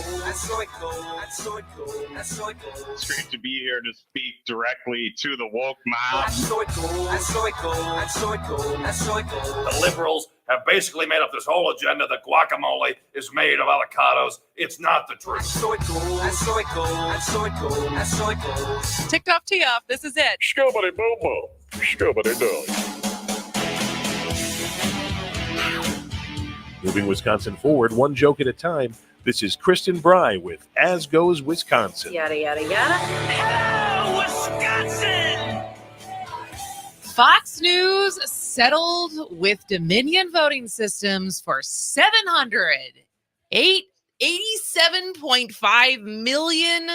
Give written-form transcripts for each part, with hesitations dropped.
It's great to be here to speak directly to the woke mob. The liberals have basically made up this whole agenda that guacamole is made of avocados. It's not the truth. Ticked off, tee off. This is it. Scubbity boo boo. Scubbity doo. Moving Wisconsin forward, one joke at a time. This is Kristin Bry with As Goes Wisconsin. Yada, yada, yada. Hello, Wisconsin! Fox News settled with Dominion voting systems for $87.5 million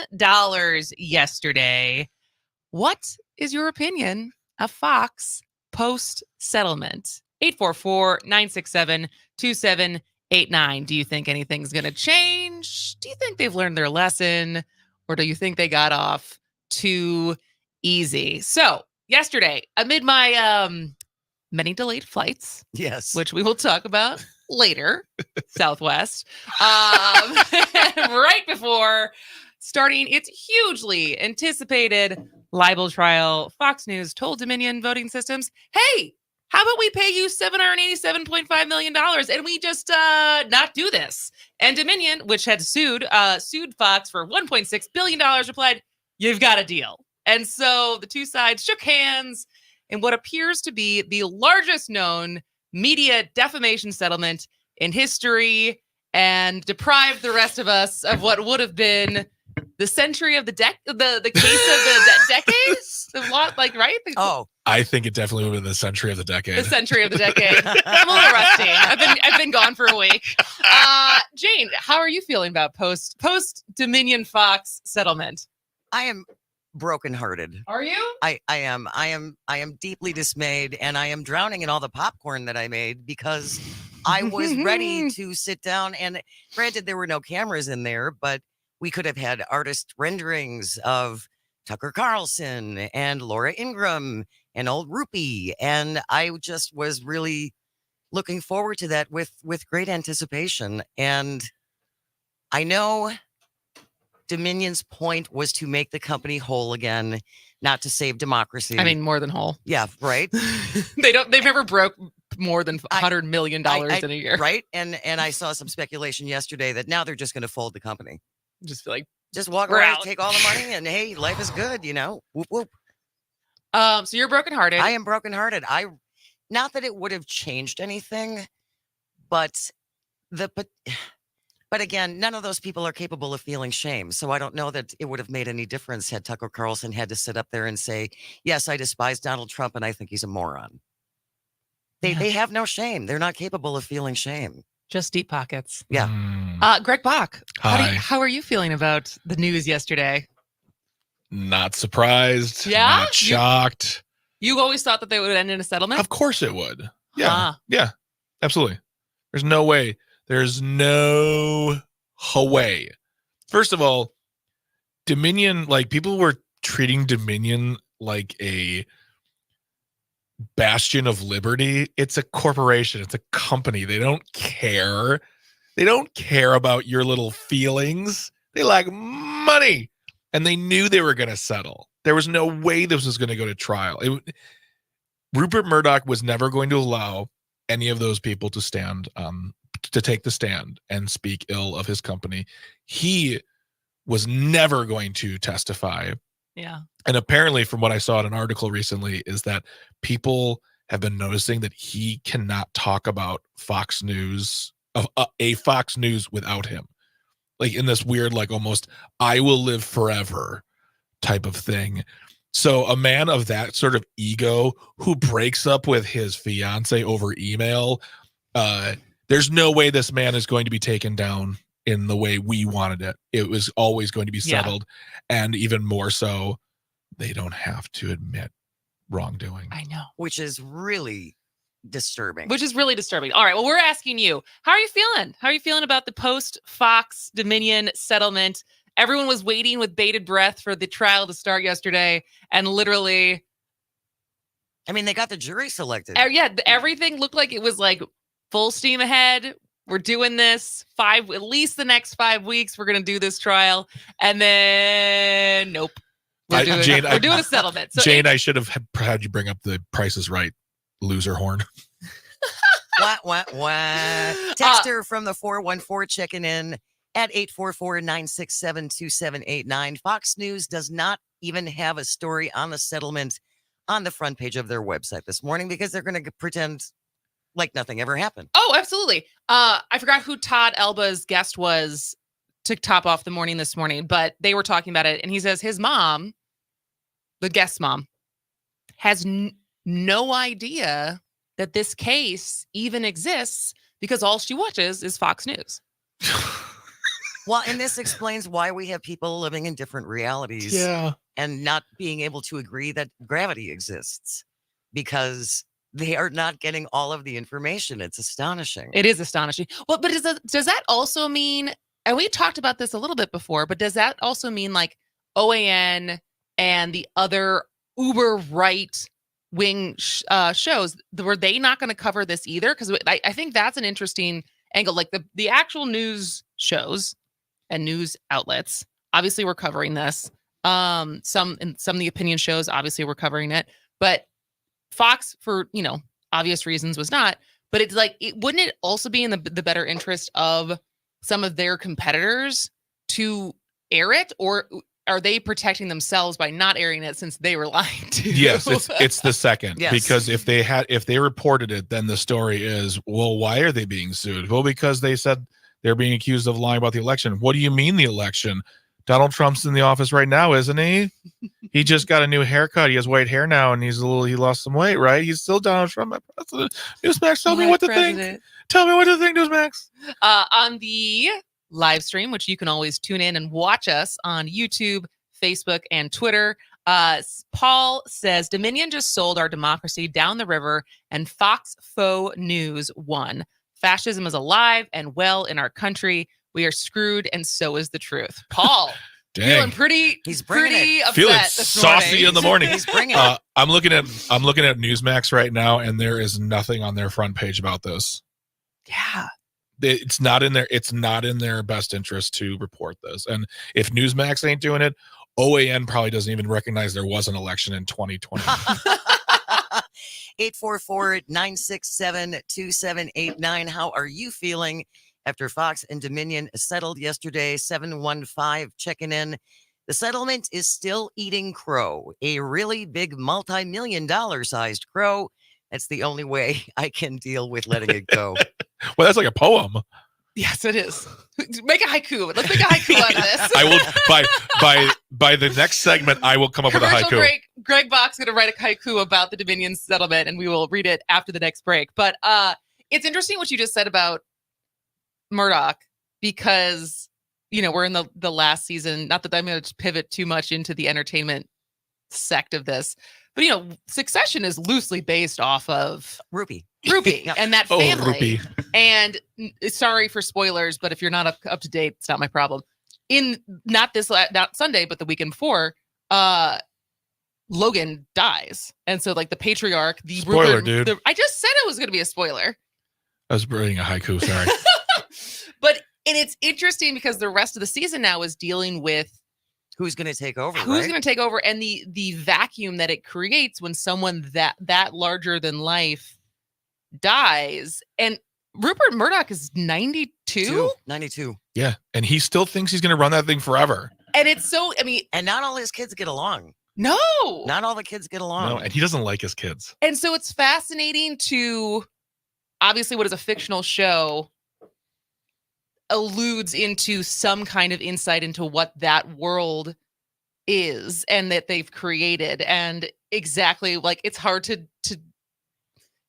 yesterday. What is your opinion of Fox post-settlement? 844-967-2789. Do you think anything's going to change? Do you think they've learned their lesson? Or do you think they got off too easy? So yesterday, amid my many delayed flights, Yes. which we will talk about later, Southwest, right before starting its hugely anticipated libel trial, Fox News told Dominion Voting Systems, hey, how about we pay you $787.5 million and we just not do this? And Dominion, which had sued Fox for $1.6 billion, replied, you've got a deal. And so the two sides shook hands in what appears to be the largest known media defamation settlement in history and deprived the rest of us of what would have been the century of the case of the decades. The lot, like, right? Oh, I think it definitely would have been the century of the decade. The century of the decade. I'm a little rusty. I've been gone for a week. Jane, how are you feeling about post Dominion Fox settlement? I am brokenhearted. Are you? I am deeply dismayed, and I am drowning in all the popcorn that I made because I was ready to sit down. And granted, there were no cameras in there, but we could have had artist renderings of Tucker Carlson and Laura Ingraham and old Rupee. And I just was really looking forward to that with great anticipation. And I know Dominion's point was to make the company whole again, not to save democracy. I mean, more than whole. Yeah, right. They've never broke more than $100 million in a year. Right. And I saw some speculation yesterday that now they're just going to fold the company. Just feel like Just walk we're around, out. take all the money, and hey, life is good, you know. Whoop whoop. So you're brokenhearted. I am brokenhearted. Not that it would have changed anything, but again, none of those people are capable of feeling shame. So I don't know that it would have made any difference had Tucker Carlson had to sit up there and say, yes, I despise Donald Trump and I think he's a moron. They have no shame. They're not capable of feeling shame. Just deep pockets. Yeah. Greg Bach, Hi. how are you feeling about the news yesterday? Not surprised. Yeah? Not shocked. You always thought that they would end in a settlement? Of course it would. Yeah. Ah. Yeah. Absolutely. There's no way. There's no way. First of all, Dominion, like, people were treating Dominion like a bastion of liberty. It's a corporation. It's a company. They don't care. They don't care about your little feelings. They lack money. And they knew they were going to settle. There was no way this was going to go to trial. Rupert Murdoch was never going to allow any of those people to take the stand and speak ill of his company. He was never going to testify. Yeah. And apparently, from what I saw in an article recently, is that people have been noticing that he cannot talk about Fox News, a Fox News without him. Like, in this weird, like, almost I will live forever type of thing. So a man of that sort of ego who breaks up with his fiance over email, there's no way this man is going to be taken down in the way we wanted it. It was always going to be settled. Yeah. And even more so, they don't have to admit wrongdoing. I know. Which is really disturbing. All right. Well, we're asking you, how are you feeling? How are you feeling about the post-Fox Dominion settlement? Everyone was waiting with bated breath for the trial to start yesterday. And literally, I mean, they got the jury selected. Yeah, everything looked like it was like full steam ahead. We're doing this at least the next 5 weeks. We're going to do this trial. And then, nope. We're doing a settlement. So Jane, I should have had you bring up the Price is Right loser horn. What? Texter from the 414 checking in at 844-967-2789. Fox News does not even have a story on the settlement on the front page of their website this morning because they're going to pretend like nothing ever happened. Oh, absolutely. I forgot who Todd Elba's guest was to top off the morning this morning, but they were talking about it. And he says his mom, the guest's mom, has no idea that this case even exists because all she watches is Fox News. Well, and this explains why we have people living in different realities and not being able to agree that gravity exists because they are not getting all of the information. It's astonishing. It is astonishing. Well, but does that also mean, and we talked about this a little bit before, but does that also mean like OAN and the other uber right wing shows, were they not going to cover this either? Because I think that's an interesting angle. Like the actual news shows and news outlets, obviously we're covering this. Some of the opinion shows, obviously we're covering it, but Fox, for obvious reasons, was not. But it's like, wouldn't it also be in the better interest of some of their competitors to air it, or are they protecting themselves by not airing it since they were lying to? Yes, it's the second. Yes. Because if they reported it, then the story is, well, why are they being sued? Well, because they said they're being accused of lying about the election. What do you mean the election? Donald Trump's in the office right now, isn't he? He just got a new haircut. He has white hair now, and he lost some weight, right? He's still Donald Trump. Newsmax, tell me what to think. Tell me what to think, Newsmax. On the live stream, which you can always tune in and watch us on YouTube, Facebook, and Twitter. Paul says, Dominion just sold our democracy down the river, and Fox Faux News won. Fascism is alive and well in our country. We are screwed, and so is the truth. Paul, feeling pretty upset feeling this saucy morning. in the morning. He's bringing it. I'm looking at Newsmax right now, and there is nothing on their front page about this. Yeah. It's not in their best interest to report this. And if Newsmax ain't doing it, OAN probably doesn't even recognize there was an election in 2020. 844-967-2789. How are you feeling after Fox and Dominion settled yesterday? 715 checking in. The settlement is still eating crow, a really big multi-million-dollar sized crow. That's the only way I can deal with letting it go. Well, that's like a poem. Yes, it is. Make a haiku. Let's make a haiku out of this. I will by the next segment, I will come up with a Commercial haiku. break. Greg Bach's going to write a haiku about the Dominion settlement, and we will read it after the next break. But it's interesting what you just said about Murdoch, because we're in the last season. Not that I'm going to pivot too much into the entertainment sect of this, but Succession is loosely based off of Rupee. Yep. And that family. Rupee. And sorry for spoilers, but if you're not up to date, it's not my problem. Not Sunday, but the weekend before, Logan dies, and so like the patriarch, the spoiler, Rupert, dude. I just said it was going to be a spoiler. I was reading a haiku. Sorry. And it's interesting because the rest of the season now is dealing with Who's going to take over? who's going to take over, and the vacuum that it creates when someone that larger than life dies. And Rupert Murdoch is 92. 92. Yeah, and he still thinks he's going to run that thing forever. And it's so, And not all his kids get along. no. Not all the kids get along. No, and he doesn't like his kids. And so it's fascinating to, obviously, what is a fictional show alludes into some kind of insight into what that world is and that they've created. And exactly, like, it's hard to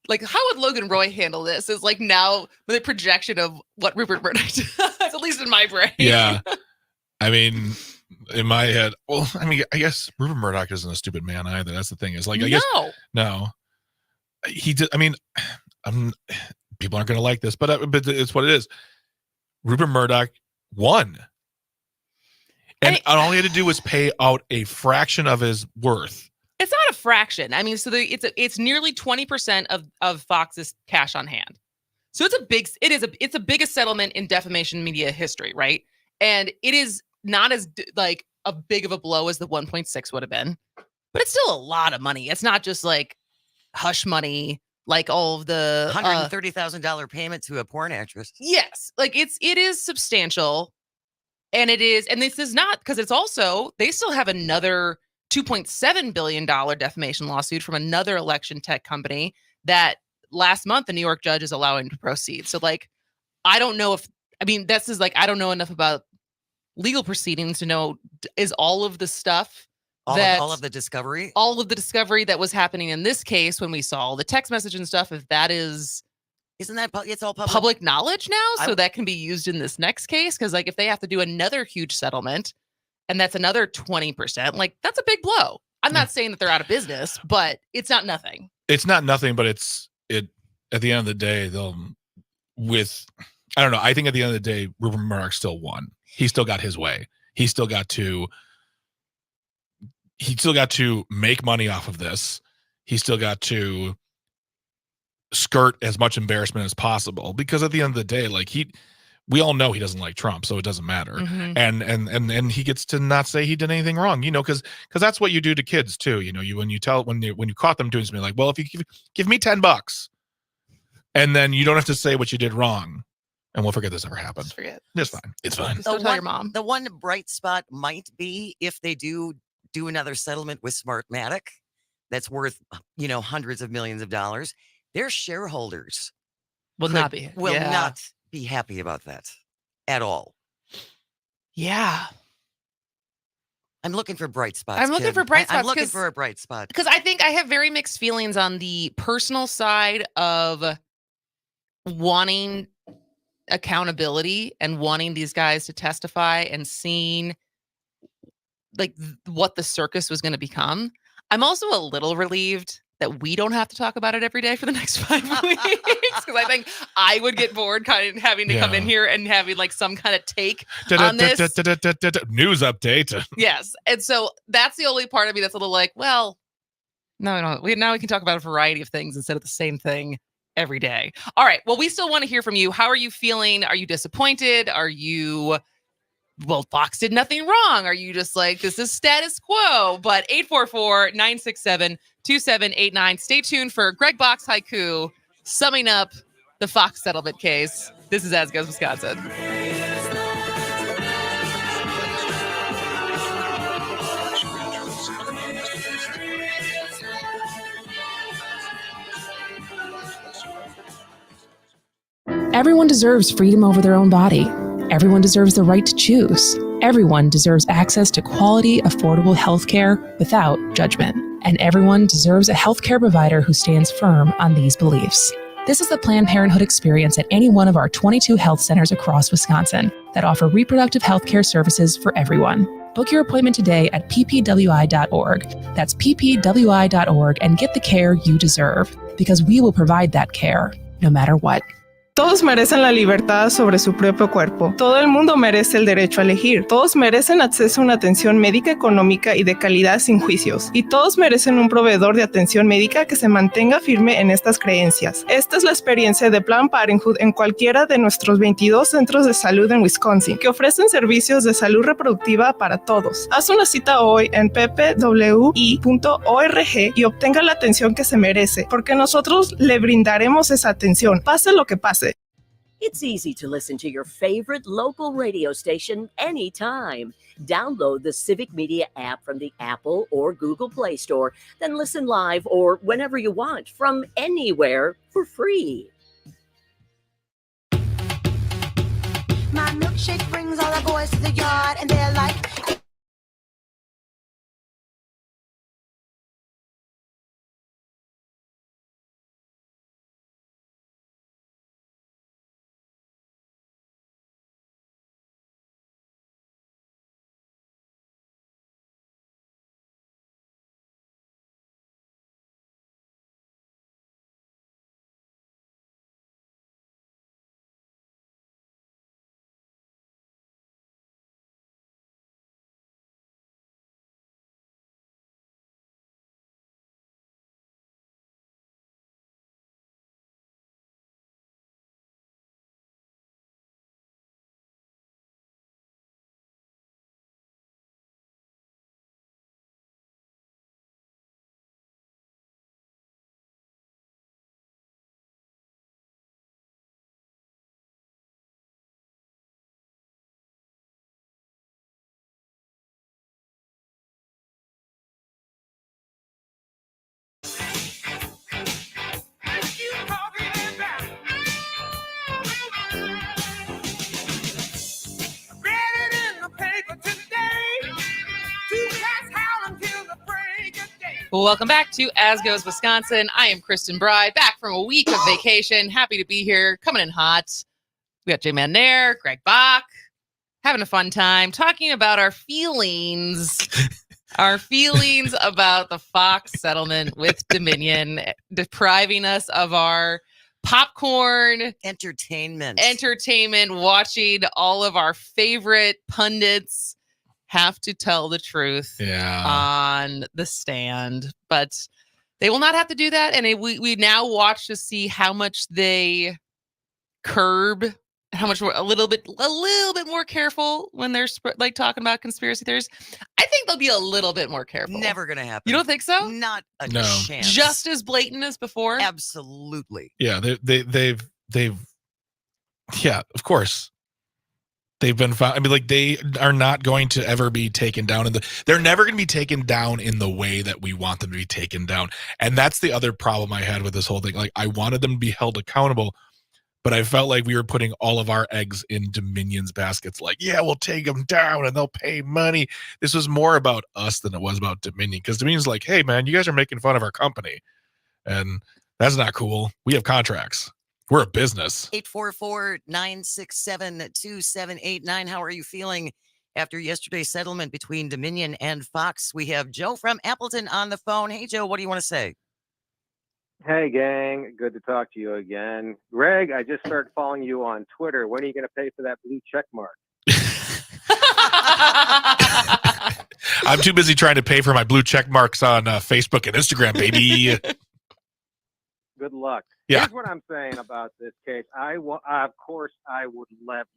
like, how would Logan Roy handle this? Is like now with a projection of what Rupert Murdoch does, at least in my brain. Yeah. I mean, in my head, well, I mean, I guess Rupert Murdoch isn't a stupid man either. That's the thing. Is like, I guess no, he did. I mean, people aren't going to like this, but it's what it is. Rupert Murdoch won, and all he had to do was pay out a fraction of his worth. It's not a fraction. I mean, so it's nearly 20% of Fox's cash on hand. So it's a biggest settlement in defamation media history, right? And it is not as like a big of a blow as the 1.6 would have been, but it's still a lot of money. It's not just like hush money, like all of the $130,000 payment to a porn actress. yes, like it is substantial, and this is not because it's also they still have another $2.7 billion defamation lawsuit from another election tech company that last month the New York judge is allowing to proceed. So like, I don't know this is like, I don't know enough about legal proceedings to know, is all of the stuff all of the discovery that was happening in this case when we saw the text message and stuff, if that isn't that it's all public knowledge now, so that can be used in this next case? Because like if they have to do another huge settlement and that's another 20%, like that's a big blow. I'm not saying that they're out of business, but it's not nothing. It's not nothing, but at the end of the day, I don't know. I think at the end of the day, Rupert Murdoch still won. He still got his way. He still got to make money off of this. He still got to skirt as much embarrassment as possible, because at the end of the day, like we all know he doesn't like Trump, so it doesn't matter. Mm-hmm. And he gets to not say he did anything wrong, because that's what you do to kids too. When you caught them doing something, like, well, if you give me $10, and then you don't have to say what you did wrong, and we'll forget this ever happened. Just forget. It's fine. It's fine. Don't tell your mom. The one bright spot might be if they do another settlement with Smartmatic that's worth, hundreds of millions of dollars. Their shareholders will not be happy about that at all. Yeah. I'm looking for bright spots. I'm looking for bright spots. I'm looking for a bright spot. Because I think I have very mixed feelings on the personal side of wanting accountability and wanting these guys to testify and seeing like what the circus was going to become. I'm also a little relieved that we don't have to talk about it every day for the next 5 weeks, because I think I would get bored kind of having to come in here and having like some kind of take on this news update. Yes, and so that's the only part of me that's a little like, well, no, now we can talk about a variety of things instead of the same thing every day. All right, well, we still want to hear from you. How are you feeling? Are you disappointed? Are you, well, Fox did nothing wrong? Are you just like, this is status quo? But 844-967-2789. Stay tuned for Greg Box Haiku summing up the Fox settlement case. This is As Goes Wisconsin. Everyone deserves freedom over their own body. Everyone deserves the right to choose. Everyone deserves access to quality, affordable health care without judgment. And everyone deserves a healthcare provider who stands firm on these beliefs. This is the Planned Parenthood experience at any one of our 22 health centers across Wisconsin that offer reproductive health care services for everyone. Book your appointment today at ppwi.org. That's ppwi.org, and get the care you deserve, because we will provide that care no matter what. Todos merecen la libertad sobre su propio cuerpo. Todo el mundo merece el derecho a elegir. Todos merecen acceso a una atención médica económica y de calidad sin juicios. Y todos merecen un proveedor de atención médica que se mantenga firme en estas creencias. Esta es la experiencia de Planned Parenthood en cualquiera de nuestros 22 centros de salud en Wisconsin, que ofrecen servicios de salud reproductiva para todos. Haz una cita hoy en ppwi.org y obtenga la atención que se merece, porque nosotros le brindaremos esa atención, pase lo que pase. It's easy to listen to your favorite local radio station anytime. Download the Civic Media app from the Apple or Google Play Store, then listen live or whenever you want from anywhere for free. My milkshake brings all the boys to the yard, and they're like, Well, welcome back to As Goes Wisconsin. I am Kristin Bry, back from a week of vacation. Happy to be here, coming in hot. We got Jay Mannair, Greg Bach, having a fun time talking about our feelings. Our feelings about the Fox settlement with Dominion, depriving us of our popcorn Entertainment, watching all of our favorite pundits have to tell the truth on the stand. But they will not have to do that. And we now watch to see how much they curb, how much a little bit more careful when they're like talking about conspiracy theories. I think they'll be a little bit more careful. Never going to happen. You don't think so? Not a No. chance. Just as blatant as before? Absolutely. Yeah, they've yeah, of course. They've been found. I mean, like, they are not going to ever be taken down they're never going to be taken down in the way that we want them to be taken down. And that's the other problem I had with this whole thing. Like, I wanted them to be held accountable, but I felt like we were putting all of our eggs in Dominion's baskets. Like, yeah, we'll take them down and they'll pay money. This was more about us than it was about Dominion, because Dominion's like, hey, man, you guys are making fun of our company. And that's not cool. We have contracts. We're a business. 844-967-2789. How are you feeling after yesterday's settlement between Dominion and Fox? We have Joe from Appleton on the phone. Hey, Joe, what do you want to say? Hey, gang. Good to talk to you again. Greg, I just started following you on Twitter. When are you going to pay for that blue check mark? I'm too busy trying to pay for my blue check marks on Facebook and Instagram, baby. Good luck. Yeah. Here's what I'm saying about this case. Of course, I would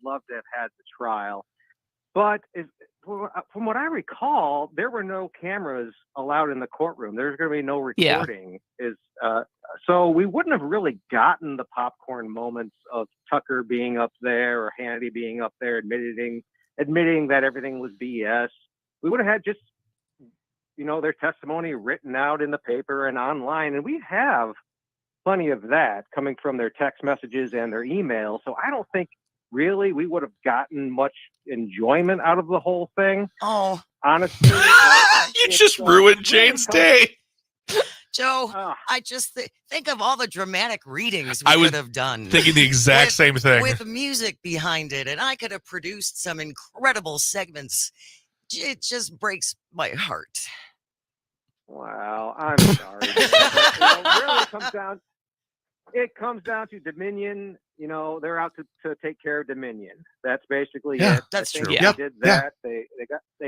love to have had the trial. But from what I recall, there were no cameras allowed in the courtroom. There's going to be no recording. So we wouldn't have really gotten the popcorn moments of Tucker being up there or Hannity being up there admitting that everything was BS. We would have had just, their testimony written out in the paper and online. And we have plenty of that coming from their text messages and their emails. So I don't think really we would have gotten much enjoyment out of the whole thing. Oh, honestly. You just ruined Jane's day. Joe, I just think of all the dramatic readings we could have done. Thinking the exact same thing. With music behind it, and I could have produced some incredible segments. It just breaks my heart. Wow, I'm sorry. It comes down to Dominion. They're out to take care of Dominion. That's basically it. That's true. They did that. They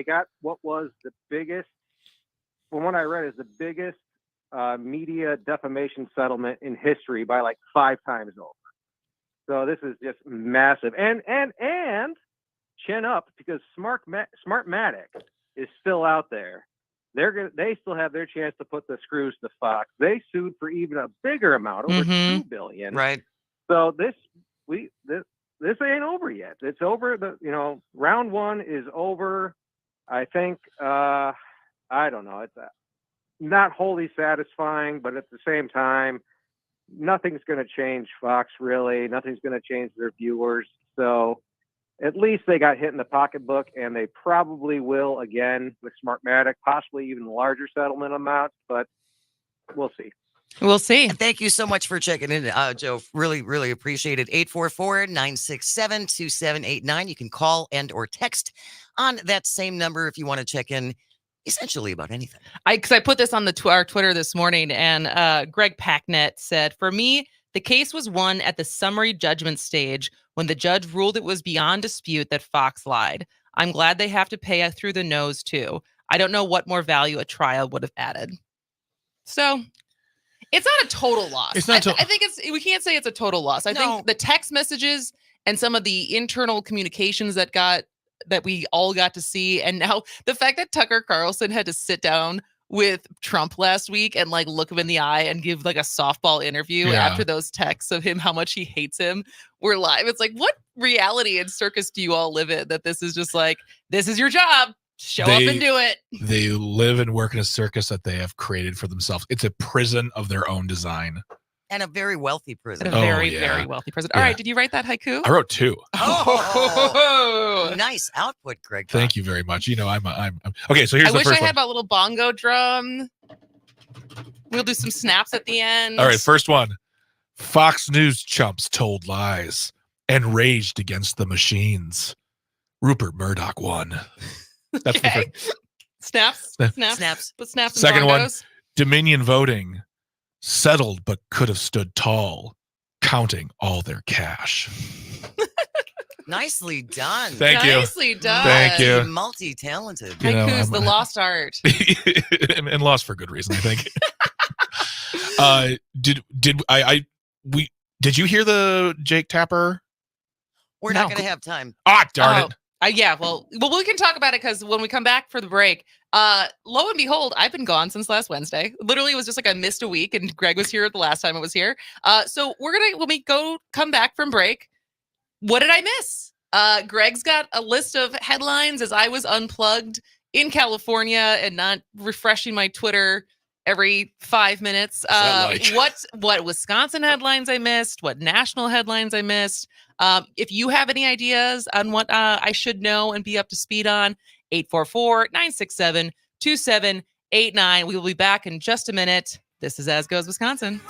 got what was the biggest, from what I read, is the biggest media defamation settlement in history by like 5 times over. So this is just massive. And chin up, because Smartmatic is still out there. They still have their chance to put the screws to Fox. They sued for even a bigger amount, over $2 billion. Right. So this ain't over yet. It's over. Round 1 is over. I think. I don't know. It's not wholly satisfying, but at the same time, nothing's going to change Fox. Really, nothing's going to change their viewers. So at least they got hit in the pocketbook, and they probably will again with Smartmatic, possibly even larger settlement amounts, but we'll see. We'll see. And thank you so much for checking in, Joe. Really, really appreciate it. 844-967-2789. You can call and or text on that same number if you want to check in essentially about anything. Because I put this on our Twitter this morning, and Greg Packard said, for me, the case was won at the summary judgment stage when the judge ruled it was beyond dispute that Fox lied. I'm glad they have to pay through the nose, too. I don't know what more value a trial would have added. So it's not a total loss. It's not I think we can't say it's a total loss. I think the text messages and some of the internal communications that we all got to see, and now the fact that Tucker Carlson had to sit down with Trump last week and like look him in the eye and give like a softball interview after those texts of him, how much he hates him, were live. It's like, what reality and circus do you all live in that this is just like, this is your job, show up and do it? They live and work in a circus that they have created for themselves. It's a prison of their own design. And a very wealthy prison. And a very wealthy prison. All right, did you write that haiku? I wrote 2. Oh, nice output, Greg. Thank you very much. I'm okay. So here's the first I wish I one. had my little bongo drum. We'll do some snaps at the end. All right, first one. Fox News chumps told lies and raged against the machines. Rupert Murdoch won. That's the Okay. first. Snaps. Snaps. Put snaps and Second one. bongos. Dominion voting settled but could have stood tall, counting all their cash. Nicely done. Thank you. Nicely done. Thank you. Multi-talented. You know, Haikus, the lost art. and lost for good reason, I think. Did you hear the Jake Tapper? We're not going to have time. Ah, darn it. Yeah, well, we can talk about it because when we come back for the break, lo and behold, I've been gone since last Wednesday. Literally, it was just like I missed a week, and Greg was here the last time I was here. So we're gonna when we come back from break. What did I miss? Greg's got a list of headlines as I was unplugged in California and not refreshing my Twitter every 5 minutes. What Wisconsin headlines I missed? What national headlines I missed? If you have any ideas on what I should know and be up to speed on, 844-967-2789. We will be back in just a minute. This is As Goes Wisconsin.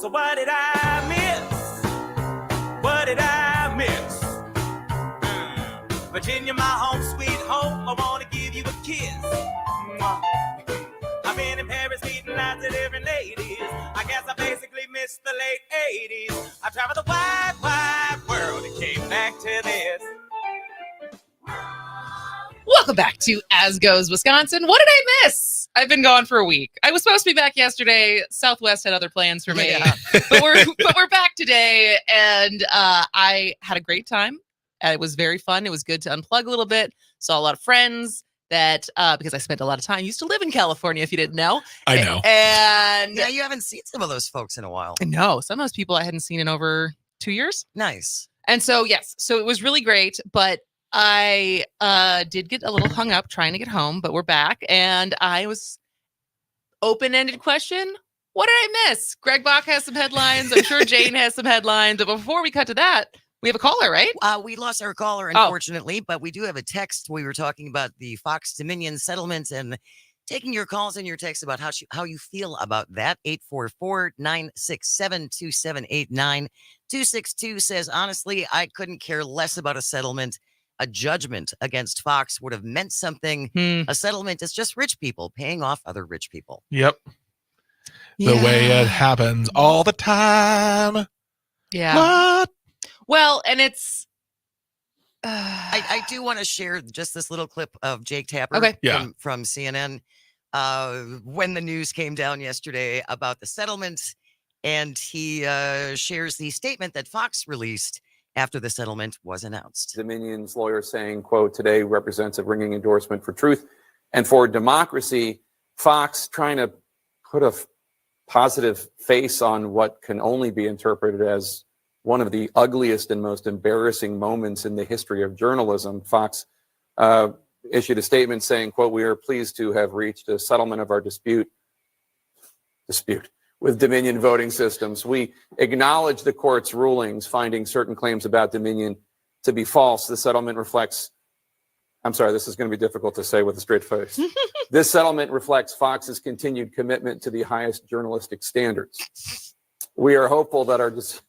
So what did I miss? What did I miss? Virginia, my home, sweet home. I want to give you a kiss. Mwah. I've been in Paris meeting lots of different ladies. I guess I basically missed the late 80s. I traveled the wide, wide world and came back to this. Welcome back to As Goes Wisconsin. What did I miss? I've been gone for a week. I was supposed to be back yesterday. Southwest had other plans for me, but we're back today, and I had a great time. It was very fun. It was good to unplug a little bit. Saw a lot of friends that because I spent a lot of time. Used to live in California, if you didn't know. I know. And Yeah, you haven't seen some of those folks in a while. no, some of those people I hadn't seen in over 2 years. Nice. And so yes, so it was really great, but I did get a little hung up trying to get home, but we're back, and I was open-ended question. What did I miss? Greg Bach has some headlines. I'm sure Jane has some headlines. But before we cut to that, we have a caller, right? We lost our caller, unfortunately, but we do have a text. We were talking about the Fox Dominion settlement and taking your calls and your texts about how you feel about that. 844-967-2789. 262 says, honestly, I couldn't care less about a settlement. A judgment against Fox would have meant something. A settlement is just rich people paying off other rich people. Yep. The way it happens all the time. Yeah. What? Well, and it's... I do want to share just this little clip of Jake Tapper from CNN when the news came down yesterday about the settlement, and he shares the statement that Fox released after the settlement was announced. Dominion's lawyer saying, quote, today represents a ringing endorsement for truth and for democracy. Fox trying to put a positive face on what can only be interpreted as one of the ugliest and most embarrassing moments in the history of journalism. Fox issued a statement saying, quote, we are pleased to have reached a settlement of our dispute with Dominion voting systems. We acknowledge the court's rulings finding certain claims about Dominion to be false. The settlement reflects, I'm sorry, this is going to be difficult to say with a straight face. This settlement reflects Fox's continued commitment to the highest journalistic standards. We are hopeful that our decision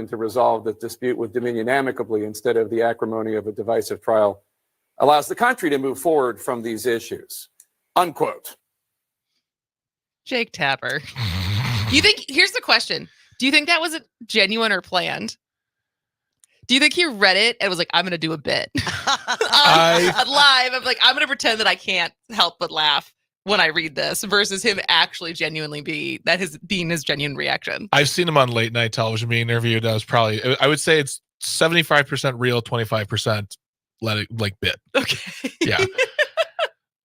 to resolve the dispute with Dominion amicably instead of the acrimony of a divisive trial allows the country to move forward from these issues. Unquote. Jake Tapper. You think, here's the question. Do you think that was genuine or planned? Do you think he read it and was like, I'm going to do a bit live? I'm like, I'm going to pretend that I can't help but laugh when I read this versus him actually genuinely being his genuine reaction. I've seen him on late night television being interviewed. I would say it's 75% real, 25% bit. Okay. Yeah.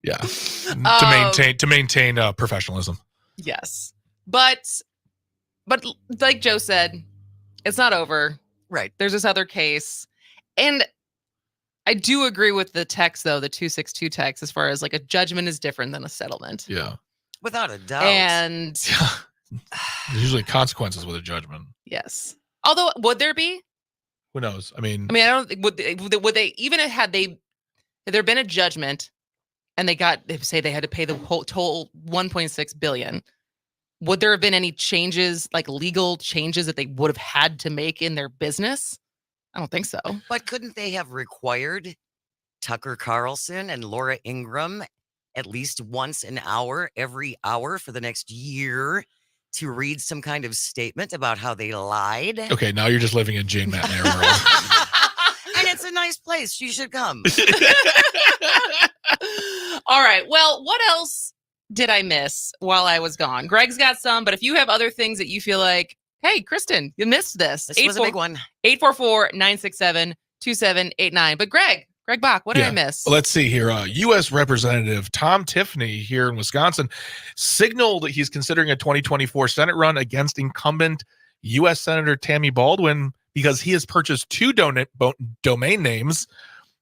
Yeah. To maintain professionalism. Yes. But like Joe said, it's not over. Right. There's this other case. And I do agree with the text, though, the 262 text, as far as like a judgment is different than a settlement. Yeah. Without a doubt. And there's usually consequences with a judgment. Yes. Although, would there be? Who knows? I mean, I don't think would they even had there been a judgment and they say they had to pay the whole total $1.6 billion. Would there have been any changes, like legal changes that they would have had to make in their business? I don't think so. But couldn't they have required Tucker Carlson and Laura Ingraham at least once an hour, every hour for the next year to read some kind of statement about how they lied? Okay, now you're just living in Jane McNair world. And it's a nice place. You should come. All right. Well, what else did I miss while I was gone? Greg's got some, but if you have other things that you feel like, hey, Kristin, you missed this. This was a big one. 844-967-2789. But Greg Bach, what did I miss? Let's see here. U.S. Representative Tom Tiffany here in Wisconsin signaled that he's considering a 2024 Senate run against incumbent U.S. Senator Tammy Baldwin because he has purchased two domain names,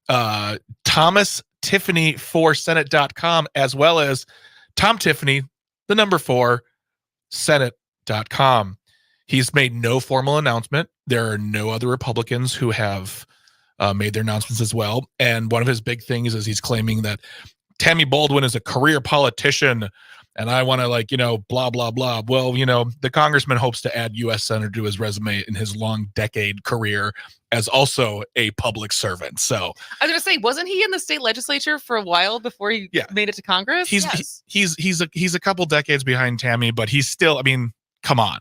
ThomasTiffany4Senate.com, as well as Tom Tiffany, 4, Senate.com. He's made no formal announcement. There are no other Republicans who have made their announcements as well. And one of his big things is he's claiming that Tammy Baldwin is a career politician and I want to like, blah, blah, blah. Well, the congressman hopes to add U.S. senator to his resume in his long decade career as also a public servant. So I was going to say, wasn't he in the state legislature for a while before he made it to Congress? He's a couple decades behind Tammy, but he's still, I mean, come on.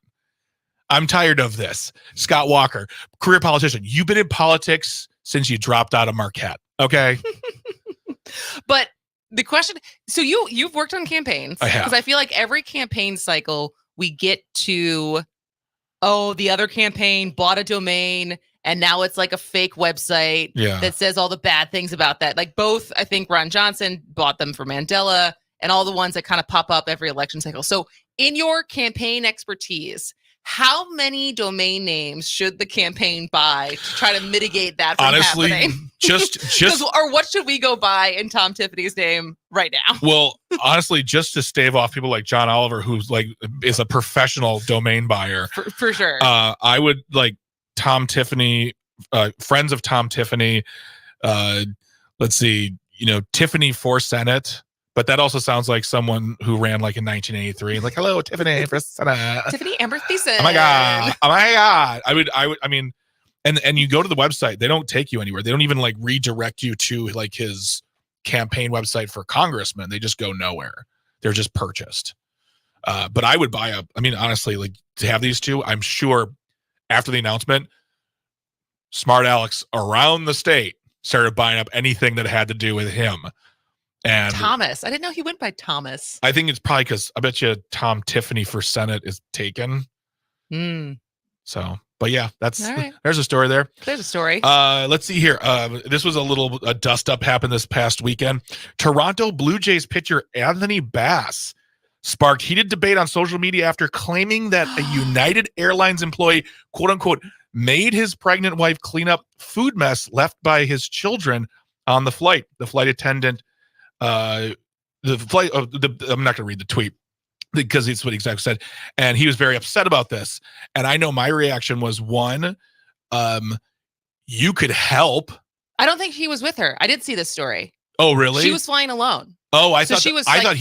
I'm tired of this. Scott Walker, career politician. You've been in politics since you dropped out of Marquette. Okay. But the question, so you've worked on campaigns. I have. Because I feel like every campaign cycle we get to, the other campaign bought a domain and now it's like a fake website that says all the bad things about that. Like both, I think Ron Johnson bought them for Mandela and all the ones that kind of pop up every election cycle. So in your campaign expertise, how many domain names should the campaign buy to try to mitigate that from happening? just or what should we go buy in Tom Tiffany's name right now? Well, honestly, just to stave off people like John Oliver, who's like is a professional domain buyer, for sure. I would like Tom Tiffany, friends of Tom Tiffany. Let's see, Tiffany for Senate. But that also sounds like someone who ran like in 1983. Like, hello, Tiffany for Senate. Tiffany Amber Thiessen. Oh my god! I mean, and you go to the website, they don't take you anywhere. They don't even like redirect you to like his campaign website for congressman. They just go nowhere. They're just purchased. But I would buy honestly, like to have these two, I'm sure after the announcement, smart Alex around the state started buying up anything that had to do with him. And Thomas. I didn't know he went by Thomas. I think it's probably because I bet you Tom Tiffany for Senate is taken. So, but yeah, there's a story there. There's a story. Let's see here. This was a dust up happened this past weekend. Toronto Blue Jays pitcher Anthony Bass sparked heated debate on social media after claiming that a United Airlines employee, quote unquote, made his pregnant wife clean up food mess left by his children on the flight. The flight attendant I'm not going to read the tweet because it's what he exactly said. And he was very upset about this. And I know my reaction was one, you could help. I don't think he was with her. I did see this story. Oh, really? She was flying alone. Oh, I thought he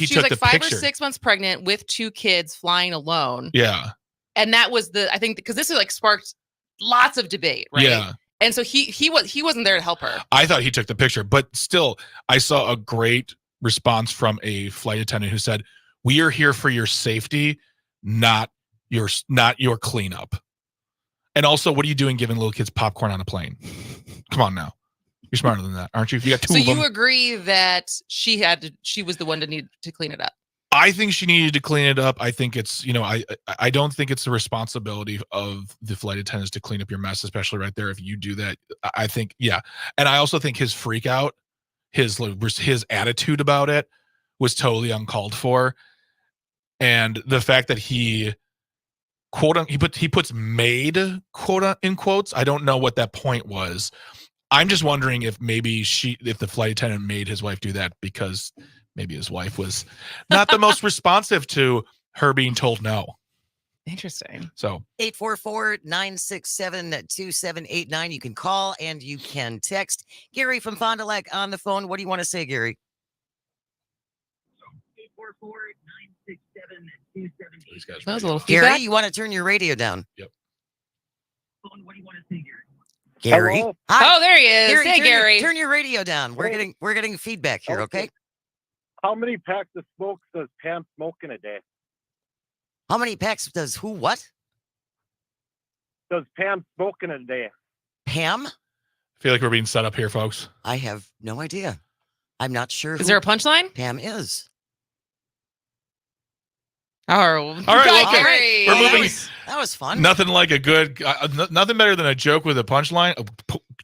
took the 5 picture. or 6 months pregnant with 2 kids flying alone. Yeah. And that was I think because this was like sparked lots of debate, right? Yeah. And so he wasn't there to help her. I thought he took the picture, but still, I saw a great response from a flight attendant who said, "We are here for your safety, not your cleanup." And also, what are you doing giving little kids popcorn on a plane? Come on now, you're smarter than that, aren't you? You got 2 of them. So you agree that she was the one to need to clean it up? I think she needed to clean it up. I think it's, I don't think it's the responsibility of the flight attendants to clean up your mess, especially right there. If you do that, I think, yeah. And I also think his freak out, his attitude about it was totally uncalled for. And the fact that he puts made quote in quotes. I don't know what that point was. I'm just wondering if maybe if the flight attendant made his wife do that because maybe his wife was not the most responsive to her being told no. Interesting. So 844-967-2789. You can call and you can text. Gary from Fond du Lac on the phone. What do you want to say, Gary? 844-967-2789. That was a little Gary, feedback. you want to turn your radio down? Yep. What do you want to say, Gary? Gary? Hi. Oh, there he is. Gary, Hey, Gary. Turn your radio down. We're getting feedback here, okay? How many packs of smokes does Pam smoke in a day? How many packs does who what? Does Pam smoke in a day? Pam? I feel like we're being set up here, folks. I have no idea. I'm not sure. Is there a punchline? Pam is. Oh, all right, well, Gary. We're moving. That was fun. Nothing like a good, nothing better than a joke with a punchline,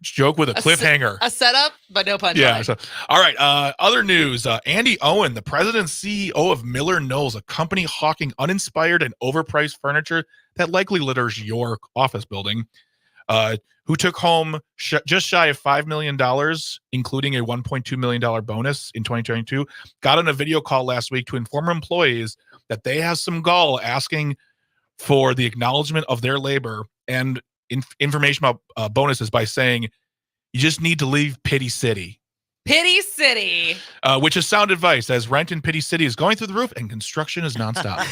joke with a cliffhanger. A setup, but no punchline. Yeah. So, all right. Other news. Andy Owen, the president and CEO of Miller Knowles, a company hawking uninspired and overpriced furniture that likely litters your office building, who took home just shy of $5 million, including a $1.2 million bonus in 2022, got on a video call last week to inform employees that they have some gall asking for the acknowledgement of their labor and information about bonuses by saying, you just need to leave Pity City. Pity City. Which is sound advice, as rent in Pity City is going through the roof and construction is nonstop.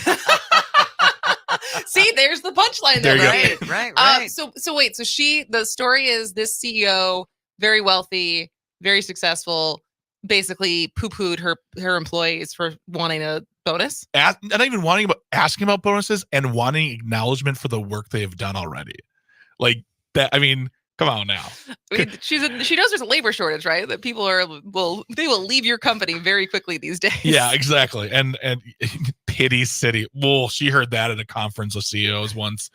See, there's the punchline there, There you right? Right. So wait, so the story is this CEO, very wealthy, very successful, basically poo-pooed her employees for wanting a bonus. Not even asking about bonuses and wanting acknowledgement for the work they have done already. Like that, I mean, come on now. I mean, she knows there's a labor shortage, right? That people will leave your company very quickly these days. Yeah, exactly. And Pity City. Well, she heard that at a conference of CEOs once.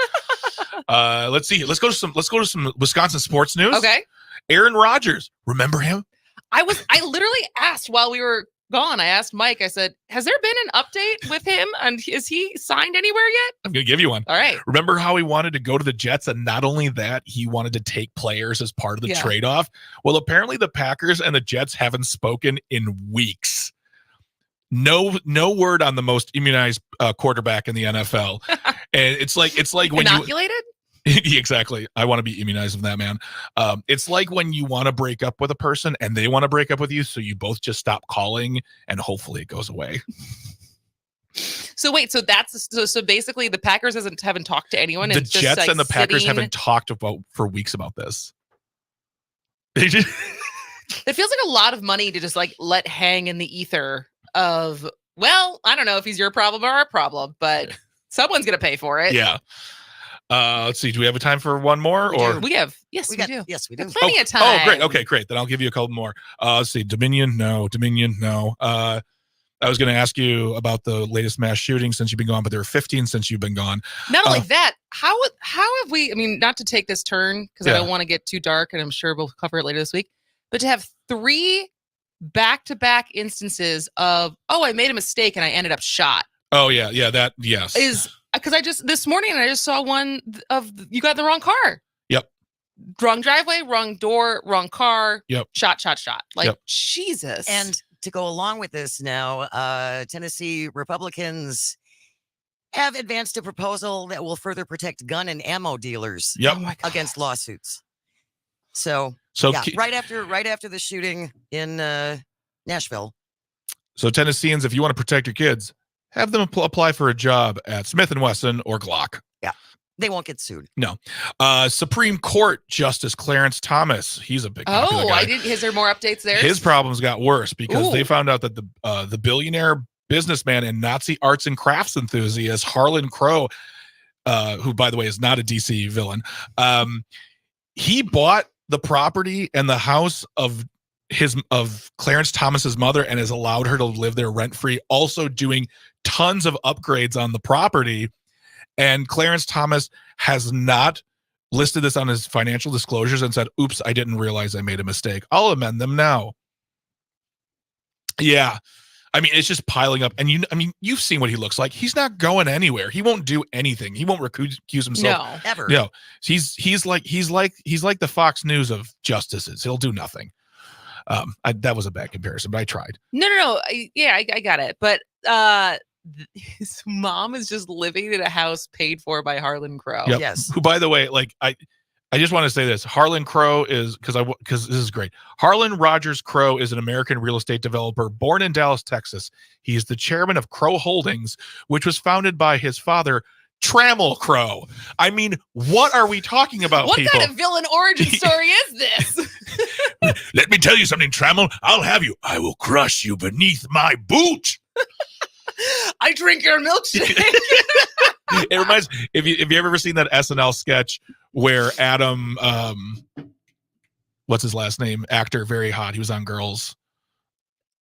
Let's see. Let's go to some Wisconsin sports news. Okay. Aaron Rodgers. Remember him? I literally asked while we were gone. I asked Mike, I said, has there been an update with him? And is he signed anywhere yet? I'm going to give you one. All right. Remember how he wanted to go to the Jets, and not only that, he wanted to take players as part of the trade-off? Well, apparently the Packers and the Jets haven't spoken in weeks. No word on the most immunized quarterback in the NFL. And it's like when Inoculated? Exactly. I want to be immunized from that, man. It's like when you want to break up with a person and they want to break up with you, so you both just stop calling and hopefully it goes away. So wait, so basically the Packers haven't talked to anyone. The It's just, Jets like, and the Packers sitting- haven't talked for weeks about this. They just It feels like a lot of money to just like let hang in the ether of, well, I don't know if he's your problem or our problem, but someone's gonna pay for it. yeah. Let's see. Do we have a time for one more? We do. Yes, we do. Yes, we do. Plenty of time. Oh, great. Okay, great. Then I'll give you a couple more. Let's see. Dominion, no. I was going to ask you about the latest mass shooting since you've been gone, but there were 15 since you've been gone. Not only that, how have we? I mean, not to take this turn because I don't want to get too dark, and I'm sure we'll cover it later this week. But to have 3 back-to-back instances of, I made a mistake and I ended up shot. Oh yeah, that yes is because this morning I just saw one of you got in the wrong car. Yep. Wrong driveway, wrong door, wrong car. Yep. Shot. Like Jesus. And to go along with this now, Tennessee Republicans have advanced a proposal that will further protect gun and ammo dealers against lawsuits. So right after the shooting in Nashville. So Tennesseans, if you want to protect your kids, have them apply for a job at Smith & Wesson or Glock. Yeah, they won't get sued. No. Supreme Court Justice Clarence Thomas. He's a big popular guy. Is there more updates there? His problems got worse because they found out that the billionaire businessman and Nazi arts and crafts enthusiast Harlan Crow, who by the way is not a DC villain, he bought the property and the house of Clarence Thomas's mother and has allowed her to live there rent free, also doing tons of upgrades on the property. And Clarence Thomas has not listed this on his financial disclosures and said, oops, I didn't realize I made a mistake. I'll amend them now. Yeah. I mean, it's just piling up. And you've seen what he looks like. He's not going anywhere. He won't do anything. He won't recuse himself. No, ever. No. He's like the Fox News of justices. He'll do nothing. That was a bad comparison, but I tried. No. I got it. But his mom is just living in a house paid for by Harlan Crow. Yep. Yes. Who, by the way, like I just want to say this: Harlan Crow is because this is great. Harlan Rogers Crow is an American real estate developer born in Dallas, Texas. He is the chairman of Crow Holdings, which was founded by his father, Trammell Crow. I mean, what are we talking about, What people? kind of villain origin story is this? Let me tell you something, Trammell. I'll have you. I will crush you beneath my boot. I drink your milkshake. It reminds, if you ever seen that SNL sketch where Adam, what's his last name? Actor, very hot. He was on Girls.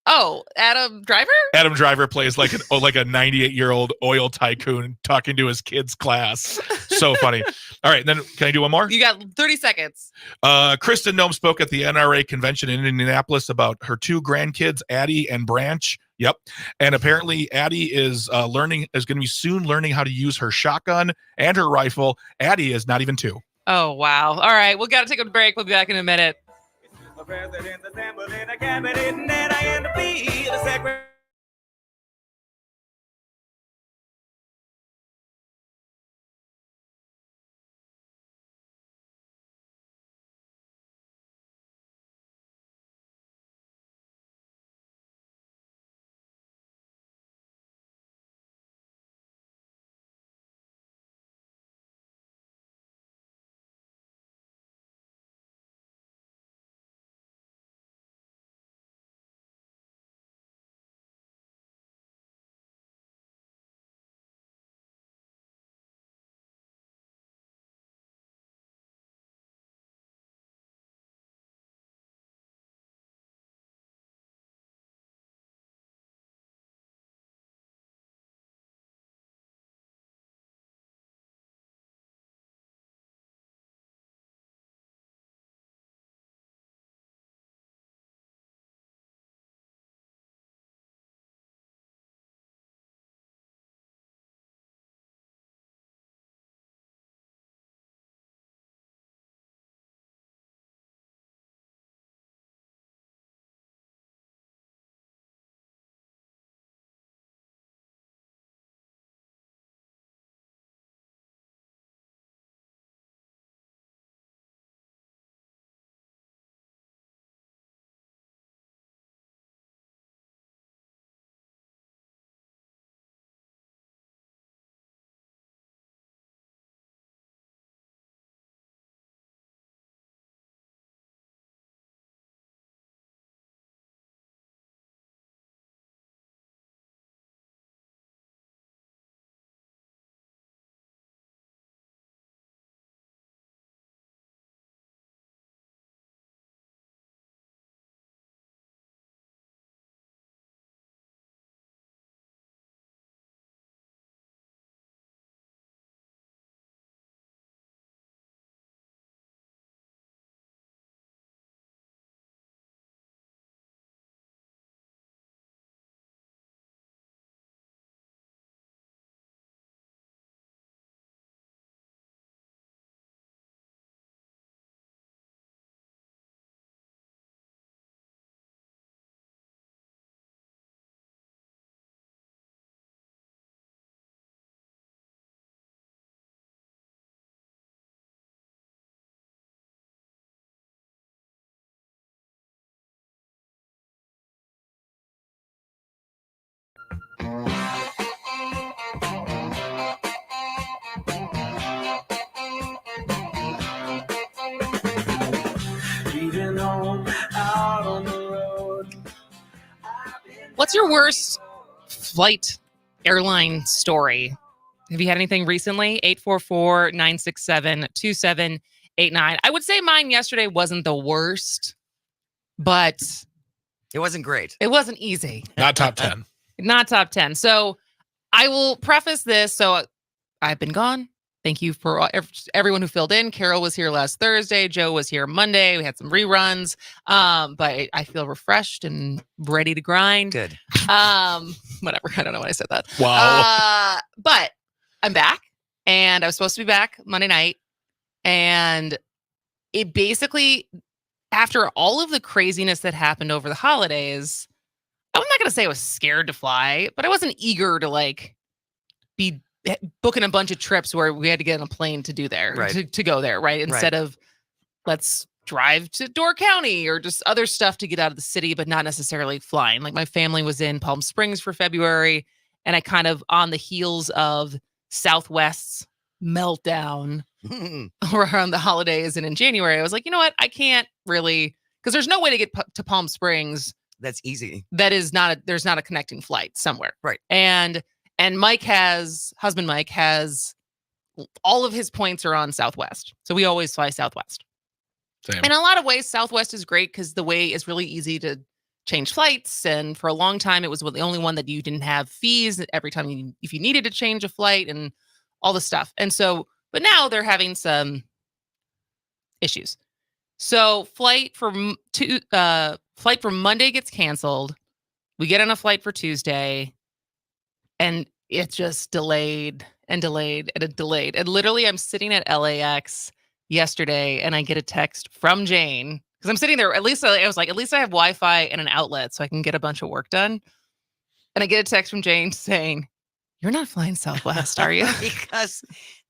Oh, Adam Driver? Adam Driver plays like a 98-year-old oil tycoon talking to his kids' class. So funny. All right, then can I do one more? You got 30 seconds. Kristin Noem spoke at the NRA convention in Indianapolis about her 2 grandkids, Addie and Branch. Yep. And apparently Addie is going to be soon learning how to use her shotgun and her rifle. Addie is not even 2. Oh, wow. All right, we'll got to take a break. We'll be back in a minute. The president's assembled in a cabinet, and then I am to be the secretary. Leaving home out on the road. What's your worst flight airline story? Have you had anything recently? 844-967-2789. I would say mine yesterday wasn't the worst, but It wasn't great. it wasn't easy. Not top 10. Not top 10. So I will preface this. So I've been gone. Thank you for everyone who filled in. Carol was here last Thursday. Joe was here Monday. We had some reruns. But I feel refreshed and ready to grind. Good. Whatever. I don't know why I said that. Wow. But I'm back, and I was supposed to be back Monday night. And it basically, after all of the craziness that happened over the holidays, I'm not going to say I was scared to fly, but I wasn't eager to like be booking a bunch of trips where we had to get on a plane to do there, Right. to go there, right? Instead of let's drive to Door County or just other stuff to get out of the city, but not necessarily flying. Like my family was in Palm Springs for February, and I kind of on the heels of Southwest's meltdown around the holidays and in January, I was like, you know what? I can't really, because there's no way to get to Palm Springs. That's easy. That is not there's not a connecting flight somewhere. Right. And husband Mike has all of his points are on Southwest. So we always fly Southwest. Same. In a lot of ways, Southwest is great because the way is really easy to change flights. And for a long time, it was the only one that you didn't have fees every time if you needed to change a flight and all the stuff. And so, but now they're having some issues. So flight for Monday gets canceled. We get on a flight for Tuesday, and it's just delayed and delayed and delayed. And literally, I'm sitting at LAX yesterday, and I get a text from Jane because I'm sitting there. At least I was like, at least I have Wi-Fi and an outlet, so I can get a bunch of work done. And I get a text from Jane saying, "You're not flying Southwest, are you?" Because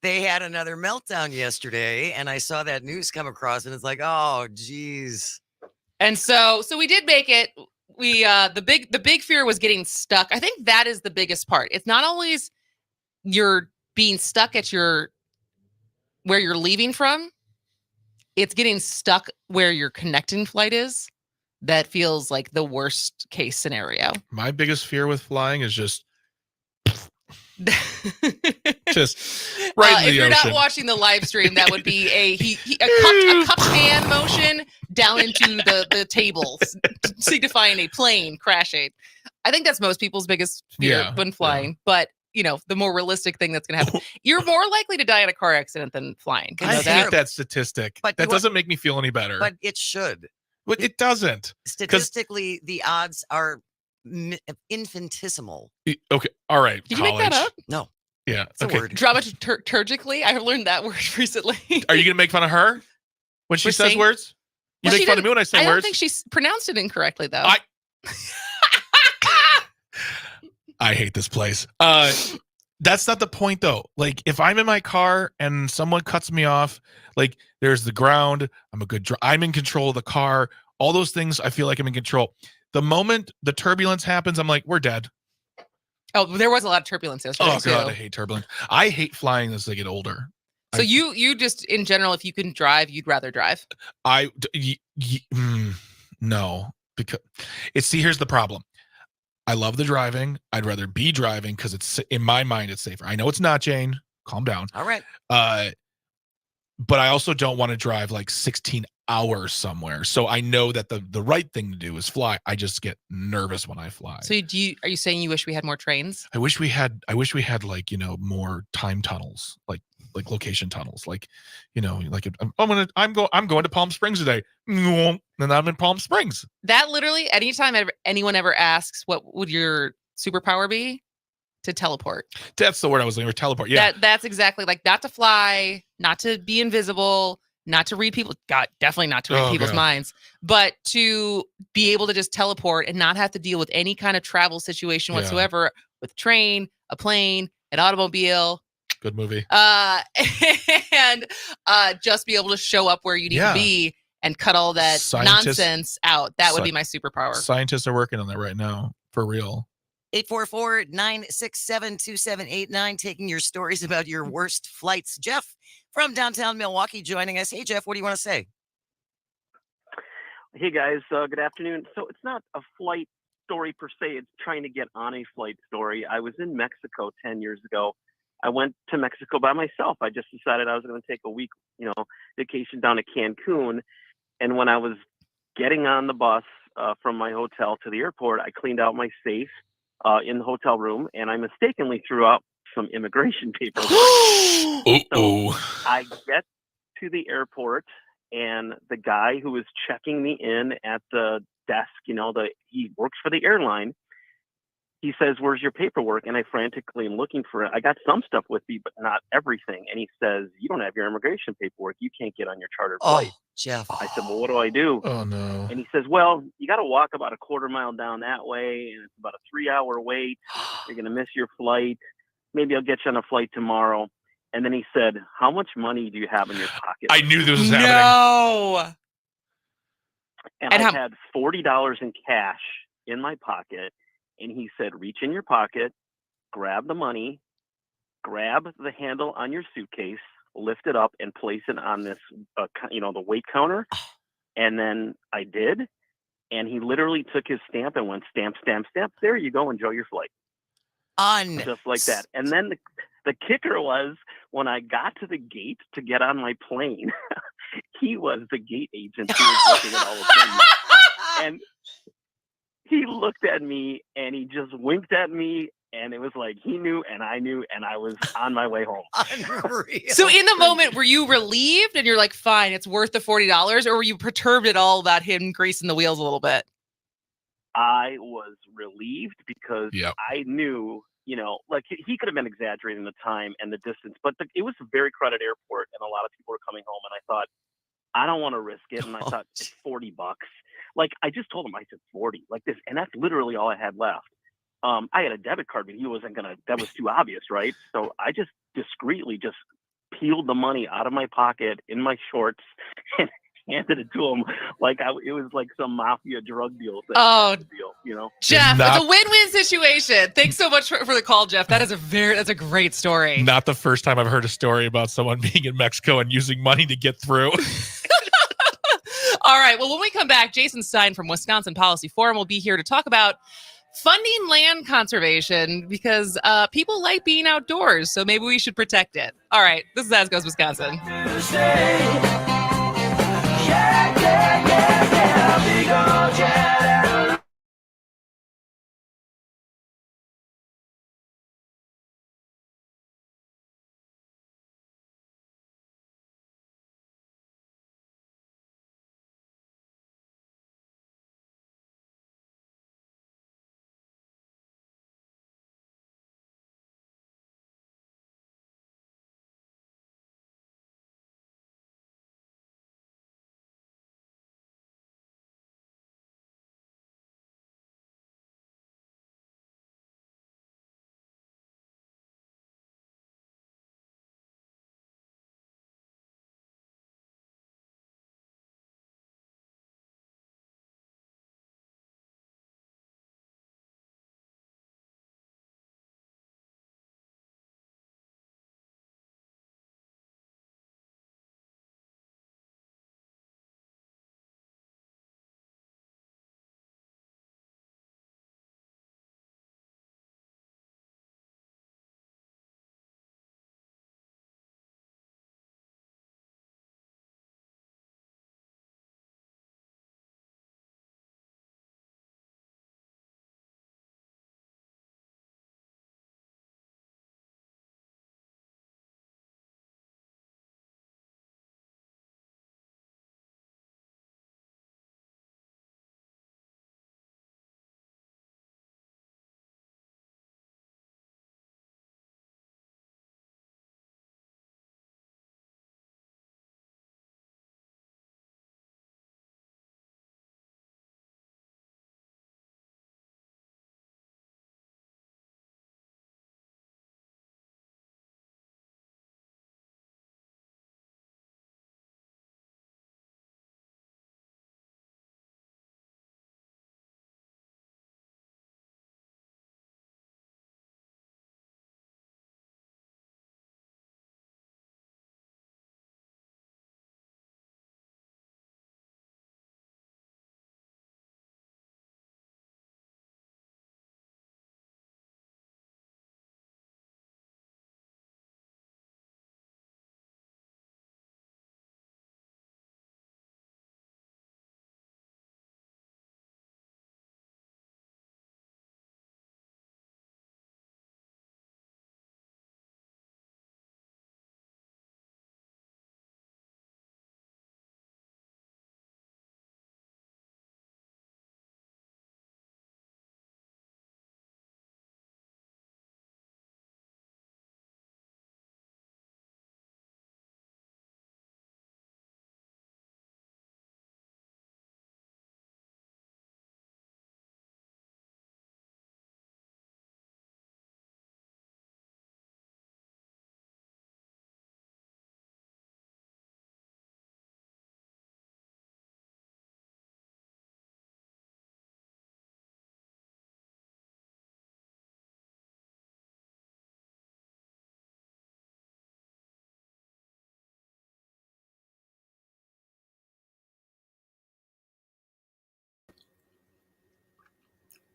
they had another meltdown yesterday, and I saw that news come across, and it's like, oh, geez. And so we did make it. We the big fear was getting stuck. I think that is the biggest part. It's not always you're being stuck at where you're leaving from. It's getting stuck where your connecting flight is. That feels like the worst case scenario. My biggest fear with flying is just just right in the if you're ocean. not watching the live stream, that would be a cupped hand motion down into the tables, signifying a plane crashing. I think that's most people's biggest fear when flying. But you know, the more realistic thing that's going to happen, you're more likely to die in a car accident than flying. You know I hate that statistic. But that doesn't make me feel any better. But it should. But it doesn't. Statistically, the odds are infinitesimal. Okay. All right. Did you make that up? No. Yeah. It's a word. Dramaturgically, I learned that word recently. Are you going to make fun of her when she says words? You make fun of me when I say words? I don't think she pronounced it incorrectly, though. I hate this place. That's not the point, though. Like, if I'm in my car and someone cuts me off, like, there's the ground. I'm in control of the car. All those things, I feel like I'm in control. The moment the turbulence happens, I'm like, we're dead. Oh, there was a lot of turbulence yesterday. Oh, God, I hate turbulence. I hate flying as I get older. So you just, in general, if you can drive, you'd rather drive? No. Because here's the problem. I love the driving. I'd rather be driving because it's, in my mind, it's safer. I know it's not, Jane. Calm down. All right. But I also don't want to drive like 16 hours somewhere. So I know that the right thing to do is fly. I just get nervous when I fly. So are you saying you wish we had more trains? I wish we had like, you know, more time tunnels, like location tunnels, like, you know, like I'm going to Palm Springs today. And I'm in Palm Springs. That literally, anytime anyone ever asks, what would your superpower be? To teleport. That's the word I was looking for. Teleport. Yeah. That's exactly like, not to fly, not to be invisible, not to read people. God, definitely not to read people's minds, but to be able to just teleport and not have to deal with any kind of travel situation whatsoever with train, a plane, an automobile. Good movie. And just be able to show up where you need to be and cut all that nonsense out. That would be my superpower. Scientists are working on that right now, for real. 844-967-2789, taking your stories about your worst flights. Jeff from downtown Milwaukee joining us. Hey, Jeff, what do you want to say? Hey guys, good afternoon. So it's not a flight story per se, it's trying to get on a flight story. I was in Mexico 10 years ago. I went to Mexico by myself. I just decided I was going to take a week, vacation down to Cancun. And when I was getting on the bus from my hotel to the airport, I cleaned out my safe in the hotel room, and I mistakenly threw out some immigration paperwork. So I get to the airport, and the guy who was checking me in at the desk, he works for the airline. He says, "Where's your paperwork?" And I frantically am looking for it. I got some stuff with me, but not everything. And he says, "You don't have your immigration paperwork. You can't get on your chartered flight." Jeff. I said, "Well, what do I do?" Oh, no. And he says, "Well, you got to walk about a quarter mile down that way, and it's about a 3-hour wait. You're going to miss your flight. Maybe I'll get you on a flight tomorrow." And then he said, "How much money do you have in your pocket?" I knew this was happening. No. And I had $40 in cash in my pocket. And he said, "Reach in your pocket, grab the money, grab the handle on your suitcase, lift it up, and place it on this, the weight counter." And then I did. And he literally took his stamp and went stamp, stamp, stamp. There you go. Enjoy your flight. Just like that. And then the kicker was when I got to the gate to get on my plane, he was the gate agent who was looking at all the things. And he looked at me and he just winked at me, and it was like he knew and I knew, and I was on my way home. So in the moment, were you relieved and you're like, fine, it's worth the $40, or were you perturbed at all about him greasing the wheels a little bit? I was relieved because Yep. I knew, he could have been exaggerating the time and the distance, but it was a very crowded airport and a lot of people were coming home, and I thought, I don't want to risk it. And I thought, it's $40. Like, I just told him, I said 40 like this. And that's literally all I had left. I had a debit card, but he wasn't that was too obvious, right? So I just discreetly just peeled the money out of my pocket in my shorts and handed it to him like it was like some mafia drug deal thing. Jeff, it's a win-win situation. Thanks so much for the call, Jeff. That's a great story. Not the first time I've heard a story about someone being in Mexico and using money to get through. All right. Well, when we come back, Jason Stein from Wisconsin Policy Forum will be here to talk about funding land conservation because people like being outdoors, so maybe we should protect it. All right. This is As Goes Wisconsin.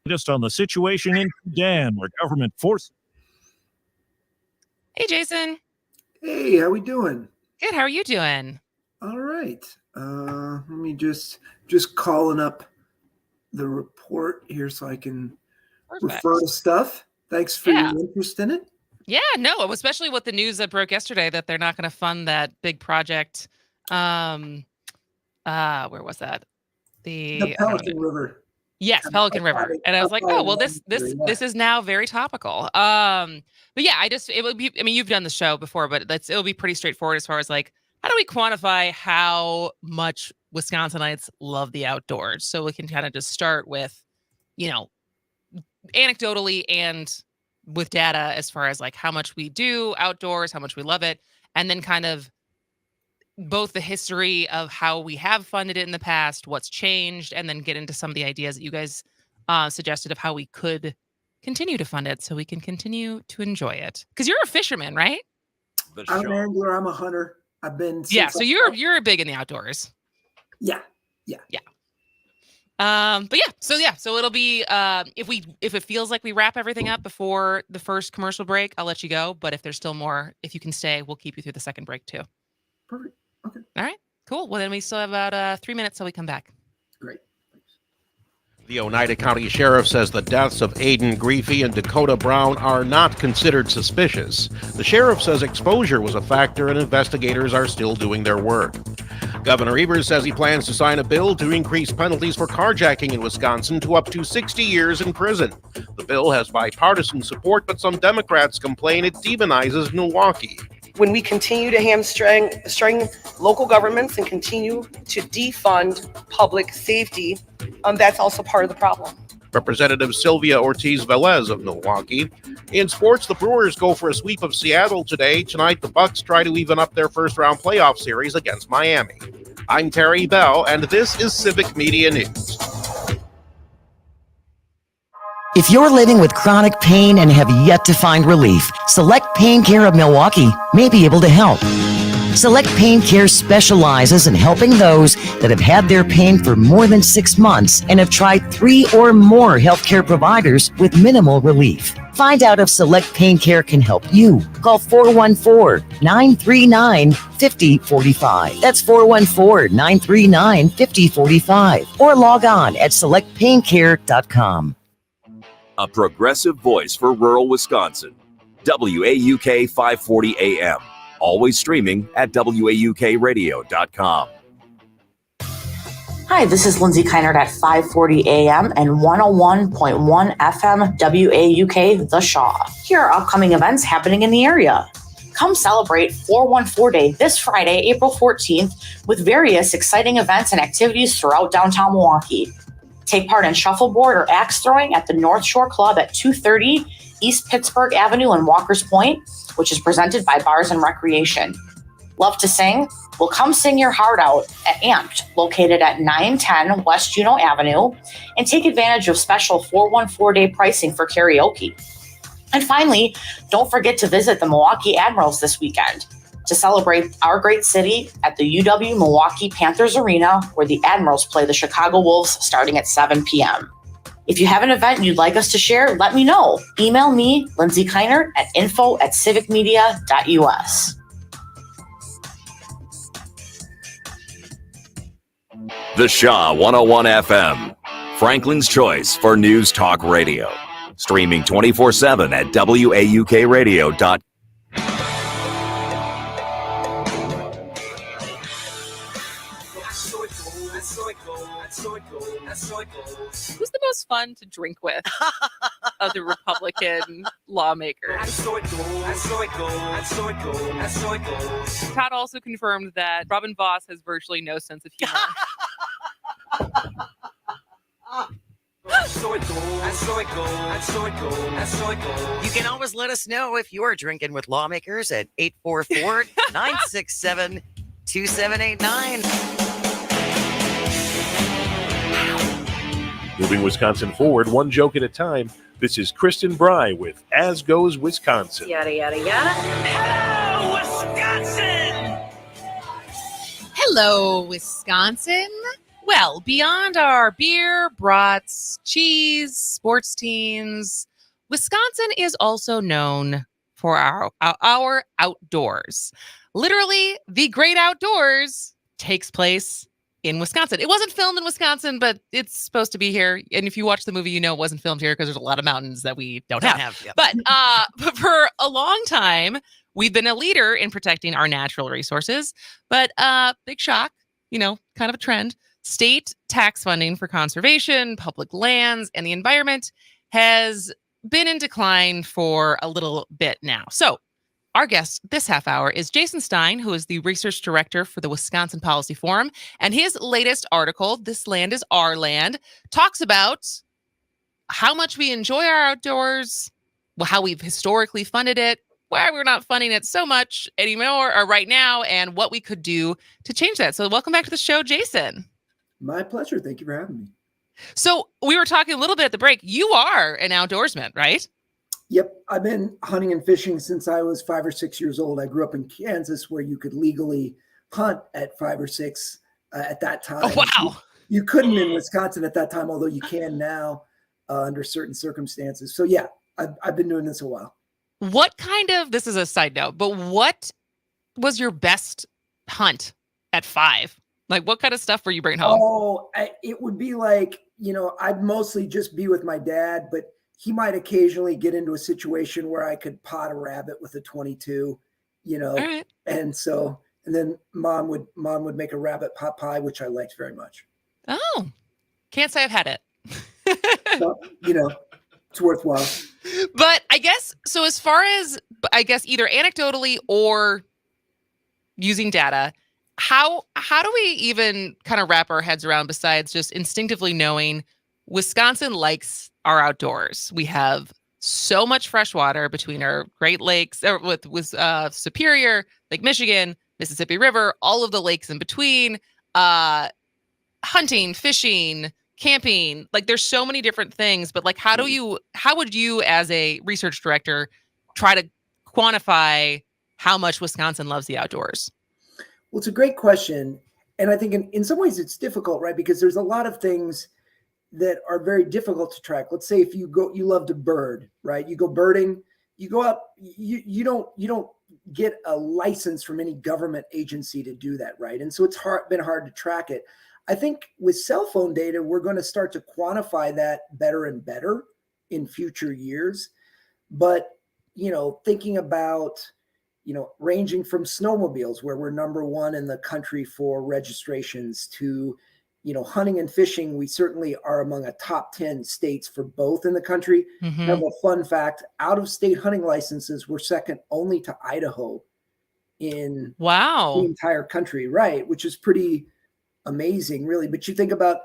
Just on the situation in Sudan, where government forces. Hey, Jason. Hey, how we doing? Good. How are you doing? All right. Let me just calling up the report here so I can refer to stuff. Thanks for your interest in it. Yeah, no, especially with the news that broke yesterday that they're not going to fund that big project. Where was that? The Pelican River. Yes, Pelican River. And I was like, oh, well, this is now very topical. But yeah, it would be, I mean, you've done the show before, but it'll be pretty straightforward as far as like, how do we quantify how much Wisconsinites love the outdoors? So we can kind of just start with, anecdotally and with data as far as like how much we do outdoors, how much we love it, and then kind of both the history of how we have funded it in the past, what's changed, and then get into some of the ideas that you guys suggested of how we could continue to fund it so we can continue to enjoy it. Because you're a fisherman, right? I'm an angler. I'm a hunter. I've been. So you're big in the outdoors. Yeah. So it'll be if it feels like we wrap everything up before the first commercial break, I'll let you go. But if there's still more, if you can stay, we'll keep you through the second break too. Perfect. Okay. All right. Cool. Well, then we still have about 3 minutes till we come back. Great. The Oneida County Sheriff says the deaths of Aiden Griefey and Dakota Brown are not considered suspicious. The sheriff says exposure was a factor and investigators are still doing their work. Governor Evers says he plans to sign a bill to increase penalties for carjacking in Wisconsin to up to 60 years in prison. The bill has bipartisan support, but some Democrats complain it demonizes Milwaukee. When we continue to hamstring local governments and continue to defund public safety, that's also part of the problem. Representative Sylvia Ortiz-Velez of Milwaukee. In sports, the Brewers go for a sweep of Seattle today. Tonight, the Bucks try to even up their first-round playoff series against Miami. I'm Terry Bell, and this is Civic Media News. If you're living with chronic pain and have yet to find relief, Select Pain Care of Milwaukee may be able to help. Select Pain Care specializes in helping those that have had their pain for more than 6 months and have tried 3 or more healthcare providers with minimal relief. Find out if Select Pain Care can help you. Call 414-939-5045. That's 414-939-5045. Or log on at selectpaincare.com. A progressive voice for rural Wisconsin. WAUK 540 AM. Always streaming at WAUKradio.com. Hi, this is Lindsay Keinert at 540 AM and 101.1 FM WAUK The Shaw. Here are upcoming events happening in the area. Come celebrate 414 Day this Friday, April 14th, with various exciting events and activities throughout downtown Milwaukee. Take part in shuffleboard or axe throwing at the North Shore Club at 230 East Pittsburgh Avenue in Walker's Point, which is presented by Bars and Recreation. Love to sing? Well, come sing your heart out at Amped, located at 910 West Juneau Avenue, and take advantage of special 414 Day pricing for karaoke. And finally, don't forget to visit the Milwaukee Admirals this weekend to celebrate our great city at the UW Milwaukee Panthers Arena, where the Admirals play the Chicago Wolves starting at 7 p.m. If you have an event you'd like us to share, let me know. Email me, Lindsay Keinert, at info@civicmedia.us. The Shaw 101 FM. Franklin's choice for news talk radio. Streaming 24/7 at WAUKradio.com. Who's the most fun to drink with of the Republican lawmakers? Todd also confirmed that Robin Voss has virtually no sense of humor. You can always let us know if you're drinking with lawmakers at 844-967-2789. Moving Wisconsin forward, one joke at a time. This is Kristin Bry with As Goes Wisconsin. Yada, yada, yada. Hello, Wisconsin. Hello, Wisconsin. Well, beyond our beer, brats, cheese, sports teams, Wisconsin is also known for our outdoors. Literally, the great outdoors takes place in Wisconsin. It wasn't filmed in Wisconsin, but it's supposed to be here. And if you watch the movie, you know it wasn't filmed here because there's a lot of mountains that we don't have. Yep. But for a long time, we've been a leader in protecting our natural resources. But big shock, kind of a trend. State tax funding for conservation, public lands, and the environment has been in decline for a little bit now. So our guest this half hour is Jason Stein, who is the research director for the Wisconsin Policy Forum. And his latest article, This Land is Our Land, talks about how much we enjoy our outdoors, how we've historically funded it, why we're not funding it so much anymore or right now, and what we could do to change that. So welcome back to the show, Jason. My pleasure. Thank you for having me. So we were talking a little bit at the break. You are an outdoorsman, right? Yep. I've been hunting and fishing since I was 5 or 6 years old. I grew up in Kansas where you could legally hunt at 5 or 6 at that time. Oh, wow. You couldn't in Wisconsin at that time, although you can now under certain circumstances. So yeah, I've been doing this a while. What kind of, this is a side note, but what was your best hunt at 5? Like what kind of stuff were you bringing home? Oh, it would be like, I'd mostly just be with my dad, but he might occasionally get into a situation where I could pot a rabbit with a 22, right. And then mom would make a rabbit pot pie, which I liked very much. Oh, can't say I've had it. So, it's worthwhile. But I guess, so as far as, either anecdotally or using data, how do we even kind of wrap our heads around, besides just instinctively knowing Wisconsin likes our outdoors? We have so much fresh water between our Great Lakes, with Superior, Lake Michigan, Mississippi River, all of the lakes in between, hunting, fishing, camping. Like there's so many different things, but like how would you as a research director try to quantify how much Wisconsin loves the outdoors? Well, it's a great question. And I think in some ways it's difficult, right? Because there's a lot of things that are very difficult to track. Let's say if you love to bird, right? You go birding, you go up, you don't get a license from any government agency to do that, right? And so it's been hard to track it. I think with cell phone data, we're going to start to quantify that better and better in future years. But, thinking about, ranging from snowmobiles, where we're number 1 in the country for registrations, to, hunting and fishing, we certainly are among a top 10 states for both in the country. Mm-hmm. Have a fun fact, out-of-state hunting licenses were second only to Idaho in the entire country, right? Which is pretty amazing, really. But you think about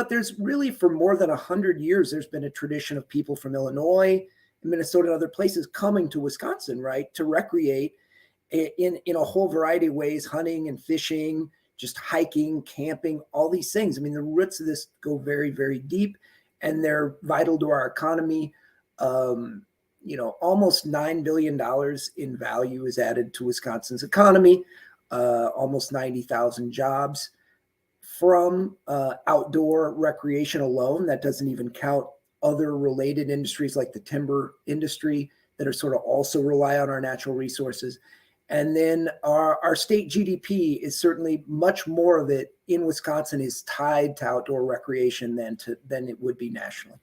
there's really, for more than 100 years, there's been a tradition of people from Illinois, Minnesota, and other places coming to Wisconsin, right, to recreate in a whole variety of ways, hunting and fishing, just hiking, camping, all these things. I mean, the roots of this go very, very deep, and they're vital to our economy. Almost $9 billion in value is added to Wisconsin's economy, almost 90,000 jobs from outdoor recreation alone. That doesn't even count other related industries like the timber industry that are sort of also rely on our natural resources. And then our state GDP is certainly much more of it in Wisconsin is tied to outdoor recreation than it would be nationally.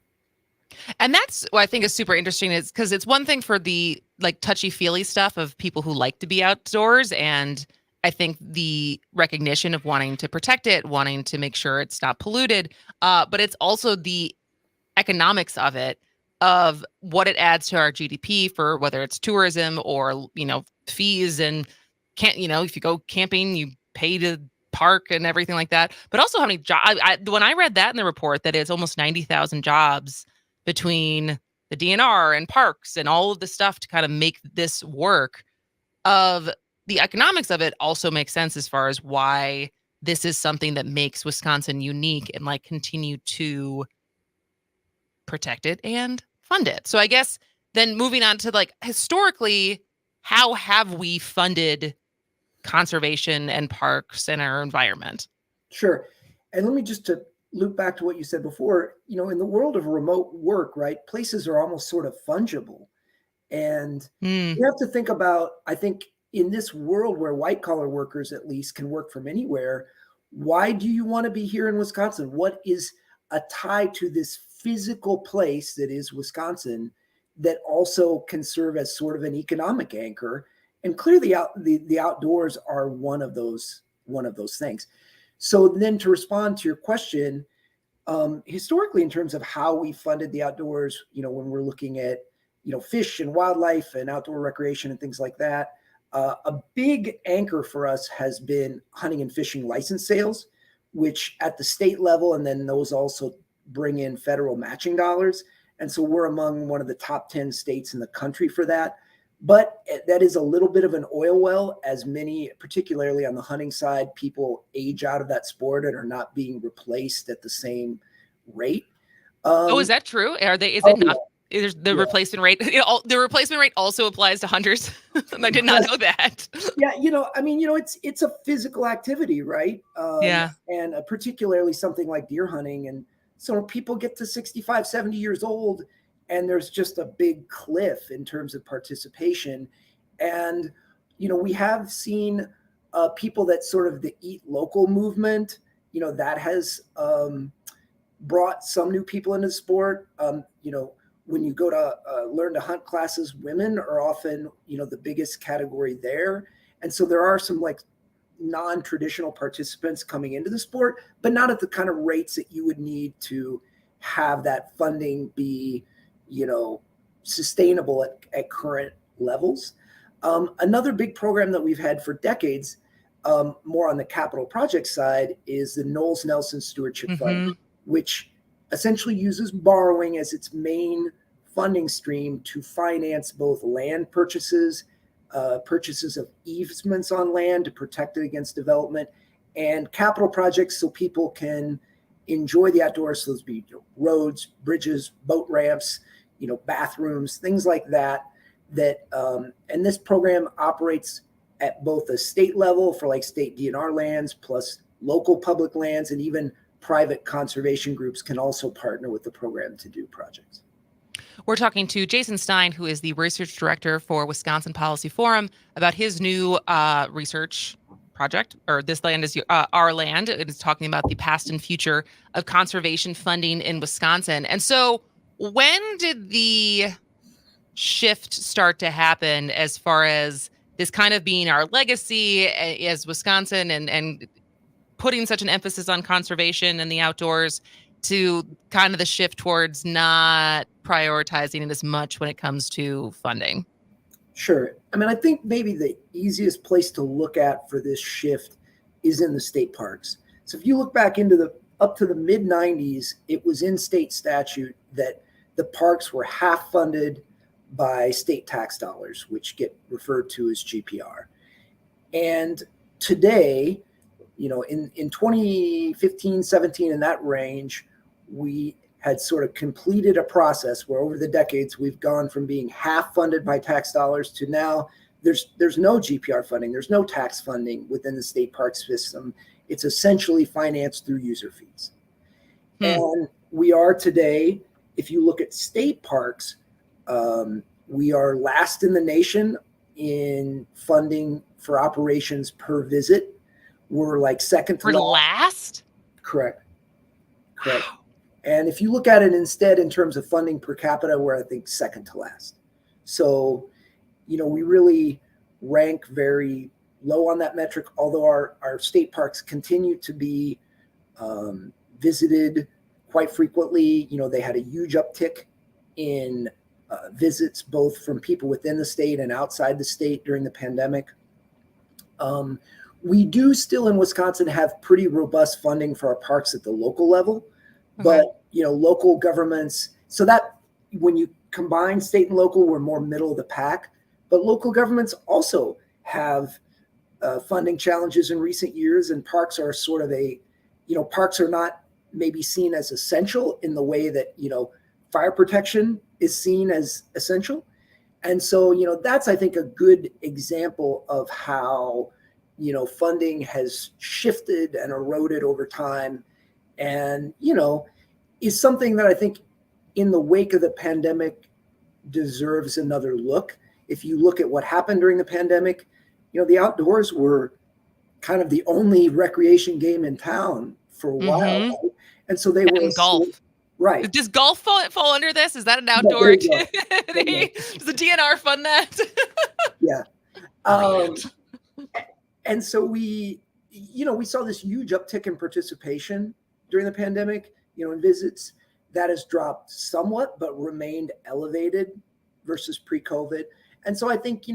And that's what I think is super interesting, is because it's one thing for the like touchy-feely stuff of people who like to be outdoors, and I think the recognition of wanting to protect it, wanting to make sure it's not polluted, but it's also the economics of it, of what it adds to our GDP for whether it's tourism or, fees, and if you go camping, you pay to park and everything like that. But also how many jobs, when I read that in the report, that it's almost 90,000 jobs between the DNR and parks and all of the stuff to kind of make this work, of the economics of it also makes sense as far as why this is something that makes Wisconsin unique and like continue to protect it and fund it. So I guess then moving on to like historically, how have we funded conservation and parks and our environment? Sure. And let me just to loop back to what you said before, in the world of remote work, right, places are almost sort of fungible. And you have to think about, I think, in this world where white collar workers at least can work from anywhere, why do you want to be here in Wisconsin? What is a tie to this physical place that is Wisconsin that also can serve as sort of an economic anchor? And clearly the outdoors are one of those things. So then to respond to your question, historically, in terms of how we funded the outdoors, when we're looking at, fish and wildlife and outdoor recreation and things like that, a big anchor for us has been hunting and fishing license sales, which at the state level, and then those also bring in federal matching dollars. And so we're among one of the top 10 states in the country for that. But that is a little bit of an oil well, as many, particularly on the hunting side, people age out of that sport and are not being replaced at the same rate. Is that true? Is it not? Is the replacement rate? The replacement rate also applies to hunters. I did not know that. Yeah, it's a physical activity, right? And particularly something like deer hunting. And so people get to 65, 70 years old, and there's just a big cliff in terms of participation. And, we have seen people that sort of the eat local movement, that has brought some new people into the sport. When you go to learn to hunt classes, women are often, the biggest category there. And so there are some like non-traditional participants coming into the sport, but not at the kind of rates that you would need to have that funding be, sustainable at current levels. Another big program that we've had for decades, more on the capital project side, is the Knowles Nelson Stewardship Fund, which essentially uses borrowing as its main funding stream to finance both land purchases, purchases of easements on land to protect it against development, and capital projects so people can enjoy the outdoors. So those be roads, bridges, boat ramps, bathrooms, things like that. And this program operates at both the state level for like state DNR lands, plus local public lands, and even private conservation groups can also partner with the program to do projects. We're talking to Jason Stein, who is the research director for Wisconsin Policy Forum, about his new research project, or This Land is Our Land. It is talking about the past and future of conservation funding in Wisconsin. And so when did the shift start to happen as far as this kind of being our legacy as Wisconsin and putting such an emphasis on conservation and the outdoors to kind of the shift towards not prioritizing it as much when it comes to funding? Sure. I think maybe the easiest place to look at for this shift is in the state parks. So if you look back into up to the mid 90s, it was in state statute that the parks were half funded by state tax dollars, which get referred to as GPR. And today, in 2015, 17, in that range, we had sort of completed a process where over the decades, we've gone from being half funded by tax dollars to now there's no GPR funding. There's no tax funding within the state park system. It's essentially financed through user fees. And we are today, if you look at state parks, we are last in the nation in funding for operations per visit. We're like second to last. Correct. And if you look at it instead in terms of funding per capita, we're, I think, second to last. So, we really rank very low on that metric, although our state parks continue to be visited quite frequently. They had a huge uptick in visits, both from people within the state and outside the state during the pandemic. We do still in Wisconsin have pretty robust funding for our parks at the local level, but local governments, so that when you combine state and local, we're more middle of the pack, but local governments also have funding challenges in recent years, and parks are sort of parks are not maybe seen as essential in the way that, fire protection is seen as essential. And so, that's, I think, a good example of how, funding has shifted and eroded over time. and, is something that I think in the wake of the pandemic deserves another look. If you look at what happened during the pandemic, the outdoors were kind of the only recreation game in town for a while. Mhm. Right? And so they were golf. Right. Does golf fall under this? Is that an outdoor there you go. activity? Does the DNR fund that? Yeah. And so we saw this huge uptick in participation during the pandemic, in visits. That has dropped somewhat, but remained elevated versus pre-COVID. And so I think,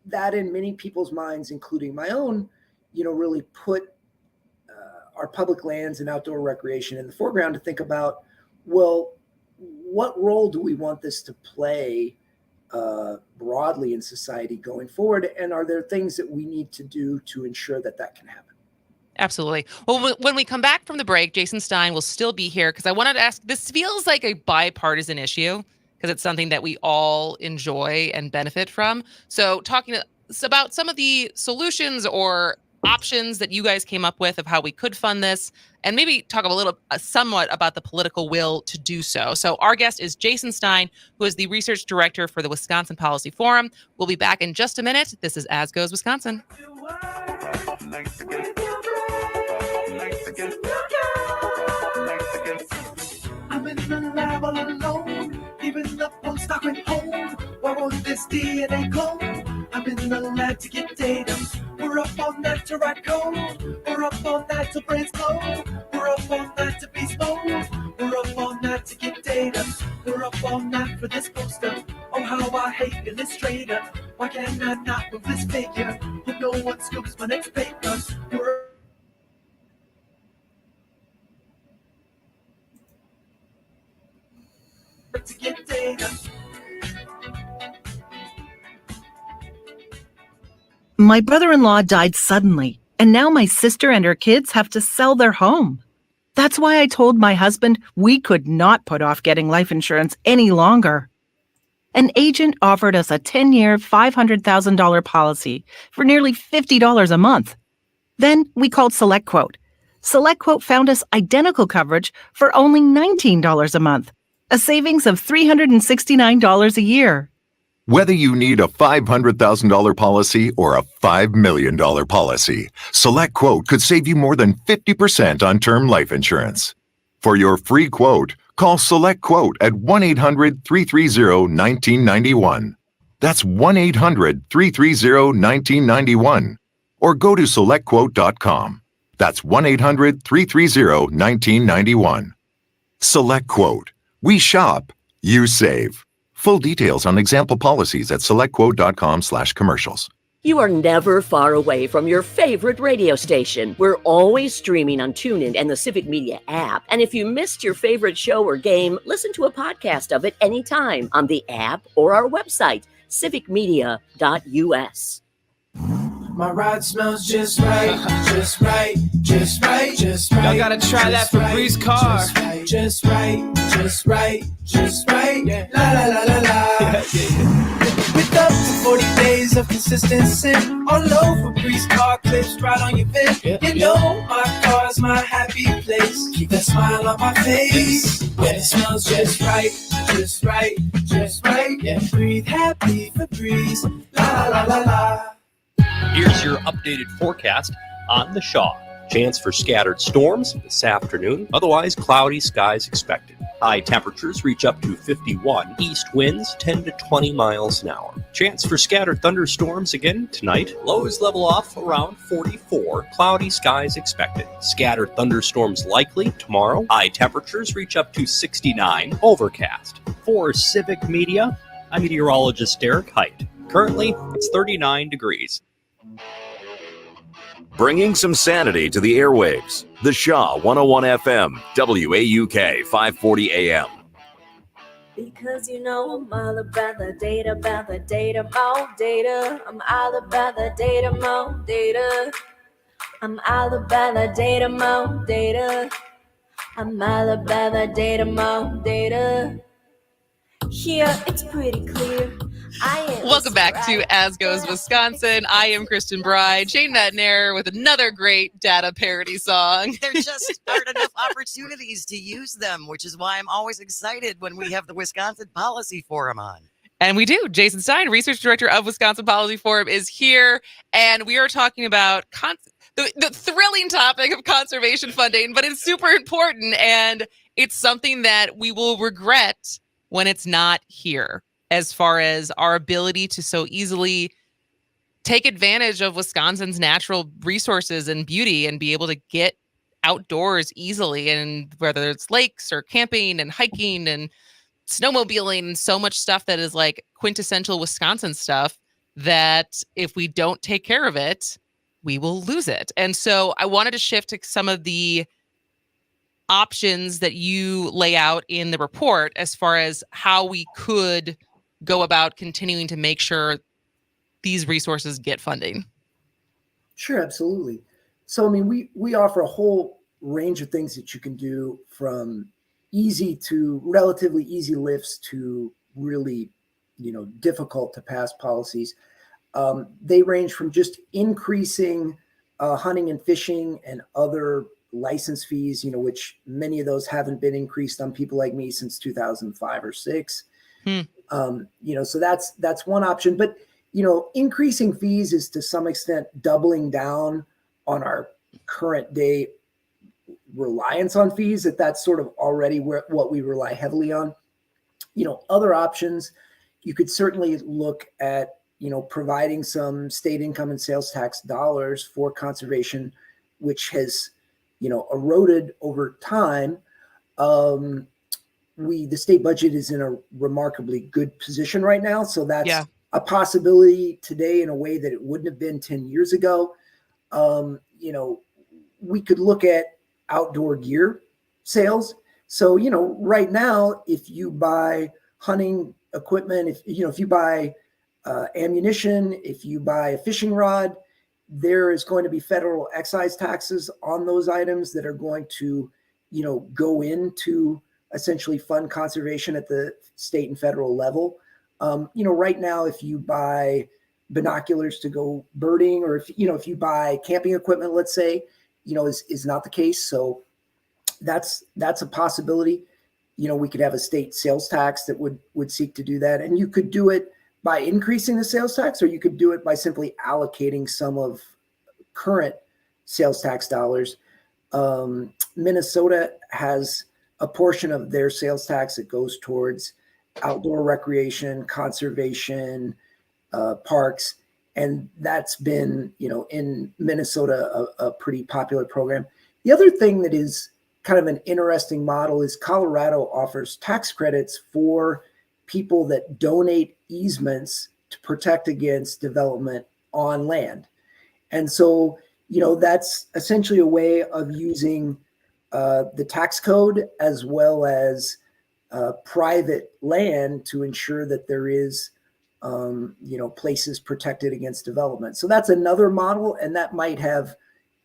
that in many people's minds, including my own, really put our public lands and outdoor recreation in the foreground to think about, well, what role do we want this to play broadly in society going forward? And are there things that we need to do to ensure that that can happen? Absolutely. Well, when we come back from the break, Jason Stein will still be here because I wanted to ask, this feels like a bipartisan issue because it's something that we all enjoy and benefit from. So talking about some of the solutions or options that you guys came up with of how we could fund this, and maybe talk somewhat about the political will to do so. So our guest is Jason Stein, who is the research director for the Wisconsin Policy Forum. We'll be back in just a minute. This is As Goes Wisconsin. I'm in the lab all alone, even the postdoc went home. Why won't this DNA clone? I'm in the lab to get data. We're up all night to write code. We're up all night to brainstorm. We're up all night to be smooth. We're up all night to get data. We're up all night for this poster. Oh, how I hate Illustrator. Why can't I not move this figure? Hope no one scoops my next paper. We're to get data. My brother-in-law died suddenly, and now my sister and her kids have to sell their home. That's why I told my husband we could not put off getting life insurance any longer. An agent offered us a 10-year, $500,000 policy for nearly $50 a month. Then we called SelectQuote. SelectQuote found us identical coverage for only $19 a month, a savings of $369 a year. Whether you need a $500,000 policy or a $5 million policy, SelectQuote could save you more than 50% on term life insurance. For your free quote, call SelectQuote at 1-800-330-1991. That's 1-800-330-1991. Or go to SelectQuote.com. That's 1-800-330-1991. SelectQuote. We shop, you save. Full details on example policies at selectquote.com/commercials. You are never far away from your favorite radio station. We're always streaming on TuneIn and the Civic Media app. And if you missed your favorite show or game, listen to a podcast of it anytime on the app or our website, civicmedia.us. My ride smells just right, just right, just right, just right. Y'all gotta try that Febreze car. Just right, just right, just right. La la la la la. With up to 40 days of consistency, all over Febreze car clips right on your bed. You know my car's my happy place. Keep that smile on my face when it smells just right, just right, just right. Yeah, breathe happy Febreze. La la la la. Here's your updated forecast on the Shaw. Chance for scattered storms this afternoon. Otherwise, cloudy skies expected. High temperatures reach up to 51. East winds 10 to 20 miles an hour. Chance for scattered thunderstorms again tonight. Lows level off around 44. Cloudy skies expected. Scattered thunderstorms likely tomorrow. High temperatures reach up to 69. Overcast. For Civic Media, I'm meteorologist Derek Height. Currently, it's 39 degrees. Bringing some sanity to the airwaves. The Shaw 101 FM, WAUK 540 AM. Because you know I'm all about the data, more data. I'm all about the data, more data. I'm all about the data, more data. I'm all about the data, more data. Here it's pretty clear. Welcome back to As Goes Wisconsin. I am Kristin Bry, Jane Metnair with another great data parody song. There just aren't enough opportunities to use them, which is why I'm always excited when we have the Wisconsin Policy Forum on. And we do. Jason Stein, Research Director of Wisconsin Policy Forum, is here. And we are talking about the thrilling topic of conservation funding, but it's super important. And it's something that we will regret when it's not here, as far as our ability to so easily take advantage of Wisconsin's natural resources and beauty and be able to get outdoors easily. And whether it's lakes or camping and hiking and snowmobiling and so much stuff that is like quintessential Wisconsin stuff, that if we don't take care of it, we will lose it. And so I wanted to shift to some of the options that you lay out in the report as far as how we could go about continuing to make sure these resources get funding. Sure, absolutely. So, I mean, we offer a whole range of things that you can do, from easy to relatively easy lifts to really, difficult to pass policies. They range from just increasing hunting and fishing and other license fees, which many of those haven't been increased on people like me since 2005 or 6. So that's one option. But, increasing fees is to some extent doubling down on our current day reliance on fees. That's sort of already what we rely heavily on. Other options, you could certainly look at, providing some state income and sales tax dollars for conservation, which has, eroded over time. The state budget is in a remarkably good position right now. So that's a possibility today in a way that it wouldn't have been 10 years ago. We could look at outdoor gear sales. So, right now, if you buy hunting equipment, if you buy ammunition, if you buy a fishing rod, there is going to be federal excise taxes on those items that are going to, go into essentially fund conservation at the state and federal level. Right now, if you buy binoculars to go birding, or if you buy camping equipment, let's say, is not the case. So that's a possibility. We could have a state sales tax that would seek to do that. And you could do it by increasing the sales tax, or you could do it by simply allocating some of current sales tax dollars. Minnesota has a portion of their sales tax that goes towards outdoor recreation, conservation, parks. And that's been, in Minnesota, a pretty popular program. The other thing that is kind of an interesting model is Colorado offers tax credits for people that donate easements to protect against development on land. And so, that's essentially a way of using the tax code as well as private land to ensure that there is places protected against development. So that's another model, and that might have,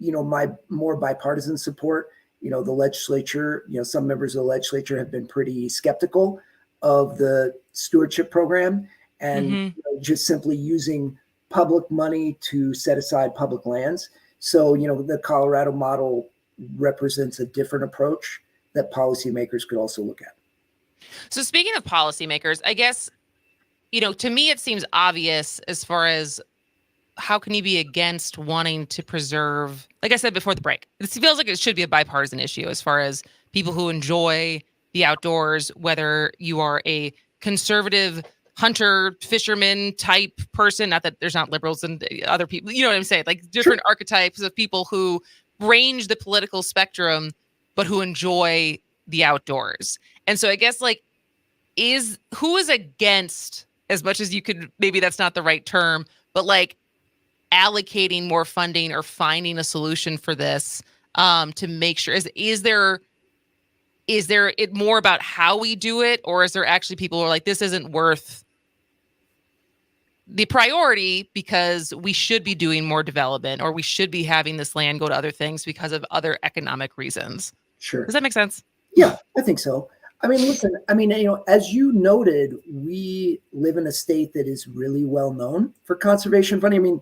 my more bipartisan support. The legislature, some members of the legislature have been pretty skeptical of the stewardship program and just simply using public money to set aside public lands. So, the Colorado model represents a different approach that policymakers could also look at. So speaking of policymakers, I guess, to me, it seems obvious as far as how can you be against wanting to preserve, like I said before the break, it feels like it should be a bipartisan issue as far as people who enjoy the outdoors, whether you are a conservative hunter, fisherman type person, not that there's not liberals and other people, you know what I'm saying? Like different archetypes of people who range the political spectrum, but who enjoy the outdoors. And so I guess who is against, as much as you could, maybe that's not the right term, but allocating more funding or finding a solution for this to make sure, is there it more about how we do it, or is there actually people who are like, this isn't worth the priority because we should be doing more development, or we should be having this land go to other things because of other economic reasons? Sure. Does that make sense? Yeah, I think so. I mean, listen, as you noted, we live in a state that is really well known for conservation funding. I mean,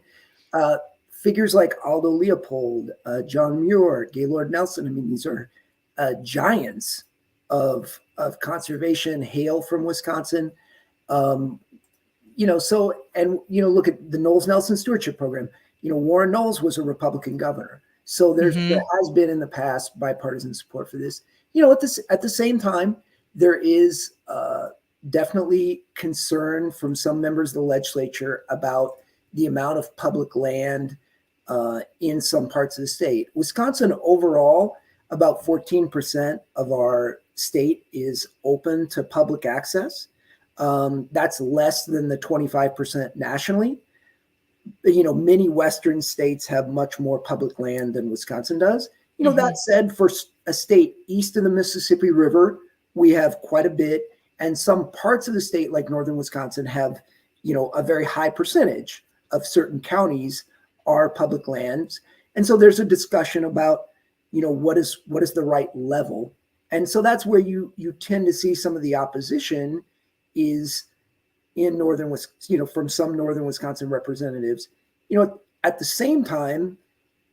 figures like Aldo Leopold, John Muir, Gaylord Nelson, I mean, these are giants of conservation, hail from Wisconsin. Look at the Knowles Nelson Stewardship Program. Warren Knowles was a Republican governor. So there has been in the past bipartisan support for this. At the same time, there is definitely concern from some members of the legislature about the amount of public land in some parts of the state. Wisconsin overall, about 14% of our state is open to public access. That's less than the 25% nationally. Many Western states have much more public land than Wisconsin does. That said, for a state east of the Mississippi River, we have quite a bit. And some parts of the state, like northern Wisconsin, have, a very high percentage of certain counties are public lands. And so there's a discussion about, what is the right level. And so that's where you tend to see some of the opposition is in northern, from some northern Wisconsin representatives. At the same time,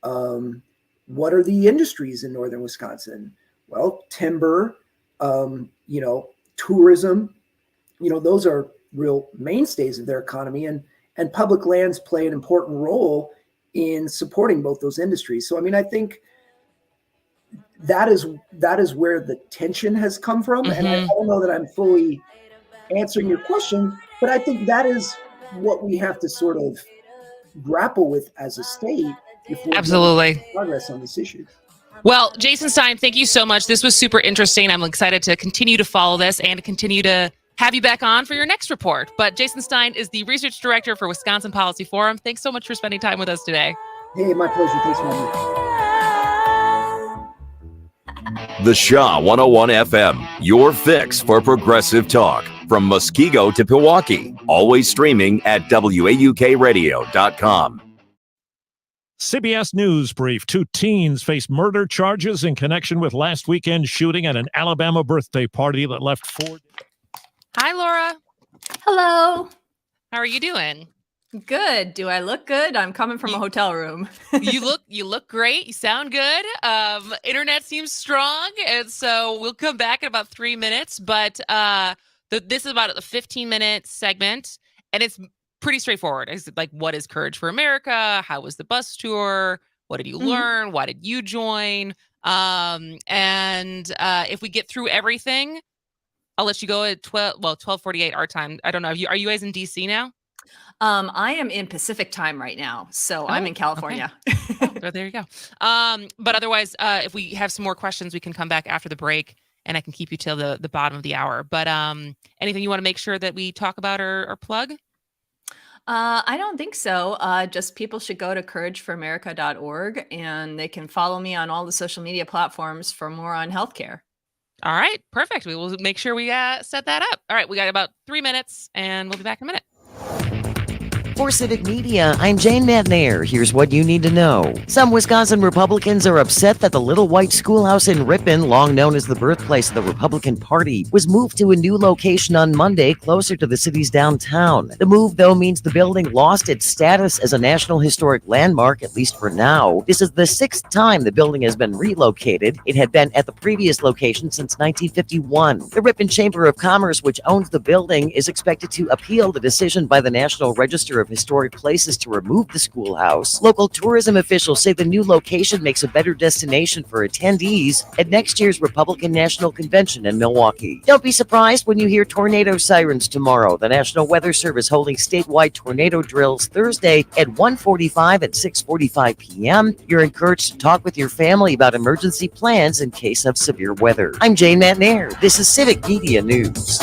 what are the industries in northern Wisconsin? Well, timber, tourism, those are real mainstays of their economy, and public lands play an important role in supporting both those industries. So, I think that is where the tension has come from. And I don't know that I'm fully answering your question, but I think that is what we have to sort of grapple with as a state if we're Absolutely. making progress on this issue. Well, Jason Stein, thank you so much. This was super interesting. I'm excited to continue to follow this and to continue to have you back on for your next report. But Jason Stein is the research director for Wisconsin Policy Forum. Thanks so much for spending time with us today. Hey, my pleasure. Thanks for having me. The Shaw 101 FM, your fix for progressive talk. From Muskego to Pewaukee, always streaming at WAUKradio.com. CBS News brief. 2 teens face murder charges in connection with last weekend's shooting at an Alabama birthday party that left 4. Hi, Laura. Hello. How are you doing? Good. Do I look good? I'm coming from a hotel room. you look great. You sound good. Internet seems strong, and so we'll come back in about 3 minutes. But this is about a 15-minute segment, and it's pretty straightforward. It's like, what is Courage for America? How was the bus tour? What did you learn? Why did you join? If we get through everything, I'll let you go at 12:48 our time. I don't know. Are you guys in DC now? I am in Pacific time right now, so I'm in California. Okay. Oh, there you go. But otherwise, if we have some more questions, we can come back after the break, and I can keep you till the bottom of the hour. But anything you want to make sure that we talk about or plug? I don't think so. Just people should go to courageforamerica.org, and they can follow me on all the social media platforms for more on healthcare. All right, perfect. We will make sure we set that up. All right, we got about 3 minutes, and we'll be back in a minute. For Civic Media, I'm Jane Matnair. Here's what you need to know. Some Wisconsin Republicans are upset that the Little White Schoolhouse in Ripon, long known as the birthplace of the Republican Party, was moved to a new location on Monday closer to the city's downtown. The move, though, means the building lost its status as a National Historic Landmark, at least for now. This is the 6th time the building has been relocated. It had been at the previous location since 1951. The Ripon Chamber of Commerce, which owns the building, is expected to appeal the decision by the National Register of Historic Places to remove the schoolhouse. Local tourism officials say the new location makes a better destination for attendees at next year's Republican National Convention in Milwaukee. Don't be surprised when you hear tornado sirens tomorrow. The National Weather Service holding statewide tornado drills Thursday at 1:45 and 6:45 p.m. You're encouraged to talk with your family about emergency plans in case of severe weather. I'm Jane Matnair. This is Civic Media News.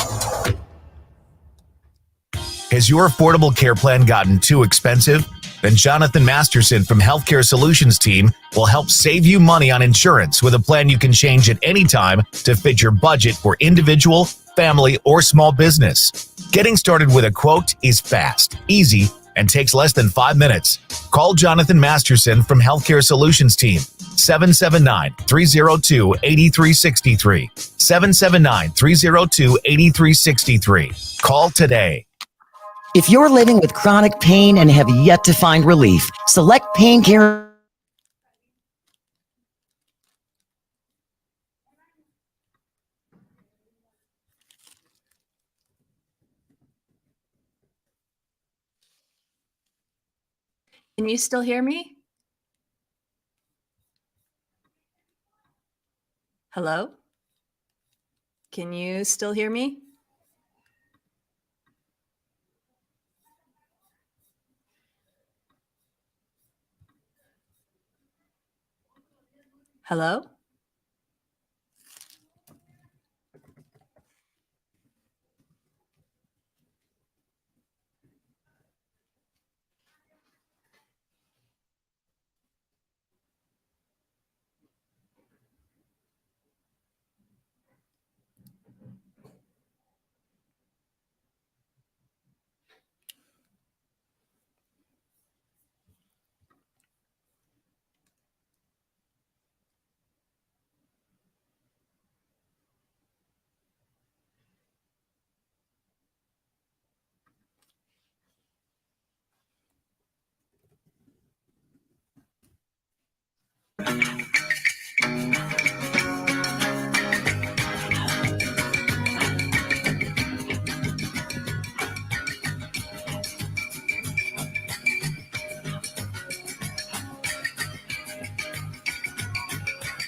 Has your affordable care plan gotten too expensive? Then Jonathan Masterson from Healthcare Solutions team will help save you money on insurance with a plan you can change at any time to fit your budget for individual, family, or small business. Getting started with a quote is fast, easy, and takes less than 5 minutes. Call Jonathan Masterson from Healthcare Solutions team, 779-302-8363. 779-302-8363. Call today. If you're living with chronic pain and have yet to find relief, select Pain Care. Can you still hear me? Hello? Can you still hear me? Hello?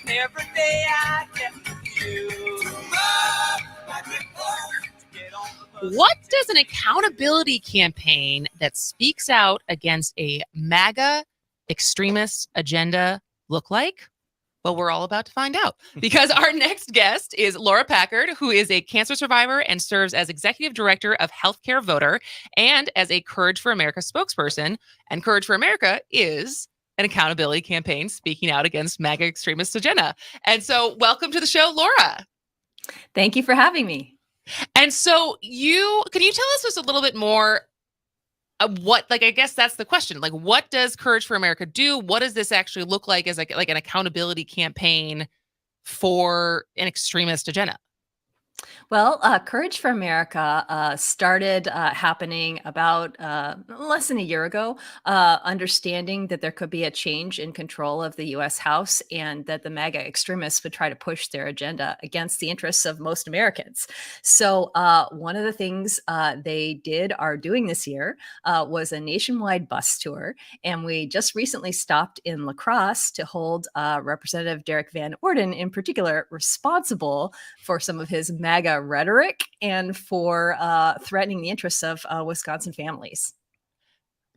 Every day I get you. What does an accountability campaign that speaks out against a MAGA extremist agenda look like? Well, we're all about to find out because our next guest is Laura Packard, who is a cancer survivor and serves as executive director of Healthcare Voter and as a Courage for America spokesperson. And Courage for America is an accountability campaign speaking out against MAGA extremist agenda. And so welcome to the show, Laura. Thank you for having me. And so can you tell us just a little bit more what, like, I guess that's the question. Like, what does Courage for America do? What does this actually look like as like an accountability campaign for an extremist agenda? Well, Courage for America started happening about less than a year ago, understanding that there could be a change in control of the U.S. House and that the MAGA extremists would try to push their agenda against the interests of most Americans. So one of the things they are doing this year was a nationwide bus tour. And we just recently stopped in La Crosse to hold Representative Derek Van Orden in particular responsible for some of his MAGA rhetoric and for threatening the interests of Wisconsin families.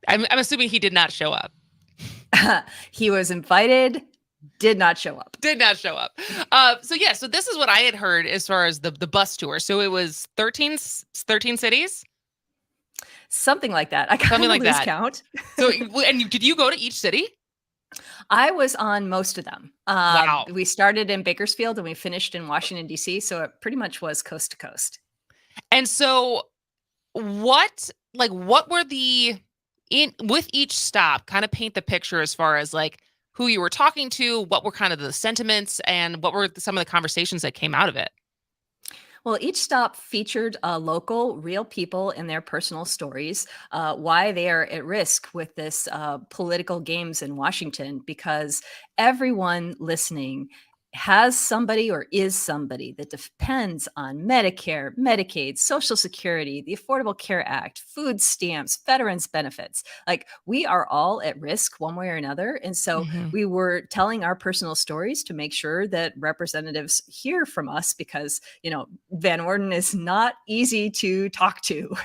I'm assuming he did not show up. He was invited, did not show up. Did not show up. So this is what I had heard as far as the bus tour. So it was 13 cities? Something like that. I kind of lose count. So, and did you go to each city? I was on most of them. Wow. We started in Bakersfield and we finished in Washington, D.C. So it pretty much was coast to coast. And so what were with each stop, kind of paint the picture as far as like who you were talking to, what were kind of the sentiments and what were some of the conversations that came out of it? Well, each stop featured local, real people and their personal stories, why they are at risk with this political games in Washington, because everyone listening has somebody or is somebody that depends on Medicare, Medicaid, Social Security, the Affordable Care Act, food stamps, veterans benefits. Like, we are all at risk one way or another. And so we were telling our personal stories to make sure that representatives hear from us because, Van Orden is not easy to talk to.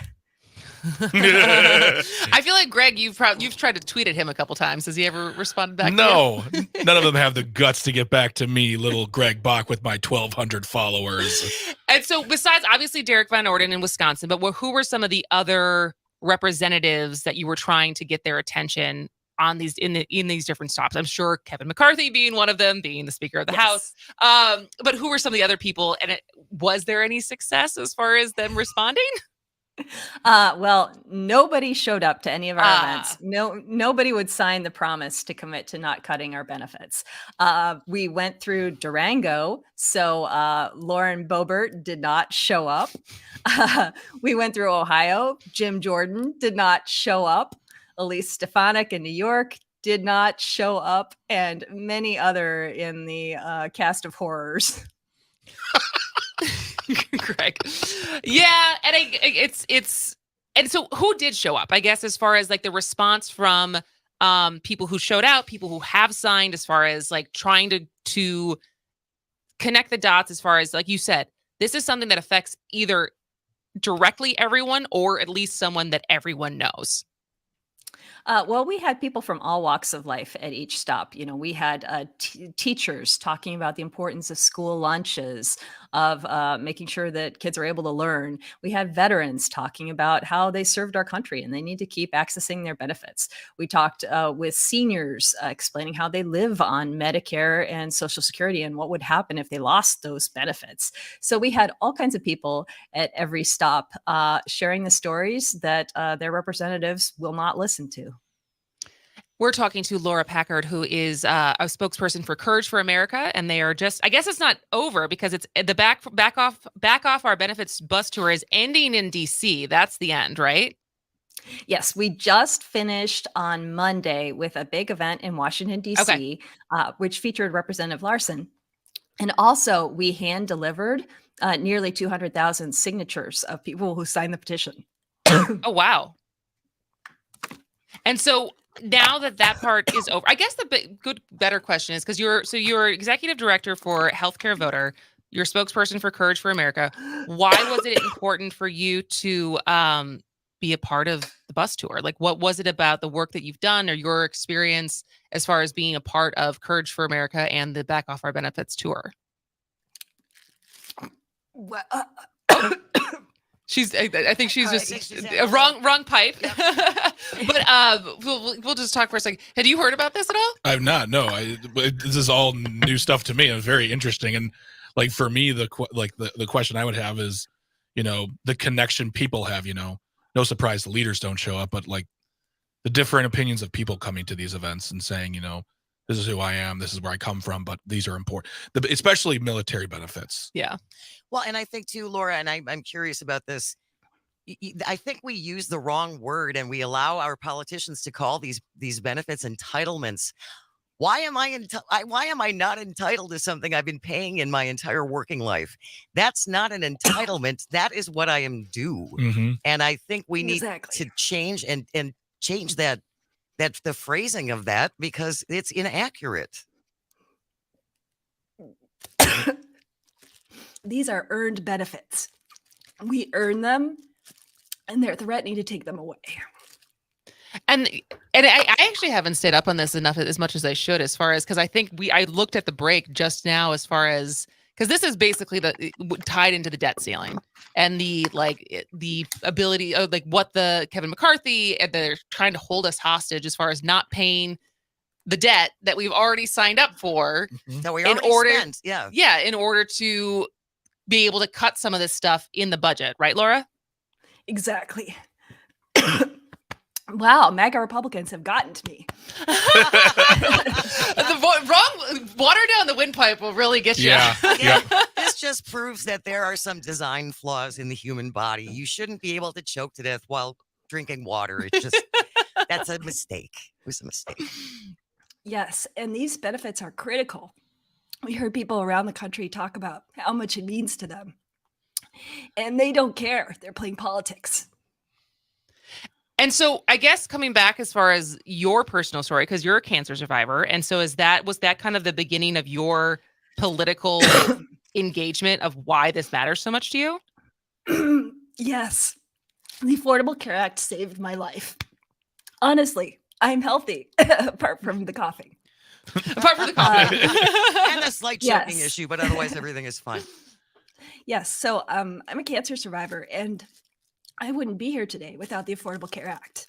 I feel like, Greg, you've tried to tweet at him a couple times. Has he ever responded back? No, none of them have the guts to get back to me, little Greg Bach with my 1,200 followers. And so besides obviously Derek Van Orden in Wisconsin, but who were some of the other representatives that you were trying to get their attention on these in these different stops? I'm sure Kevin McCarthy being one of them, being the Speaker of the House. But who were some of the other people? And was there any success as far as them responding? Well, nobody showed up to any of our events. Nobody would sign the promise to commit to not cutting our benefits. We went through Durango, so Lauren Boebert did not show up. We went through Ohio. Jim Jordan did not show up. Elise Stefanik in New York did not show up, and many other in the cast of horrors. Greg. Yeah, and it's and so who did show up? I guess as far as like the response from people who showed out, people who have signed, as far as like trying to connect the dots, as far as like you said, this is something that affects either directly everyone or at least someone that everyone knows. Well, we had people from all walks of life at each stop. You know, we had teachers talking about the importance of school lunches, of making sure that kids are able to learn. We had veterans talking about how they served our country and they need to keep accessing their benefits. We talked with seniors explaining how they live on Medicare and Social Security and what would happen if they lost those benefits. So we had all kinds of people at every stop sharing the stories that their representatives will not listen to. We're talking to Laura Packard, who is a spokesperson for Courage for America, and they are just, I guess it's not over because it's the back off our benefits bus tour is ending in DC. That's the end, right? Yes, we just finished on Monday with a big event in Washington, D.C., which featured Representative Larson. And also we hand delivered nearly 200,000 signatures of people who signed the petition. Oh, wow. And so now that part is over, I guess the better question is, because you're executive director for Healthcare Voter, you're spokesperson for Courage for America. Why was it important for you to be a part of the bus tour? Like, what was it about the work that you've done or your experience as far as being a part of Courage for America and the Back Off Our Benefits tour? Well, I think she's just wrong pipe. But we'll just talk for a second. Had you heard about this at all? I've not. No, this is all new stuff to me. It's very interesting. And like for me, the question I would have is, you know, the connection people have. You know, no surprise the leaders don't show up, but like the different opinions of people coming to these events and saying, you know, this is who I am, this is where I come from, but these are important, especially military benefits. Yeah. Well, and I think too, Laura, and I'm curious about this. I think we use the wrong word and we allow our politicians to call these benefits entitlements. Why am I not entitled to something I've been paying in my entire working life? That's not an entitlement. That is what I am due. Mm-hmm. And I think we need to change and change the phrasing of that because it's inaccurate. These are earned benefits. We earn them, and they're threatening to take them away. And I actually haven't stayed up on this enough as much as I should, as far as, because I think I looked at the break just now, as far as, because this is basically tied into the debt ceiling and the ability of like what the Kevin McCarthy and they're trying to hold us hostage as far as not paying the debt that we've already signed up for that we already spent. Yeah, in order to be able to cut some of this stuff in the budget, right, Laura? Exactly. Wow, MAGA Republicans have gotten to me. Wrong water down the windpipe will really get you. Yeah. This just proves that there are some design flaws in the human body. You shouldn't be able to choke to death while drinking water. It's just that's a mistake. It was a mistake. Yes, and these benefits are critical. We heard people around the country talk about how much it means to them. And they don't care. They're playing politics. And so I guess coming back as far as your personal story, because you're a cancer survivor. And so was that kind of the beginning of your political engagement of why this matters so much to you? Yes. The Affordable Care Act saved my life. Honestly, I'm healthy, apart from the coughing. Apart from the coughing. And a slight choking issue, but otherwise everything is fine. Yes. So I'm a cancer survivor, and I wouldn't be here today without the Affordable Care Act.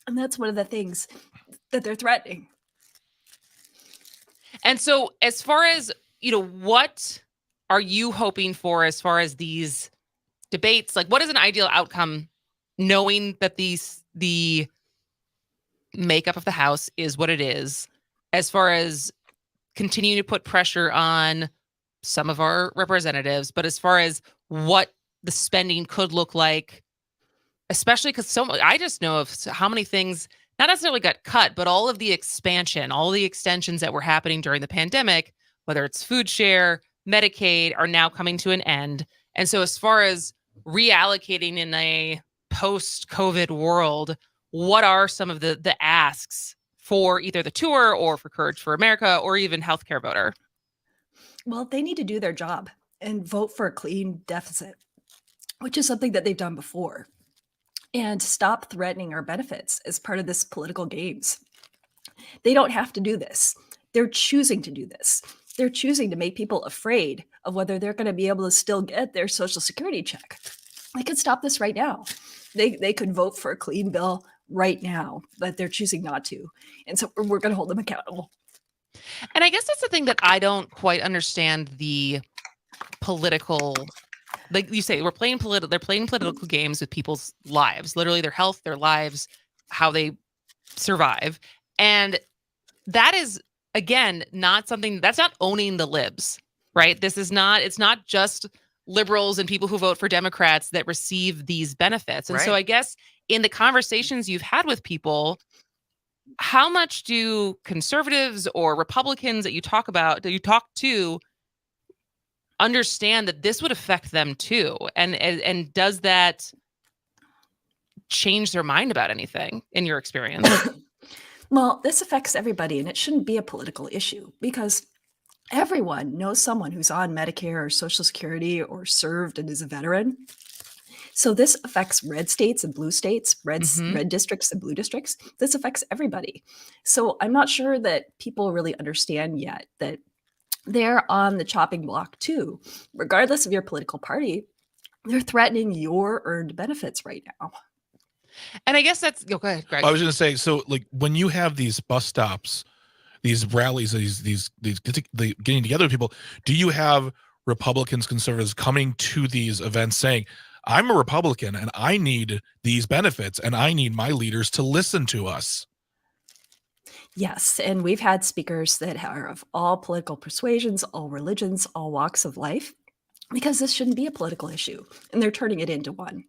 And that's one of the things that they're threatening. And so as far as, you know, what are you hoping for as far as these debates? Like, what is an ideal outcome, knowing that the makeup of the House is what it is, as far as continuing to put pressure on some of our representatives, but as far as what the spending could look like, especially because I just know of how many things not necessarily got cut, but all of the expansion, all the extensions that were happening during the pandemic, whether it's food share, Medicaid, are now coming to an end. And so as far as reallocating in a post-COVID world, what are some of the asks for either the tour or for Courage for America or even Healthcare Voter? Well, they need to do their job and vote for a clean deficit, which is something that they've done before, and stop threatening our benefits as part of this political games. They don't have to do this. They're choosing to do this. They're choosing to make people afraid of whether they're going to be able to still get their Social Security check. They could stop this right now. They could vote for a clean bill right now, but they're choosing not to. And so we're going to hold them accountable. And I guess that's the thing that I don't quite understand, the political, like you say, they're playing political games with people's lives, literally their health, their lives, how they survive. And that is, again, not something that's not owning the libs, right? It's not just liberals and people who vote for Democrats that receive these benefits. And so I guess in the conversations you've had with people, how much do conservatives or Republicans that you talk to understand that this would affect them too? And does that change their mind about anything in your experience? Well, this affects everybody, and it shouldn't be a political issue because everyone knows someone who's on Medicare or Social Security or served and is a veteran. So this affects red states and blue states, red districts and blue districts. This affects everybody. So I'm not sure that people really understand yet that they're on the chopping block too. Regardless of your political party, they're threatening your earned benefits right now. And I guess that's, go ahead, Greg. I was going to say, so like when you have these bus stops, these rallies, these getting together with people, do you have Republicans, conservatives coming to these events saying, I'm a Republican and I need these benefits and I need my leaders to listen to us? Yes, and we've had speakers that are of all political persuasions, all religions, all walks of life, because this shouldn't be a political issue, and they're turning it into one.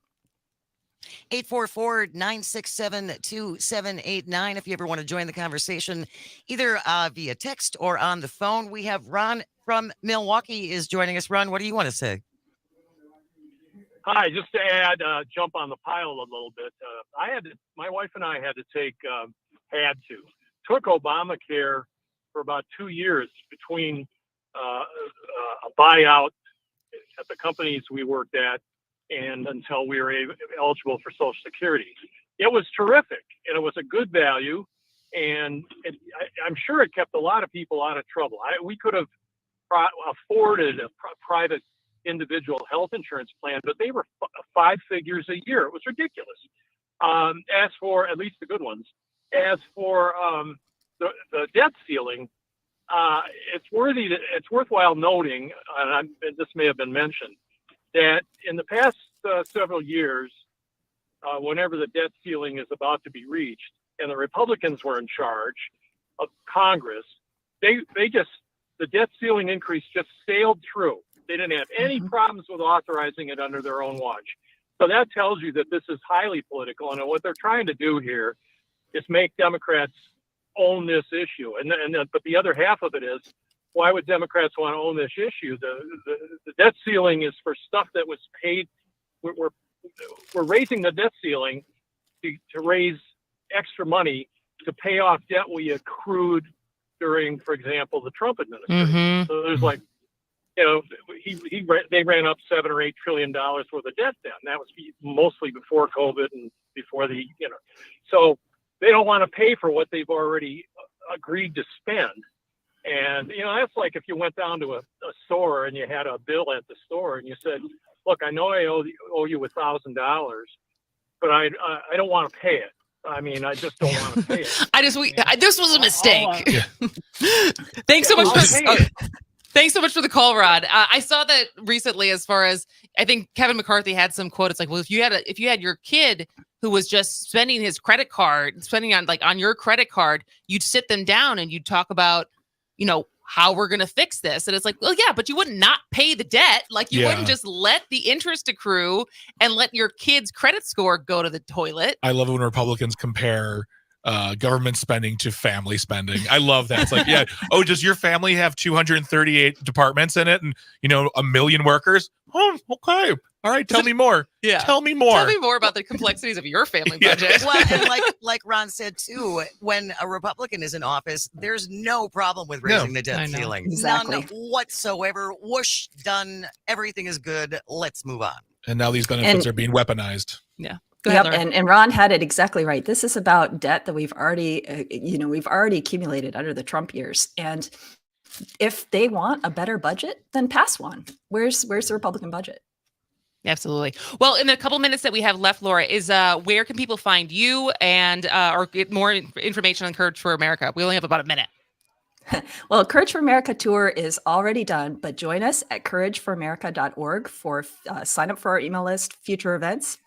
844-967-2789 if you ever want to join the conversation, either via text or on the phone. We have Ron from Milwaukee is joining us. Ron, what do you want to say? Hi, just to add, jump on the pile a little bit. My wife and I took Obamacare for about 2 years between a buyout at the companies we worked at and until we were eligible for Social Security. It was terrific, and it was a good value, and I'm sure it kept a lot of people out of trouble. We could have afforded a private individual health insurance plan, but they were 5 figures a year. It was ridiculous. As for, at least the good ones, as for the debt ceiling, it's worthwhile noting, and this may have been mentioned, that in the past several years, whenever the debt ceiling is about to be reached, and the Republicans were in charge of Congress, the debt ceiling increase just sailed through. They didn't have any problems with authorizing it under their own watch. So that tells you that this is highly political, and what they're trying to do here is make Democrats own this issue. But the other half of it is, why would Democrats want to own this issue? The debt ceiling is for stuff that was paid. We're raising the debt ceiling to raise extra money to pay off debt we accrued during, for example, the Trump administration. So there's like, they ran up $7 or $8 trillion worth of debt then. That was mostly before COVID and before so they don't want to pay for what they've already agreed to spend. And, that's like if you went down to a store and you had a bill at the store and you said, look, I know I owe you $1,000, but I don't want to pay it. I mean, I just don't want to pay it. This was a mistake. Thanks so much. Thanks so much for the call, Rod. I saw that recently. As far as I think Kevin McCarthy had some quote. It's like, well, if you had your kid who was just spending his credit card, spending on your credit card, you'd sit them down and you'd talk about, how we're going to fix this. And it's like, well, yeah, but you wouldn't not pay the debt. Like you wouldn't just let the interest accrue and let your kid's credit score go to the toilet. I love it when Republicans compare government spending to family spending. I love that. It's like, does your family have 238 departments in it and, 1 million workers? Oh, okay. All right. Tell me more. Yeah. Tell me more. Tell me more about the complexities of your family budget. Well, and like Ron said too, when a Republican is in office, there's no problem with raising the debt ceiling. Exactly. None whatsoever. Whoosh, done. Everything is good. Let's move on. And now these benefits are being weaponized. Yeah. Yep, and Ron had it exactly right. This is about debt that we've already accumulated under the Trump years. And if they want a better budget, then pass one. Where's the Republican budget? Absolutely. Well, in the couple minutes that we have left, Laura, is where can people find you and or get more information on Courage for America? We only have about a minute. Well, Courage for America tour is already done, but join us at courageforamerica.org for sign up for our email list, future events.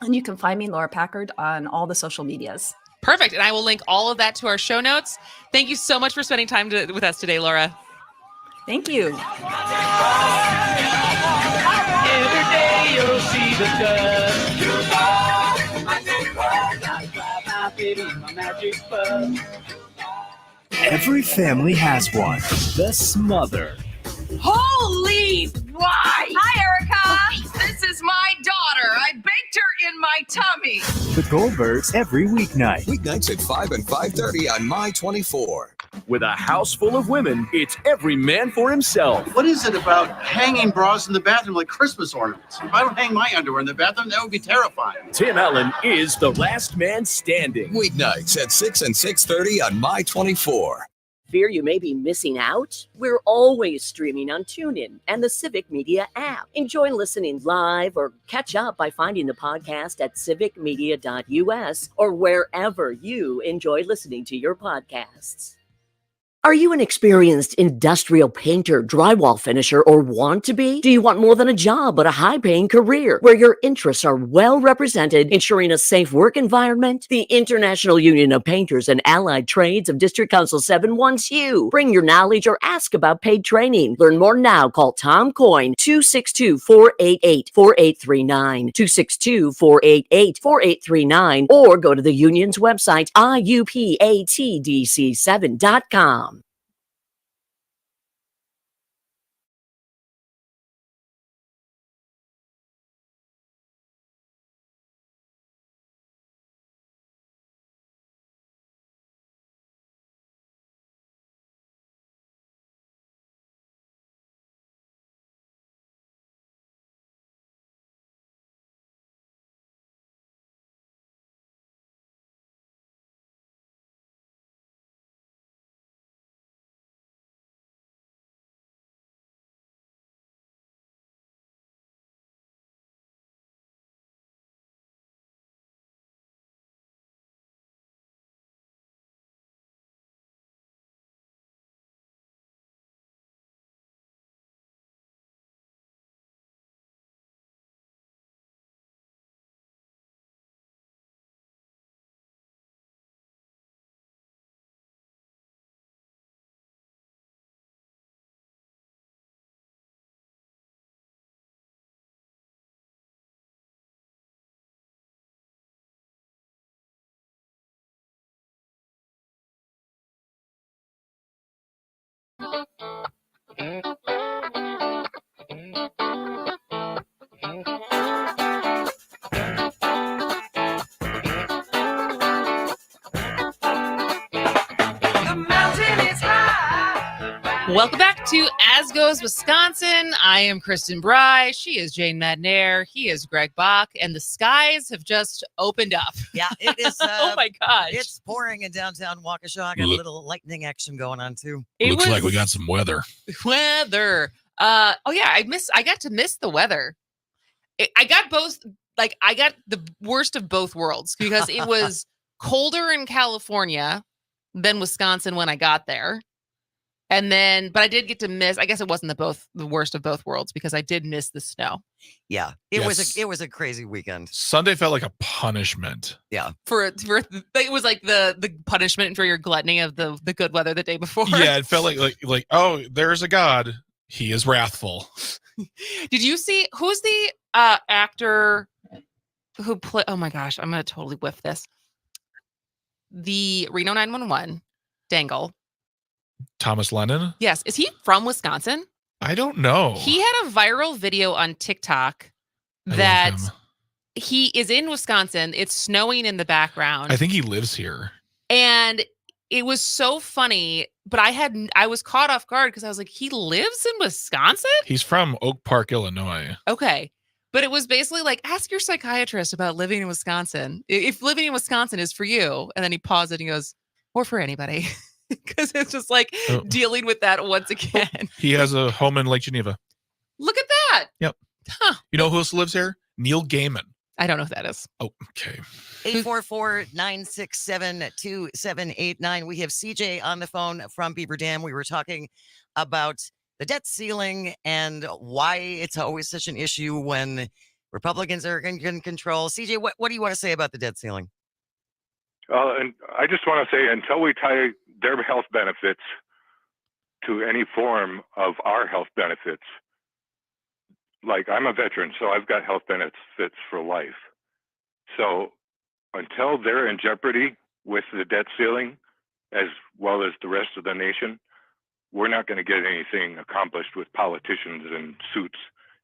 And you can find me, Laura Packard, on all the social medias. Perfect. And I will link all of that to our show notes. Thank you so much for spending time with us today, Laura. Thank you. Every day you'll see the dust. My magic bug. Every family has one. The smother. Holy why? Hi, Erica. This is my daughter. I baked her in my tummy. The Goldbergs every weeknight. Weeknights at 5 and 5:30 on My 24. With a house full of women, it's every man for himself. What is it about hanging bras in the bathroom like Christmas ornaments? If I don't hang my underwear in the bathroom, that would be terrifying. Tim Allen is the last man standing. Weeknights at 6 and 6:30 on My 24. Fear you may be missing out? We're always streaming on TuneIn and the Civic Media app. Enjoy listening live or catch up by finding the podcast at civicmedia.us or wherever you enjoy listening to your podcasts. Are you an experienced industrial painter, drywall finisher, or want to be? Do you want more than a job, but a high-paying career where your interests are well represented, ensuring a safe work environment? The International Union of Painters and Allied Trades of District Council 7 wants you. Bring your knowledge or ask about paid training. Learn more now. Call Tom Coyne, 262-488-4839, 262-488-4839, or go to the union's website, iupatdc7.com. Welcome back to As Goes Wisconsin. I am Kristin Bry. She is Jane Madnair. He is Greg Bach. And the skies have just opened up. Yeah, it is. Oh my gosh. It's pouring in downtown Waukesha. Got a little lightning action going on too. Looks like we got some weather. Weather. I got to miss the weather. I got both. Like, I got the worst of both worlds because it was colder in California than Wisconsin when I got there. And then, but I did get to miss. I guess it wasn't the worst of both worlds because I did miss the snow. Yeah, it was a crazy weekend. Sunday felt like a punishment. Yeah, for it was like the punishment for your gluttony of the good weather the day before. Yeah, it felt like oh, there's a god. He is wrathful. Did you see who's the actor who played? Oh my gosh, I'm gonna totally whiff this. The Reno 911 Dangle. Thomas Lennon? Yes. Is he from Wisconsin? I don't know. He had a viral video on TikTok that he is in Wisconsin. It's snowing in the background. I think he lives here. And it was so funny, but I was caught off guard because I was like, he lives in Wisconsin? He's from Oak Park, Illinois. Okay. But it was basically like, ask your psychiatrist about living in Wisconsin. If living in Wisconsin is for you. And then he paused and he goes, or for anybody. Because it's just like dealing with that once again. He has a home in Lake Geneva. Look at that. Yep. Huh. You know who else lives here? Neil Gaiman. I don't know who that is. Oh, okay. 844-967-2789. We have CJ on the phone from Beaver Dam. We were talking about the debt ceiling and why it's always such an issue when Republicans are in control. CJ, what do you want to say about the debt ceiling? And I just want to say, until we tie their health benefits to any form of our health benefits, like I'm a veteran, so I've got health benefits for life. So until they're in jeopardy with the debt ceiling, as well as the rest of the nation, we're not going to get anything accomplished with politicians in suits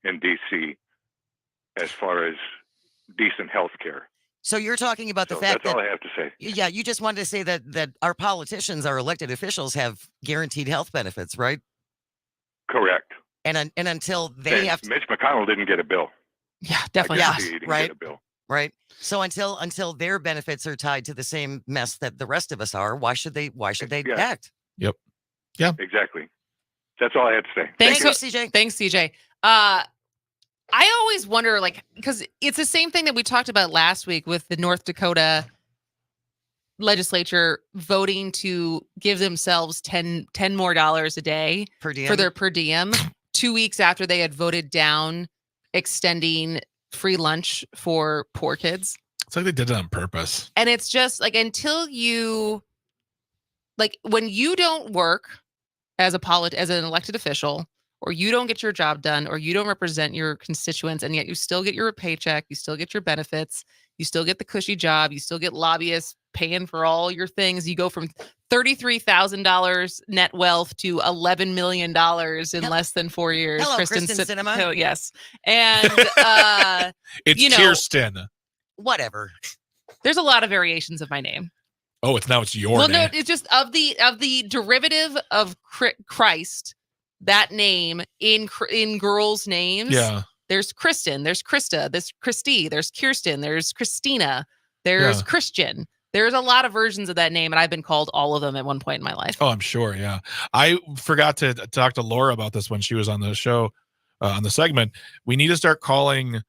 in D.C. as far as decent health care. So you're talking about the fact that's all I have to say. Yeah, you just wanted to say that our politicians, our elected officials, have guaranteed health benefits, right? Correct. And until they have to, Mitch McConnell didn't get a bill. Yeah, definitely. Yeah, He didn't right. get a bill. Right. So until their benefits are tied to the same mess that the rest of us are, why should they act? Yep. Yeah. Exactly. That's all I had to say. Thank you, CJ. Thanks, CJ. I always wonder, like, because it's the same thing that we talked about last week with the North Dakota legislature voting to give themselves $10 more a day per diem for their per diem 2 weeks after they had voted down extending free lunch for poor kids. It's like they did it on purpose. And it's just like, until you, like, when you don't work as an elected official, or you don't get your job done, or you don't represent your constituents, and yet you still get your paycheck, you still get your benefits, you still get the cushy job, you still get lobbyists paying for all your things. You go from $33,000 net wealth to $11 million in less than 4 years. Hello, Kristin Cinema. Oh, yes. And it's Kirsten. Whatever. There's a lot of variations of my name. Oh, it's your well, name. No, it's just of the derivative of Christ. That name in girls' names. Yeah. There's Kristin, there's Krista, there's Christy, there's Kirsten, there's Christina, there's Christian. There's a lot of versions of that name, and I've been called all of them at one point in my life. Oh, I'm sure. Yeah. I forgot to talk to Laura about this when she was on the show, on the segment. We need to start calling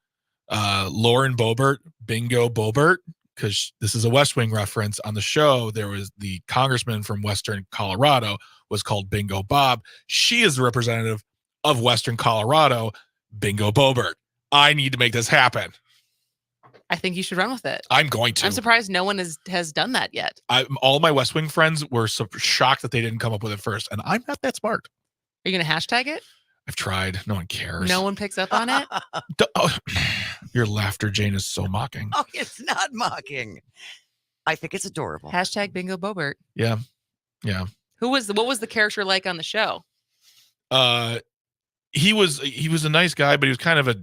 Lauren Boebert Bingo Boebert, because this is a West Wing reference. On the show, there was the congressman from Western Colorado was called Bingo Bob. She is the representative of Western Colorado, Bingo Boebert. I need to make this happen. I think you should run with it. I'm going to. I'm surprised no one has done that yet. All my West Wing friends were so shocked that they didn't come up with it first, and I'm not that smart. Are you going to hashtag it? I've tried. No one cares. No one picks up on it? Your laughter, Jane, is so mocking. Oh, it's not mocking. I think it's adorable. Hashtag Bingo Boebert. Yeah. Yeah. What was the character like on the show? He was a nice guy, but he was kind of a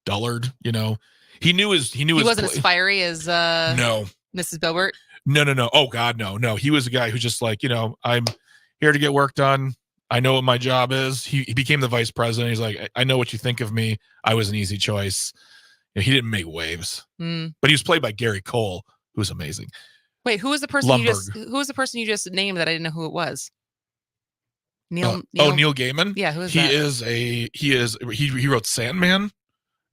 dullard, you know. He wasn't as fiery as no Mrs. Boebert. No. Oh God, no. He was a guy who just like, you know, I'm here to get work done. I know what my job is. He became the vice president. He's like, I know what you think of me. I was an easy choice. You know, he didn't make waves, but he was played by Gary Cole, who's amazing. Wait, who was the person you just named that I didn't know who it was? Neil Gaiman. Yeah, who is that? He wrote Sandman,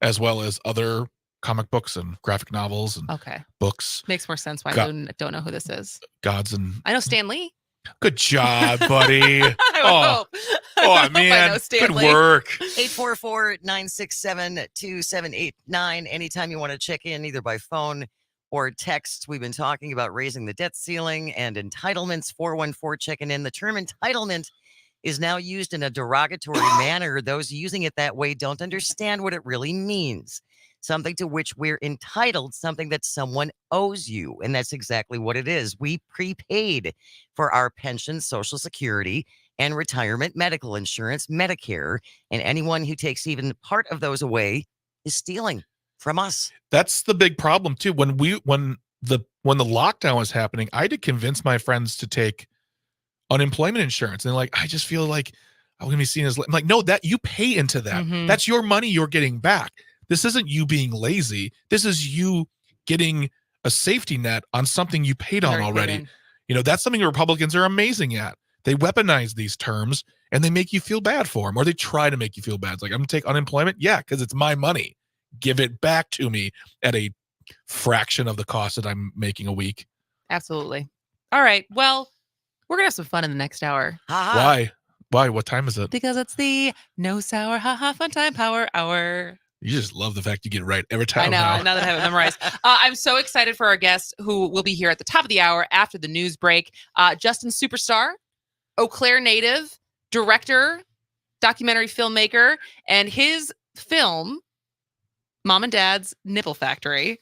as well as other comic books and graphic novels and books. Makes more sense why I don't know who this is. Gods and I know Stan Lee. Good job, buddy. I hope. Oh man, good Stanley. work. 844-967-2789. Anytime you want to check in, either by phone or text. We've been talking about raising the debt ceiling and entitlements. 414 checking in. The term entitlement is now used in a derogatory manner. Those using it that way don't understand what it really means. Something to which we're entitled, something that someone owes you. And that's exactly what it is. We prepaid for our pension, Social Security, and retirement medical insurance, Medicare. And anyone who takes even part of those away is stealing from us. That's the big problem too. When the lockdown was happening, I had to convince my friends to take unemployment insurance. And they're like, I just feel like I'm gonna be seen as I'm like, no, that you pay into that. Mhm. That's your money you're getting back. This isn't you being lazy. This is you getting a safety net on something you paid on Very already. hidden. You know, that's something Republicans are amazing at. They weaponize these terms and they make you feel bad for them, or they try to make you feel bad. It's like, I'm gonna take unemployment. Yeah, because it's my money. Give it back to me at a fraction of the cost that I'm making a week. Absolutely. All right. Well, we're going to have some fun in the next hour. Why? Why? What time is it? Because it's the no sour, haha, fun time power hour. You just love the fact you get it right every time. I know, now that I have it memorized. I'm so excited for our guest who will be here at the top of the hour after the news break. Justin Superstar, Eau Claire native, director, documentary filmmaker, and his film, Mom and Dad's Nipple Factory,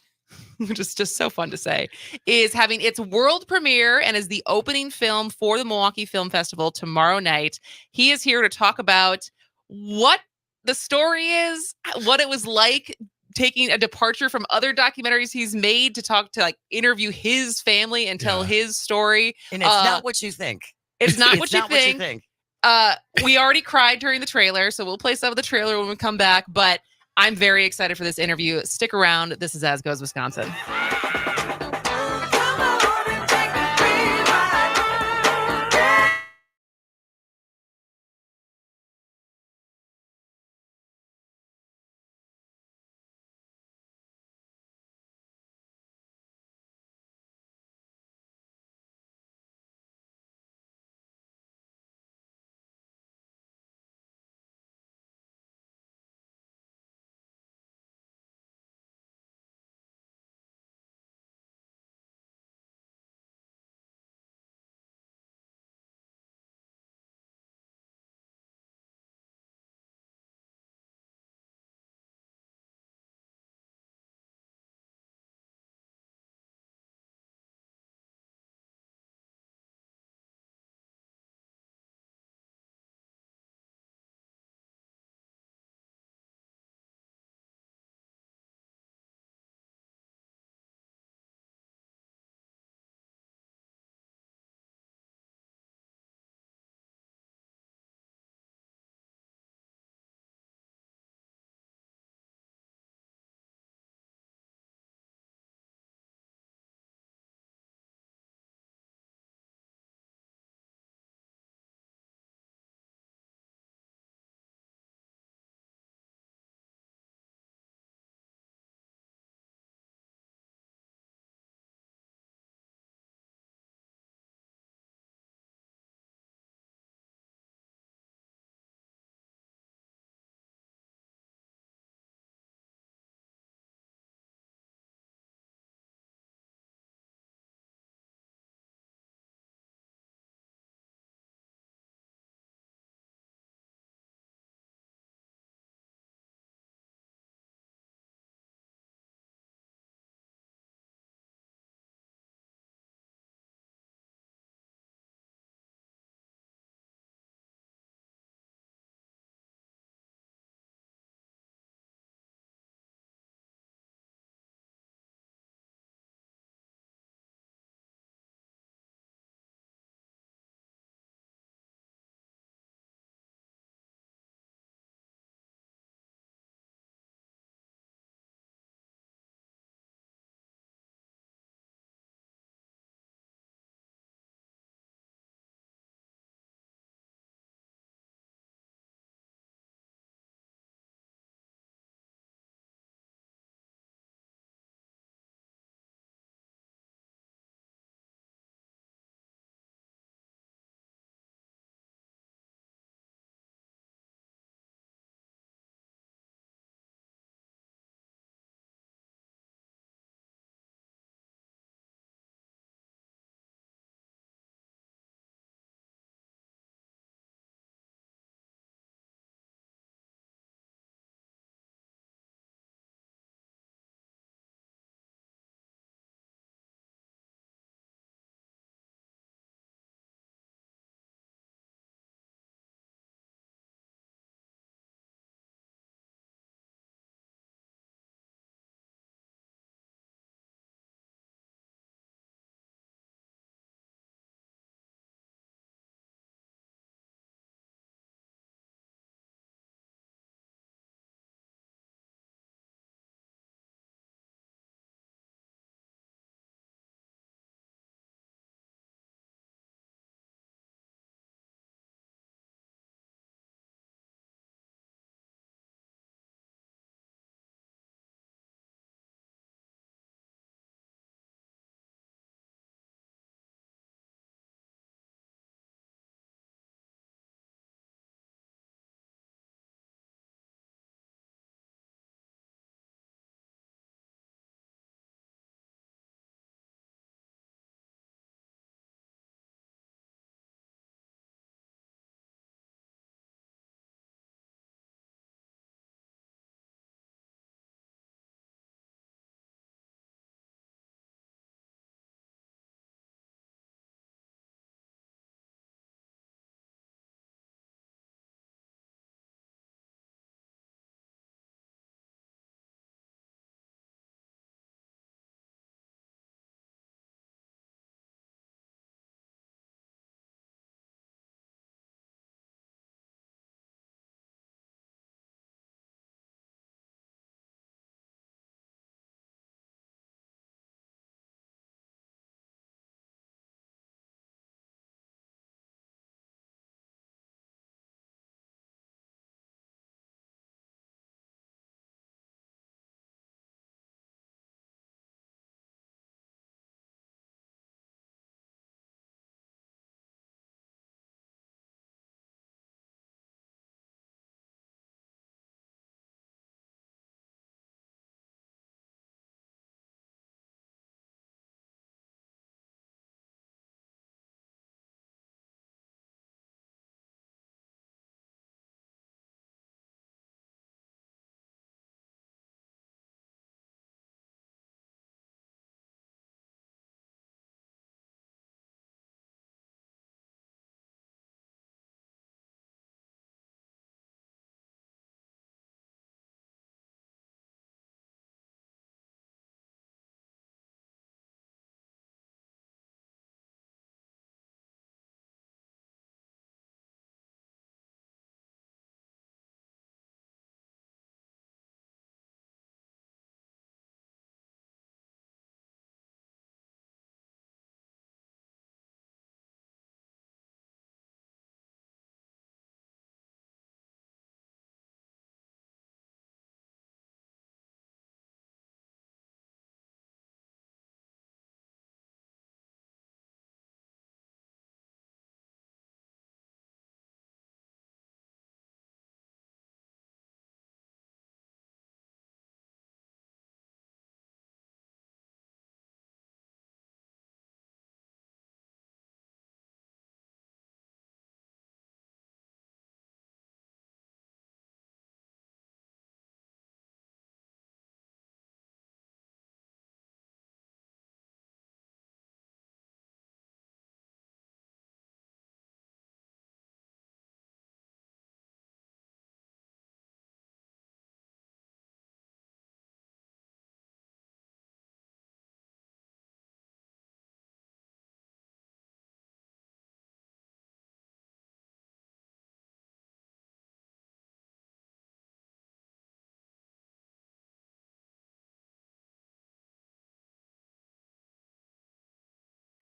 which is just so fun to say, is having its world premiere and is the opening film for the Milwaukee Film Festival tomorrow night. He is here to talk about what the story is, what it was like taking a departure from other documentaries he's made to talk to, like, interview his family and tell his story. And it's not what you think. It's not, It's what, you not think. what you think. We already cried during the trailer, so we'll play some of the trailer when we come back. But I'm very excited for this interview. Stick around. This is As Goes Wisconsin.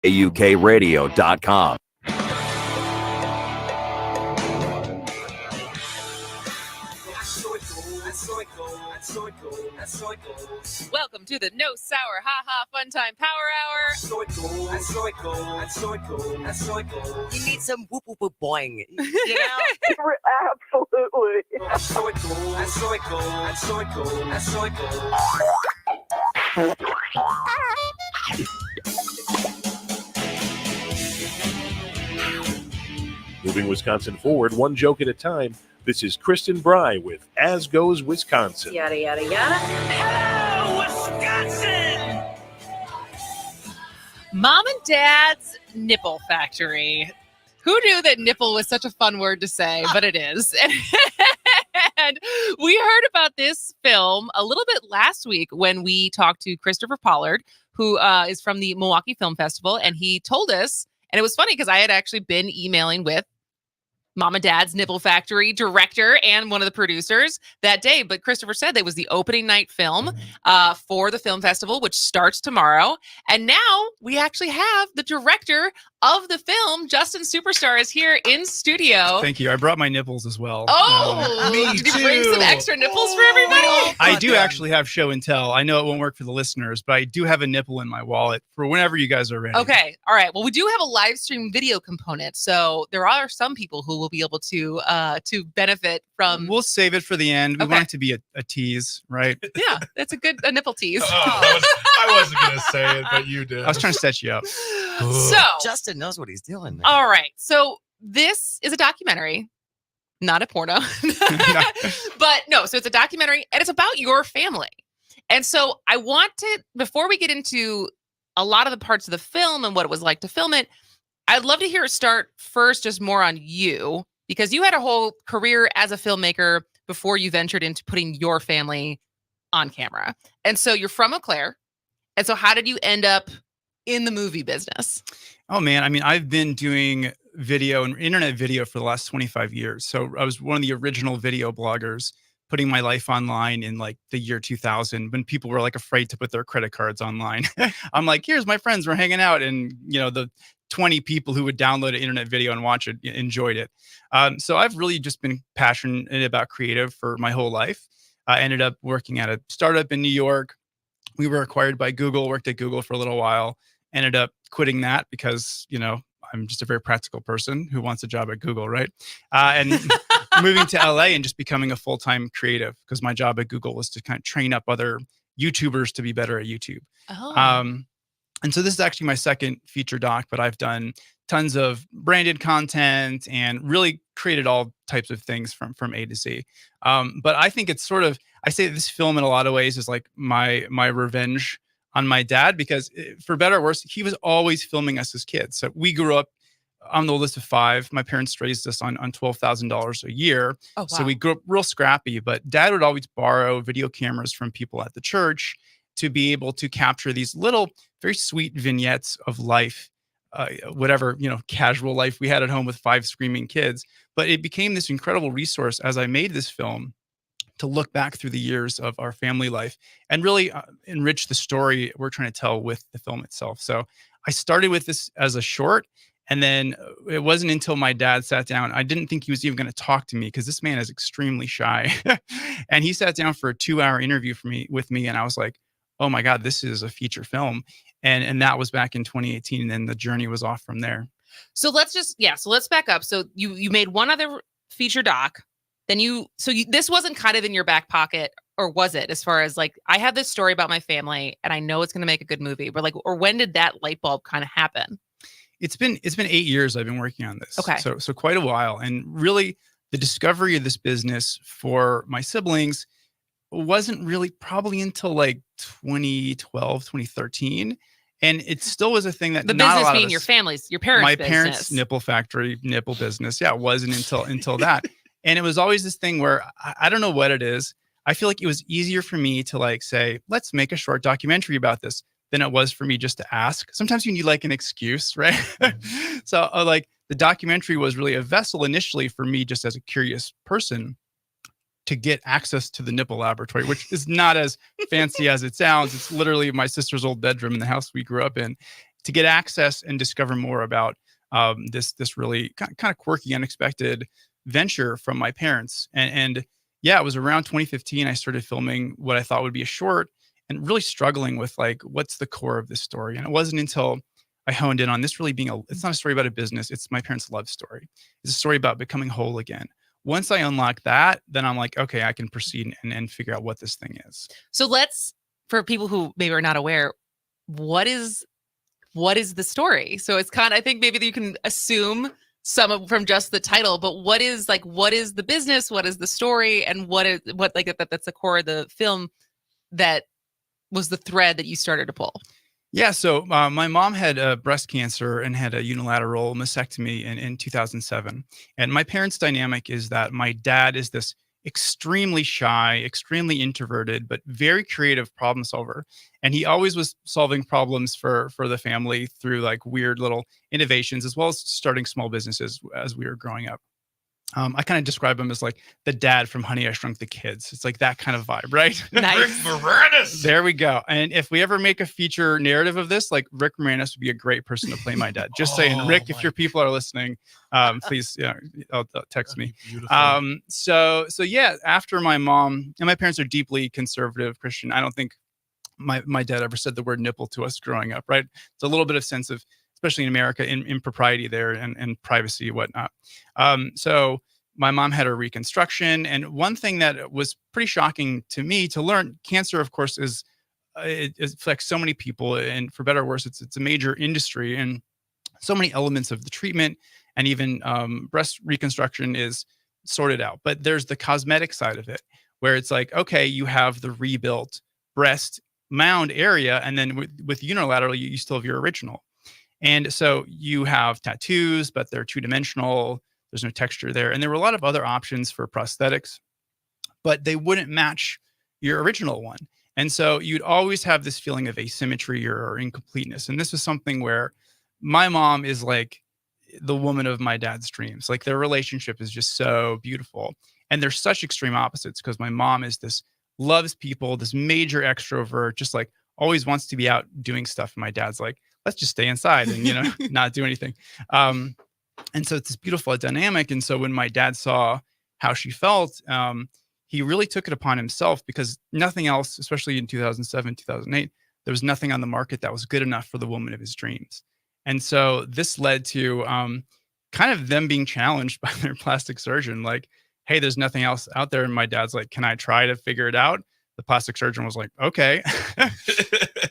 waukradio.com. Welcome to the No Sour Ha Ha Fun Time Power Hour. You need some whoop whoop whoop boing. You know? Moving Wisconsin forward, one joke at a time. This is Kristin Bry with As Goes Wisconsin. Yada, yada, yada. Hello, Wisconsin! Mom and Dad's Nipple Factory. Who knew that nipple was such a fun word to say, but it is. And we heard about this film a little bit last week when we talked to Christopher Pollard, who is from the Milwaukee Film Festival, and he told us, and it was funny because I had actually been emailing with Mom and Dad's Nipple Factory director and one of the producers that day. But Christopher said it was the opening night film for the film festival, which starts tomorrow. And now we actually have the director of the film. Justin Superstar is here in studio. Thank you. I brought my nipples as well. Oh, did you bring some extra nipples for everybody? I do actually have show and tell. I know it won't work for the listeners, but I do have a nipple in my wallet for whenever you guys are ready. Okay. All right. Well, we do have a live stream video component. So there are some people who will be able to benefit from. We'll save it for the end. We want it to be a tease, right? Yeah, that's a nipple tease. I wasn't going to say it, but you did. I was trying to set you up. So Justin knows what he's doing. Man. All right. So this is a documentary, not a porno. But no, so it's a documentary and it's about your family. And so I want to, before we get into a lot of the parts of the film and what it was like to film it, I'd love to hear it start first, just more on you, because you had a whole career as a filmmaker before you ventured into putting your family on camera. And so you're from Eau Claire. And so how did you end up in the movie business? Oh, man. I mean, I've been doing video and internet video for the last 25 years. So I was one of the original video bloggers, putting my life online in like the year 2000 when people were like afraid to put their credit cards online. I'm like, here's my friends, we're hanging out. And, you know, the 20 people who would download an internet video and watch it enjoyed it. So I've really just been passionate about creative for my whole life. I ended up working at a startup in New York. We were acquired by Google, worked at Google for a little while, ended up quitting that because, you know, I'm just a very practical person who wants a job at Google, right? And moving to LA and just becoming a full-time creative because my job at Google was to kind of train up other YouTubers to be better at YouTube. And so this is actually my second feature doc, but I've done tons of branded content and really created all types of things from A to Z. But I think it's sort of, I say this film in a lot of ways is like my revenge on my dad, because for better or worse, he was always filming us as kids. So we grew up, I'm the oldest of 5. My parents raised us on $12,000 a year. Oh, wow. So we grew up real scrappy, but dad would always borrow video cameras from people at the church to be able to capture these little, very sweet vignettes of life, whatever, you know, casual life we had at home with 5 screaming kids. But it became this incredible resource as I made this film to look back through the years of our family life and really enrich the story we're trying to tell with the film itself. So I started with this as a short, and then it wasn't until my dad sat down. I didn't think he was even going to talk to me because this man is extremely shy. And he sat down for a 2-hour interview with me. And I was like, oh my God, this is a feature film. And that was back in 2018. And then the journey was off from there. So let's back up. So you made one other feature doc. Then this wasn't kind of in your back pocket, or was it? As far as like, I have this story about my family and I know it's going to make a good movie, but like, or when did that light bulb kind of happen? It's been 8 years I've been working on this. Okay. So quite a while. And really the discovery of this business for my siblings wasn't really probably until like 2012, 2013. And it still was a thing that the not business a lot being of us, your family's, your parents' my business. parents' nipple factory, nipple business. Yeah, it wasn't until that. And it was always this thing where I don't know what it is. I feel like it was easier for me to like say, let's make a short documentary about this than it was for me just to ask. Sometimes you need like an excuse, right? So like the documentary was really a vessel initially for me just as a curious person to get access to the nipple laboratory, which is not as fancy as it sounds. It's literally my sister's old bedroom in the house we grew up in. to get access and discover more about this really kind of quirky, unexpected venture from my parents. And yeah, it was around 2015 I started filming what I thought would be a short, and really struggling with like, what's the core of this story? And it wasn't until I honed in on this really being it's not a story about a business. It's my parents' love story. It's a story about becoming whole again. Once I unlock that, then I'm like, okay, I can proceed and figure out what this thing is. So for people who maybe are not aware, what is the story? So it's I think maybe you can assume from just the title, but what is the business? What is the story? And that's the core of the film that was the thread that you started to pull? Yeah, so my mom had breast cancer and had a unilateral mastectomy in 2007. And my parents' dynamic is that my dad is this extremely shy, extremely introverted, but very creative problem solver. And he always was solving problems for the family through like weird little innovations, as well as starting small businesses as we were growing up. I kind of describe him as like the dad from Honey, I Shrunk the Kids. It's like that kind of vibe, right? Nice. Moranis. There we go. And if we ever make a feature narrative of this, like Rick Moranis would be a great person to play my dad. Just saying, Rick, if your people are listening, please, text me. So yeah, after my mom, and my parents are deeply conservative Christian. I don't think my dad ever said the word nipple to us growing up, right? It's a little bit of sense of, especially in America, in propriety there and privacy, whatnot. So my mom had her reconstruction. And one thing that was pretty shocking to me to learn, cancer, of course, it affects so many people. And for better or worse, it's a major industry. And so many elements of the treatment and even breast reconstruction is sorted out. But there's the cosmetic side of it, where it's like, okay, you have the rebuilt breast mound area. And then with unilateral, you still have your original. And so you have tattoos, but they're two-dimensional. There's no texture there. And there were a lot of other options for prosthetics, but they wouldn't match your original one. And so you'd always have this feeling of asymmetry or incompleteness. And this was something where my mom is like the woman of my dad's dreams. Like their relationship is just so beautiful. And they're such extreme opposites, because my mom is loves people, this major extrovert, just like always wants to be out doing stuff. And my dad's like, let's just stay inside and, not do anything. And so it's this beautiful dynamic. And so when my dad saw how she felt, he really took it upon himself, because nothing else, especially in 2007, 2008, there was nothing on the market that was good enough for the woman of his dreams. And so this led to kind of them being challenged by their plastic surgeon, like, hey, there's nothing else out there. And my dad's like, can I try to figure it out? The plastic surgeon was like, okay.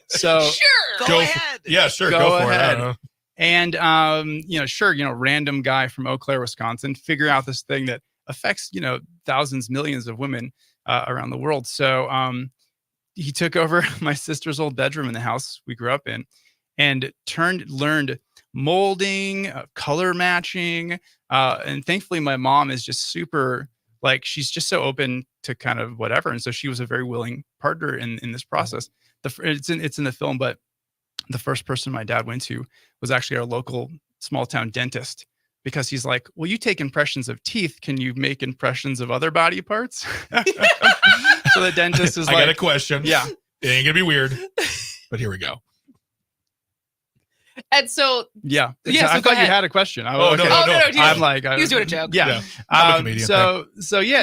So sure, go ahead. Yeah, sure. Go for ahead. it. And, random guy from Eau Claire, Wisconsin, figure out this thing that affects, thousands, millions of women around the world. So he took over my sister's old bedroom in the house we grew up in and learned molding, color matching. And thankfully, my mom is just super, she's just so open to kind of whatever. And so she was a very willing partner in this process. It's in the film, but the first person my dad went to was actually our local small town dentist, because he's like, well, you take impressions of teeth. Can you make impressions of other body parts? So the dentist is I got a question. Yeah. It ain't gonna be weird, but here we go. And so, yeah. So I go thought ahead. you had a question. No. I'm like, he was doing a joke. Yeah. I'm a comedian.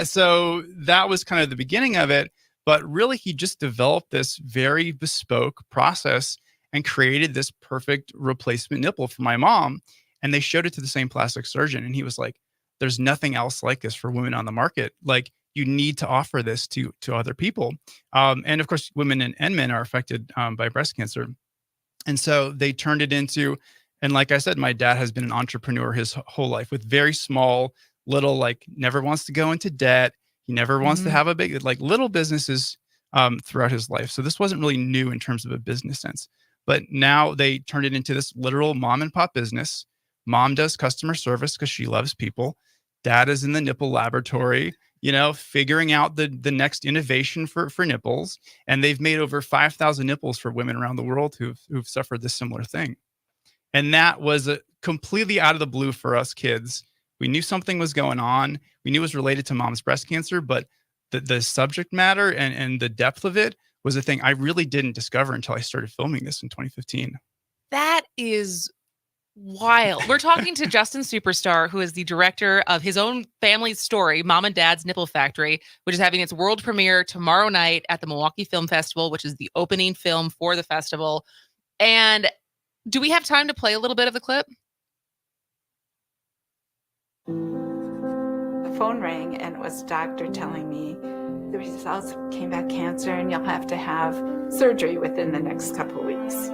So that was kind of the beginning of it. But really, he just developed this very bespoke process and created this perfect replacement nipple for my mom. And they showed it to the same plastic surgeon. And he was like, there's nothing else like this for women on the market. Like, you need to offer this to other people. And of course, women and men are affected by breast cancer. And so they turned it into, and like I said, my dad has been an entrepreneur his whole life with very small, little, never wants to go into debt. He never wants to have a big, little businesses throughout his life. So this wasn't really new in terms of a business sense. But now they turned it into this literal mom and pop business. Mom does customer service because she loves people. Dad is in the nipple laboratory, figuring out the next innovation for nipples. And they've made over 5,000 nipples for women around the world who've suffered this similar thing. And that was completely out of the blue for us kids. We knew something was going on. We knew it was related to mom's breast cancer, but the subject matter and the depth of it was a thing I really didn't discover until I started filming this in 2015. That is wild. We're talking to Justin Superstar, who is the director of his own family's story, Mom and Dad's Nipple Factory, which is having its world premiere tomorrow night at the Milwaukee Film Festival, which is the opening film for the festival. And do we have time to play a little bit of the clip? The phone rang and it was a doctor telling me the results came back cancer and you'll have to have surgery within the next couple of weeks.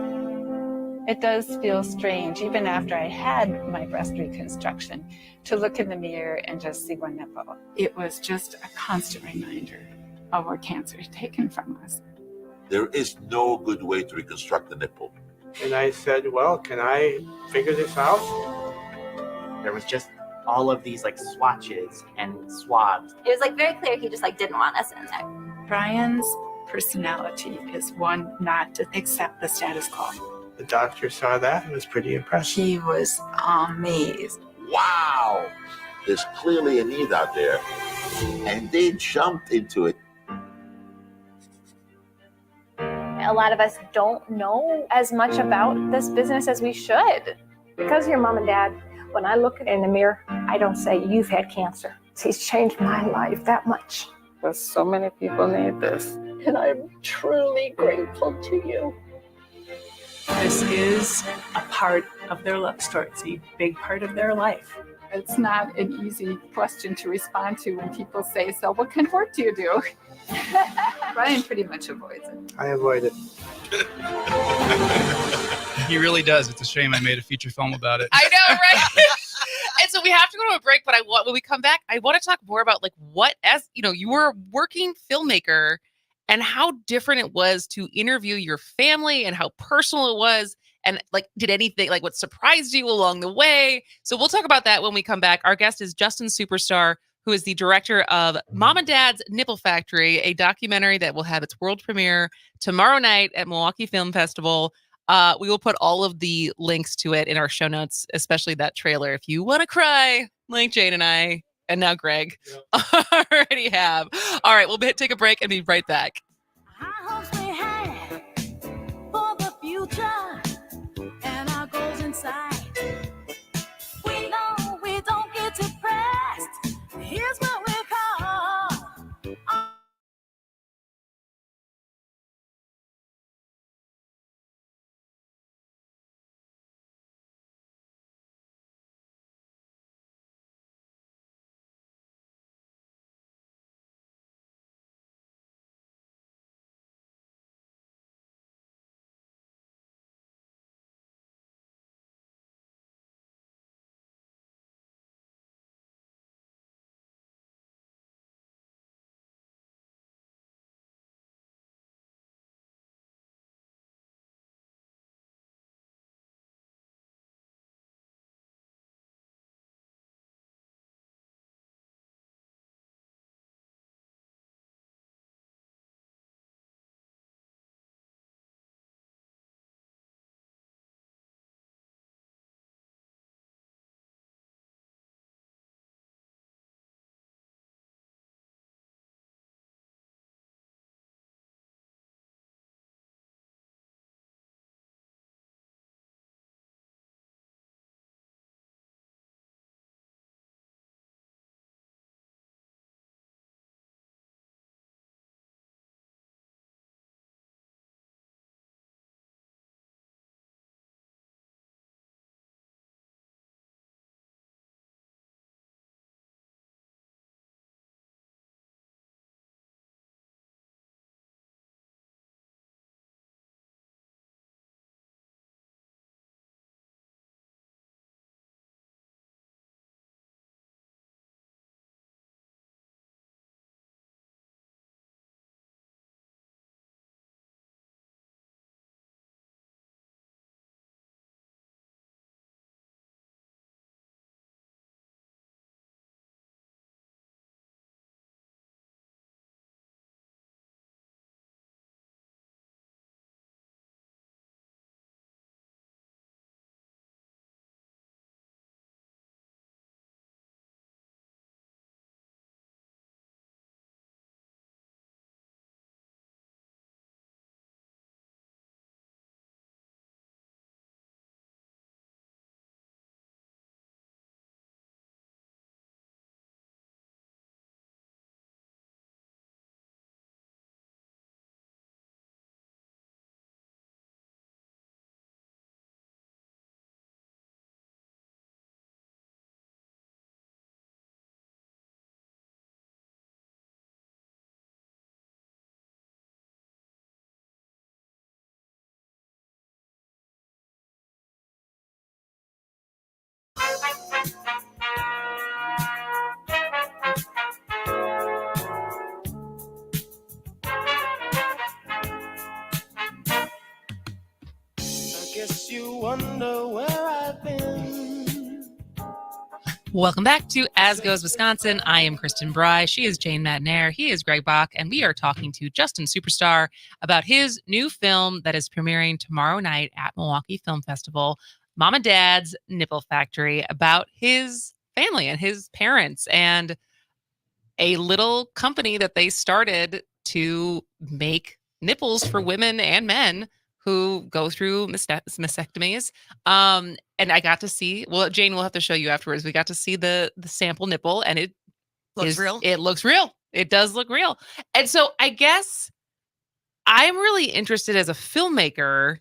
It does feel strange, even after I had my breast reconstruction, to look in the mirror and just see one nipple. It was just a constant reminder of what cancer had taken from us. There is no good way to reconstruct the nipple. And I said, well, can I figure this out? There was just all of these like swatches and swabs. It was like very clear he just like didn't want us in there. Brian's personality is one not to accept the status quo. The doctor saw that and was pretty impressed. He was amazed. Wow! There's clearly a need out there. And they jumped into it. A lot of us don't know as much about this business as we should. Because your mom and dad, when I look in the mirror, I don't say, you've had cancer. He's changed my life that much. Because so many people need this. And I'm truly grateful to you. This is a part of their love story. It's a big part of their life. It's not an easy question to respond to when people say, so what kind of work do you do? Brian pretty much avoids it. I avoid it. He really does. It's a shame I made a feature film about it. I know, right? And so we have to go to a break, but when we come back, I want to talk more about like what, as you know, you were a working filmmaker and how different it was to interview your family and how personal it was. And like, did anything, like what surprised you along the way? So we'll talk about that when we come back. Our guest is Justin Superstar, who is the director of Mom and Dad's Nipple Factory, a documentary that will have its world premiere tomorrow night at Milwaukee Film Festival. We will put all of the links to it in our show notes, especially that trailer. If you want to cry, like Jane and I, and now Greg already have. All right, we'll take a break and be right back. For the future and our goals inside. We know we don't get depressed. Here's what we call Guess you wonder where I've been. Welcome back to As Goes Wisconsin. I am Kristin Bry. She is Jane Madnair. He is Greg Bach. And we are talking to Justin Superstar about his new film that is premiering tomorrow night at Milwaukee Film Festival, Mom and Dad's Nipple Factory, about his family and his parents and a little company that they started to make nipples for women and men who go through mastectomies. And I got to see, well, Jane will have to show you afterwards. We got to see the sample nipple, and it Looks real. It looks real. It does look real. And so I guess I'm really interested as a filmmaker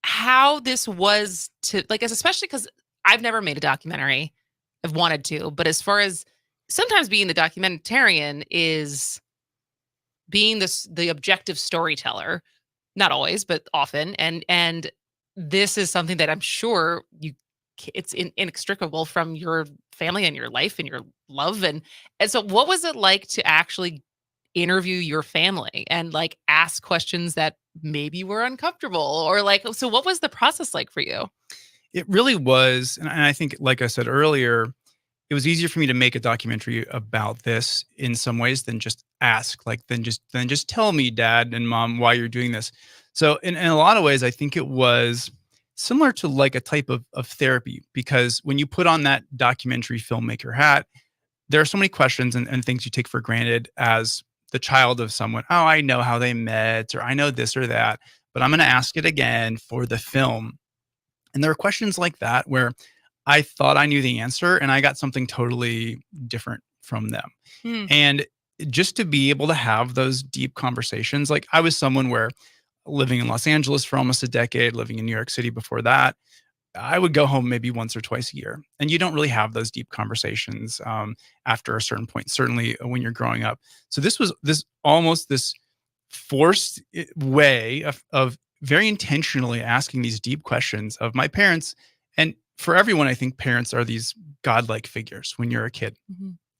how this was to, like, especially because I've never made a documentary. I've wanted to, but as far as sometimes being the documentarian is being the objective storyteller, not always, but often. And this is something that I'm sure it's inextricable from your family and your life and your love. And so what was it like to actually interview your family and like ask questions that maybe were uncomfortable, or like, so what was the process like for you? It really was. And I think, like I said earlier, it was easier for me to make a documentary about this in some ways than just ask, like, then just tell me, Dad and Mom, why you're doing this. So in a lot of ways, I think it was similar to like a type of therapy, because when you put on that documentary filmmaker hat, there are so many questions and things you take for granted as the child of someone. Oh, I know how they met, or I know this or that, but I'm going to ask it again for the film. And there are questions like that where I thought I knew the answer and I got something totally different from them. And just to be able to have those deep conversations, like I was someone where living in Los Angeles for almost a decade, living in New York City before that, I would go home maybe once or twice a year. And you don't really have those deep conversations after a certain point, certainly when you're growing up. So this was almost this forced way of very intentionally asking these deep questions of my parents. And for everyone, I think parents are these godlike figures when you're a kid.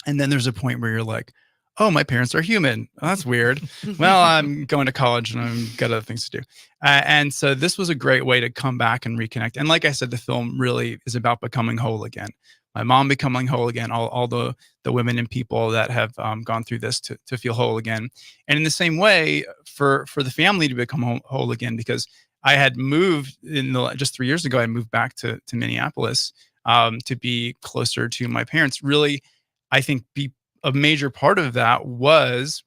And then there's a point where you're like, oh, my parents are human. Oh, that's weird. Well, I'm going to college and I've got other things to do. And so this was a great way to come back and reconnect. And like I said, the film really is about becoming whole again. My mom becoming whole again, all the women and people that have gone through this to feel whole again. And in the same way, for the family to become whole again, because I had moved just 3 years ago, I moved back to Minneapolis to be closer to my parents. Really, I think a major part of that was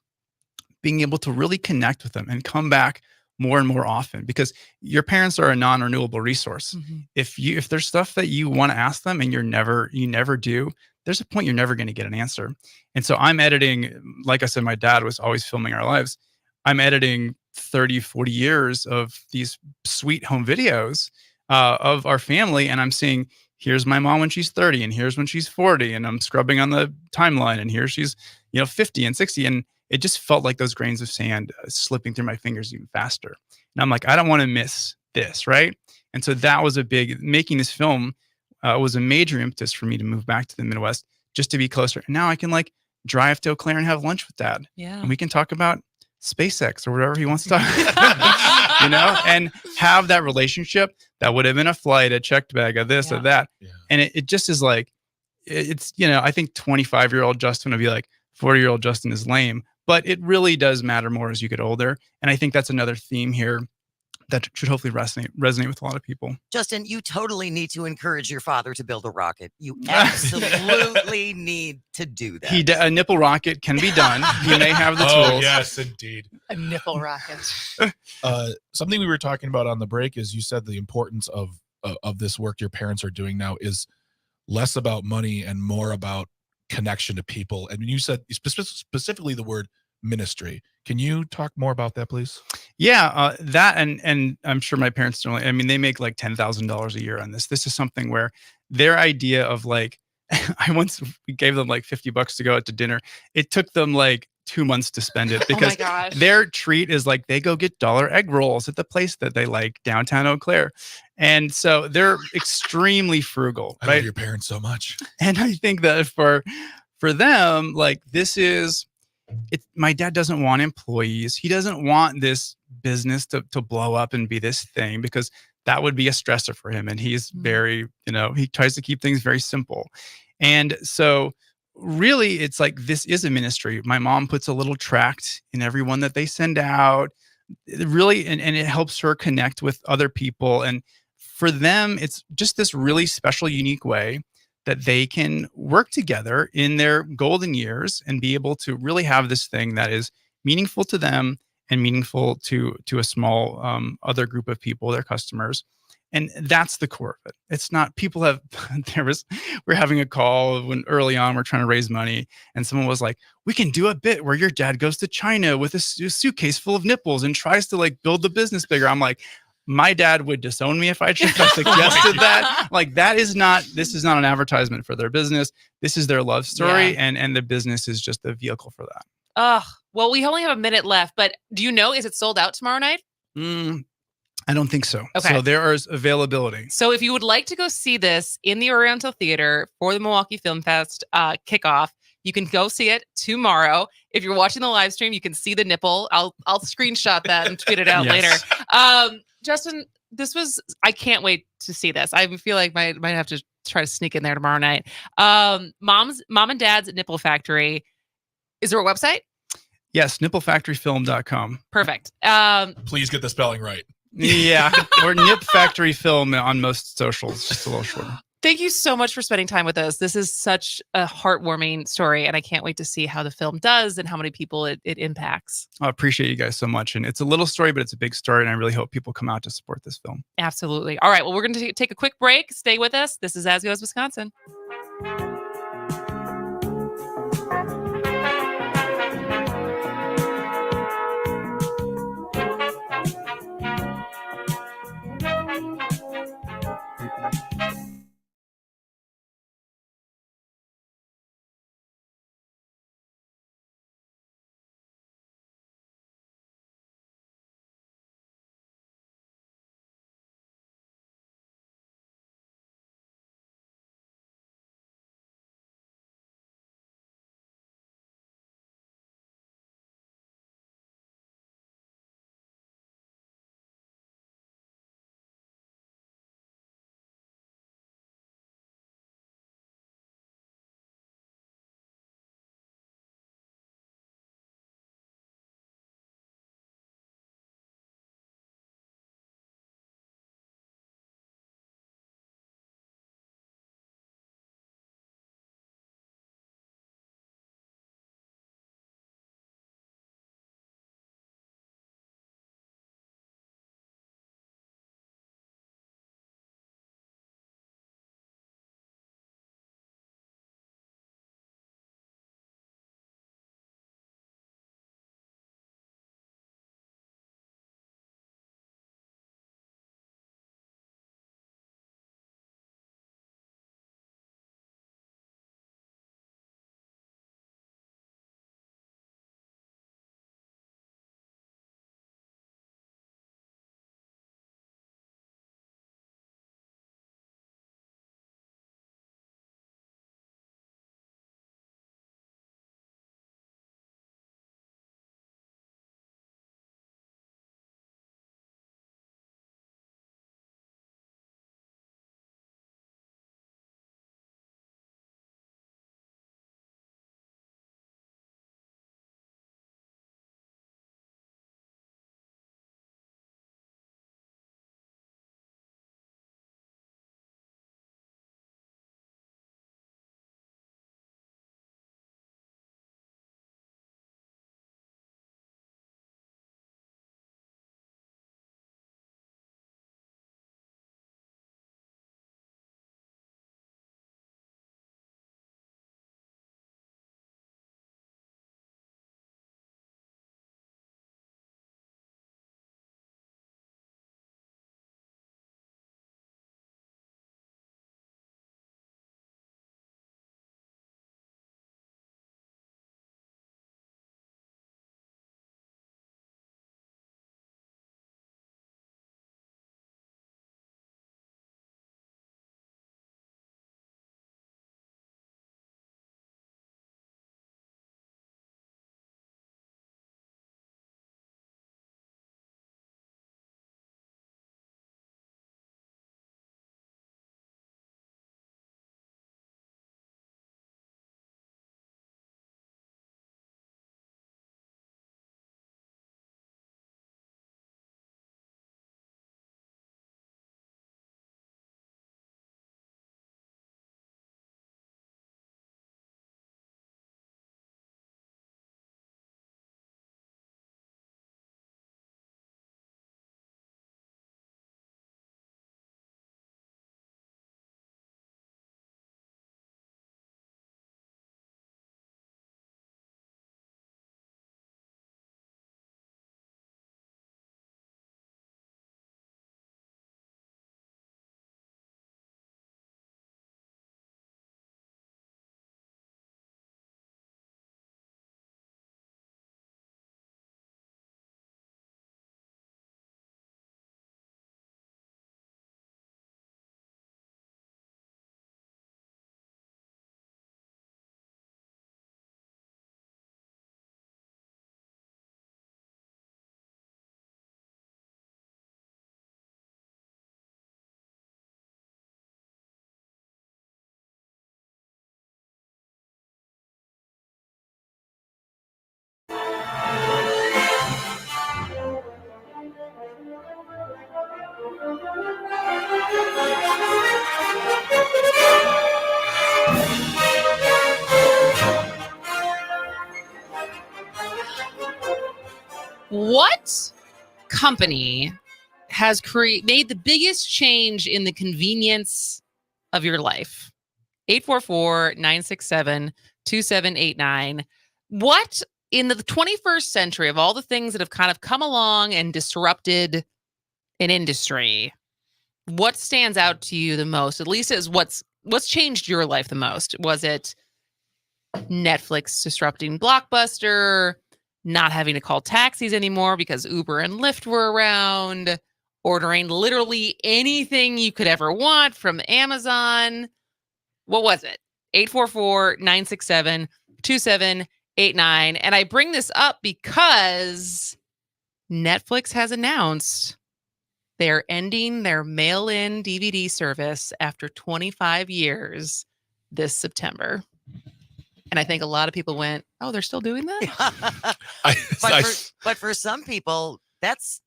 being able to really connect with them and come back more and more often, because your parents are a non-renewable resource. If there's stuff that you want to ask them and you never do, there's a point you're never going to get an answer. And so I'm editing, like I said, my dad was always filming our lives. I'm editing 30, 40 years of these sweet home videos of our family. And I'm seeing, here's my mom when she's 30 and here's when she's 40. And I'm scrubbing on the timeline and here she's, 50 and 60. And it just felt like those grains of sand slipping through my fingers even faster. And I'm like, I don't want to miss this, right? And so that was making this film was a major impetus for me to move back to the Midwest just to be closer. And now I can like drive to Eau Claire and have lunch with Dad. Yeah. And we can talk about SpaceX or whatever he wants to talk and have that relationship that would have been a flight, a checked bag, of this, or that. Yeah. And it just is like, it's, I think 25-year-old Justin would be like, 40-year-old Justin is lame, but it really does matter more as you get older. And I think that's another theme here that should hopefully resonate with a lot of people. Justin, you totally need to encourage your father to build a rocket. You absolutely need to do that. A nipple rocket can be done. He may have the tools. Oh, yes, indeed. A nipple rocket. Something we were talking about on the break is you said the importance of this work your parents are doing now is less about money and more about connection to people. And you said specifically the word ministry. Can you talk more about that, please? Yeah, that and I'm sure my parents don't. I mean, they make like $10,000 a year on this. This is something where their idea of like, we gave them like $50 to go out to dinner. It took them like 2 months to spend it because their treat is like they go get $1 egg rolls at the place that they like downtown Eau Claire. And so they're extremely frugal. I love your parents so much. And I think that for them, like this is, my dad doesn't want employees. He doesn't want this business to blow up and be this thing, because that would be a stressor for him. And he's very, he tries to keep things very simple. And so really it's like, this is a ministry. My mom puts a little tract in every one that they send out. It really, and it helps her connect with other people. And for them, it's just this really special, unique way that they can work together in their golden years and be able to really have this thing that is meaningful to them and meaningful to a small other group of people, their customers. And that's the core of it. It's not, people have, we're having a call when early on we're trying to raise money, and someone was like, we can do a bit where your dad goes to China with a suitcase full of nipples and tries to like build the business bigger. I'm like, my dad would disown me if I suggested that. Like, this is not an advertisement for their business. This is their love story. And the business is just a vehicle for that. Well, we only have a minute left, but do you know, is it sold out tomorrow night? I don't think so. Okay. So there is availability. So if you would like to go see this in the Oriental Theater for the Milwaukee Film Fest kickoff, you can go see it tomorrow. If you're watching the live stream, you can see the nipple. I'll screenshot that and tweet it out later. Justin, I can't wait to see this. I feel like might have to try to sneak in there tomorrow night. Mom and Dad's Nipple Factory. Is there a website? Yes, nipplefactoryfilm.com. Perfect. Please get the spelling right. Yeah, or Nip Factory Film on most socials, just a little shorter. Thank you so much for spending time with us. This is such a heartwarming story, and I can't wait to see how the film does and how many people it impacts. I appreciate you guys so much. And it's a little story, but it's a big story, and I really hope people come out to support this film. Absolutely. All right, well, we're going to take a quick break. Stay with us. This is As Goes Wisconsin. What company has made the biggest change in the convenience of your life? 844-967-2789. What in the 21st century, of all the things that have kind of come along and disrupted an industry, what stands out to you the most? At least is what's changed your life the most? Was it Netflix disrupting Blockbuster, not having to call taxis anymore because Uber and Lyft were around, ordering literally anything you could ever want from Amazon? What was it? 844-967-2789. And I bring this up because Netflix has announced they're ending their mail-in DVD service after 25 years this September. And I think a lot of people went, "Oh, they're still doing that?" But for some people, that's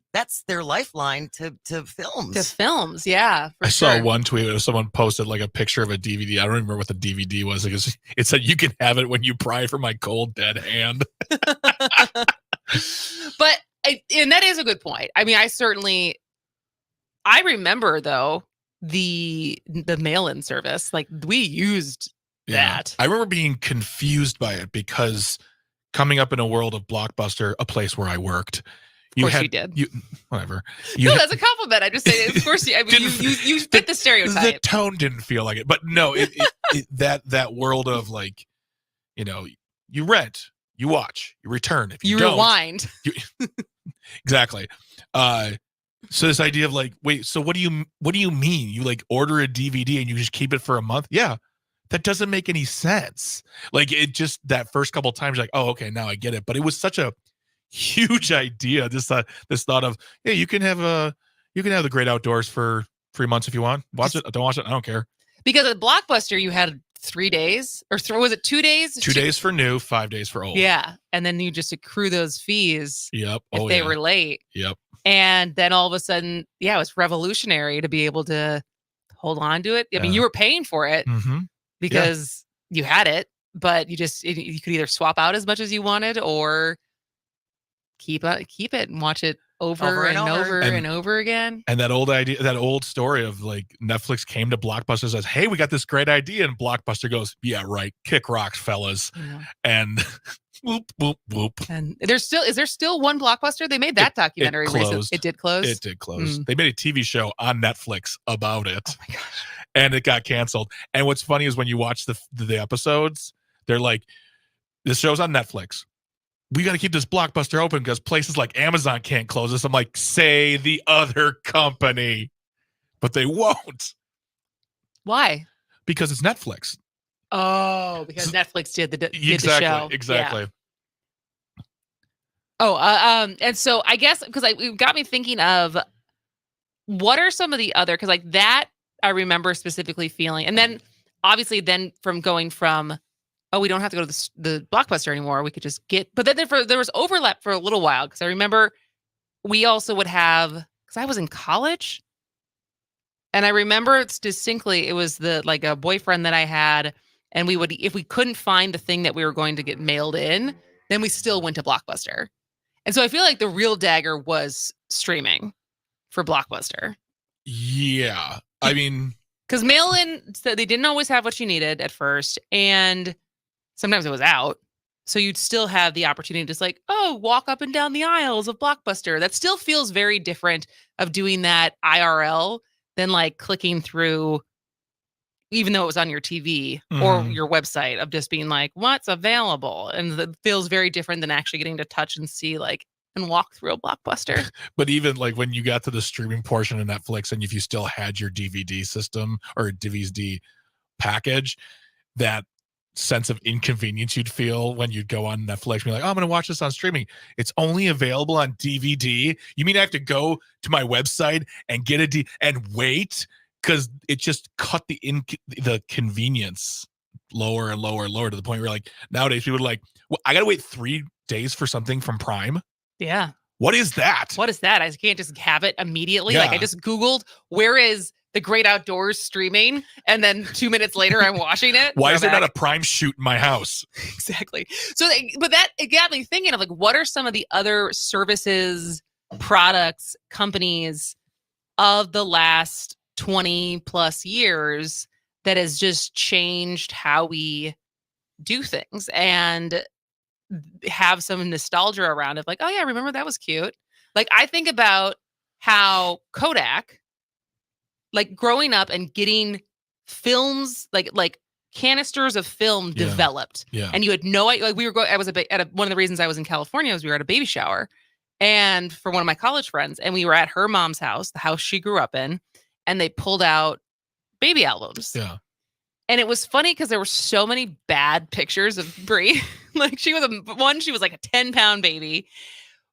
their lifeline to films. To films, yeah. I saw one tweet where someone posted like a picture of a DVD. I don't remember what the DVD was. It said, "You can have it when you pry for my cold dead hand." And that is a good point. I mean, I remember though the mail-in service. Like we used that. I remember being confused by it because coming up in a world of Blockbuster, a place where I worked, you did. Whatever. No, that's a compliment. I'm just saying, of course, you fit the stereotype. The tone didn't feel like it, but no, that world of like, you rent, you watch, you return. If you don't, rewind. Exactly. So this idea of like, wait, so what do you mean? You like order a DVD and you just keep it for a month? Yeah. That doesn't make any sense. Like it just, that first couple of times, like, oh, okay, now I get it. But it was such a huge idea. This thought of, hey, you can have the great outdoors for 3 months if you want. Watch it. Don't watch it. I don't care. Because at Blockbuster, you had 3 days or was it 2 days? 2 days for new, 5 days for old. Yeah. And then you just accrue those fees. Yep. If they were late. Yep. And then all of a sudden, yeah, it was revolutionary to be able to hold on to it. I mean, you were paying for it because you had it, but you could either swap out as much as you wanted or keep it and watch it over and over again. And that old story of like Netflix came to Blockbuster and says, "Hey, we got this great idea," and Blockbuster goes, "Yeah, right. Kick rocks, fellas." Yeah. And whoop, whoop, whoop. And is there still one Blockbuster? They made that documentary recently. It did close. It did close. They made a TV show on Netflix about it. Oh my gosh. And it got canceled. And what's funny is when you watch the episodes, they're like, this show's on Netflix. We got to keep this Blockbuster open because places like Amazon can't close us. I'm like, say the other company. But they won't. Why? Because it's Netflix. Oh, because Netflix did the show. Exactly. Yeah. Oh, and so I guess because it got me thinking of what are some of the other, because like that I remember specifically feeling, and then obviously from going from, oh, we don't have to go to the Blockbuster anymore. We could just get, but then there was overlap for a little while because I remember we also would have, because I was in college, and I remember it's distinctly, it was like a boyfriend that I had, and we would, if we couldn't find the thing that we were going to get mailed in, then we still went to Blockbuster. And so I feel like the real dagger was streaming for Blockbuster. Yeah. I mean, because mail-in, so they didn't always have what you needed at first, and sometimes it was out. So you'd still have the opportunity to just like, oh, walk up and down the aisles of Blockbuster. That still feels very different of doing that IRL than like clicking through, even though it was on your TV or your website, of just being like, what's available? And it feels very different than actually getting to touch and see and walk through a Blockbuster. But even like when you got to the streaming portion of Netflix, and if you still had your DVD system or DVD package, that sense of inconvenience you'd feel when you'd go on Netflix and be like, oh, I'm going to watch this on streaming. It's only available on DVD. You mean I have to go to my website and get and wait? Because it just cut the convenience lower and lower and lower to the point where like nowadays people are like, well, I got to wait 3 days for something from Prime. Yeah. what is that? What is that? I can't just have it immediately. Yeah. Like I just Googled, where is the Great Outdoors streaming? And then 2 minutes later, I'm watching it. Why is there Throwback. not a Prime shoot in my house? Exactly. So, but that it got me thinking of like, what are some of the other services, products, companies of the last 20 plus years that has just changed how we do things and have some nostalgia around it? Like, oh yeah, remember that was cute. Like I think about how Kodak, like growing up and getting films, like canisters of film developed. Yeah. And you had no idea. Like we were going, I was one of the reasons I was in California was we were at a baby shower and for one of my college friends, and we were at her mom's house, the house she grew up in, and they pulled out baby albums. Yeah. And it was funny because there were so many bad pictures of Brie. Like she was like a 10-pound baby.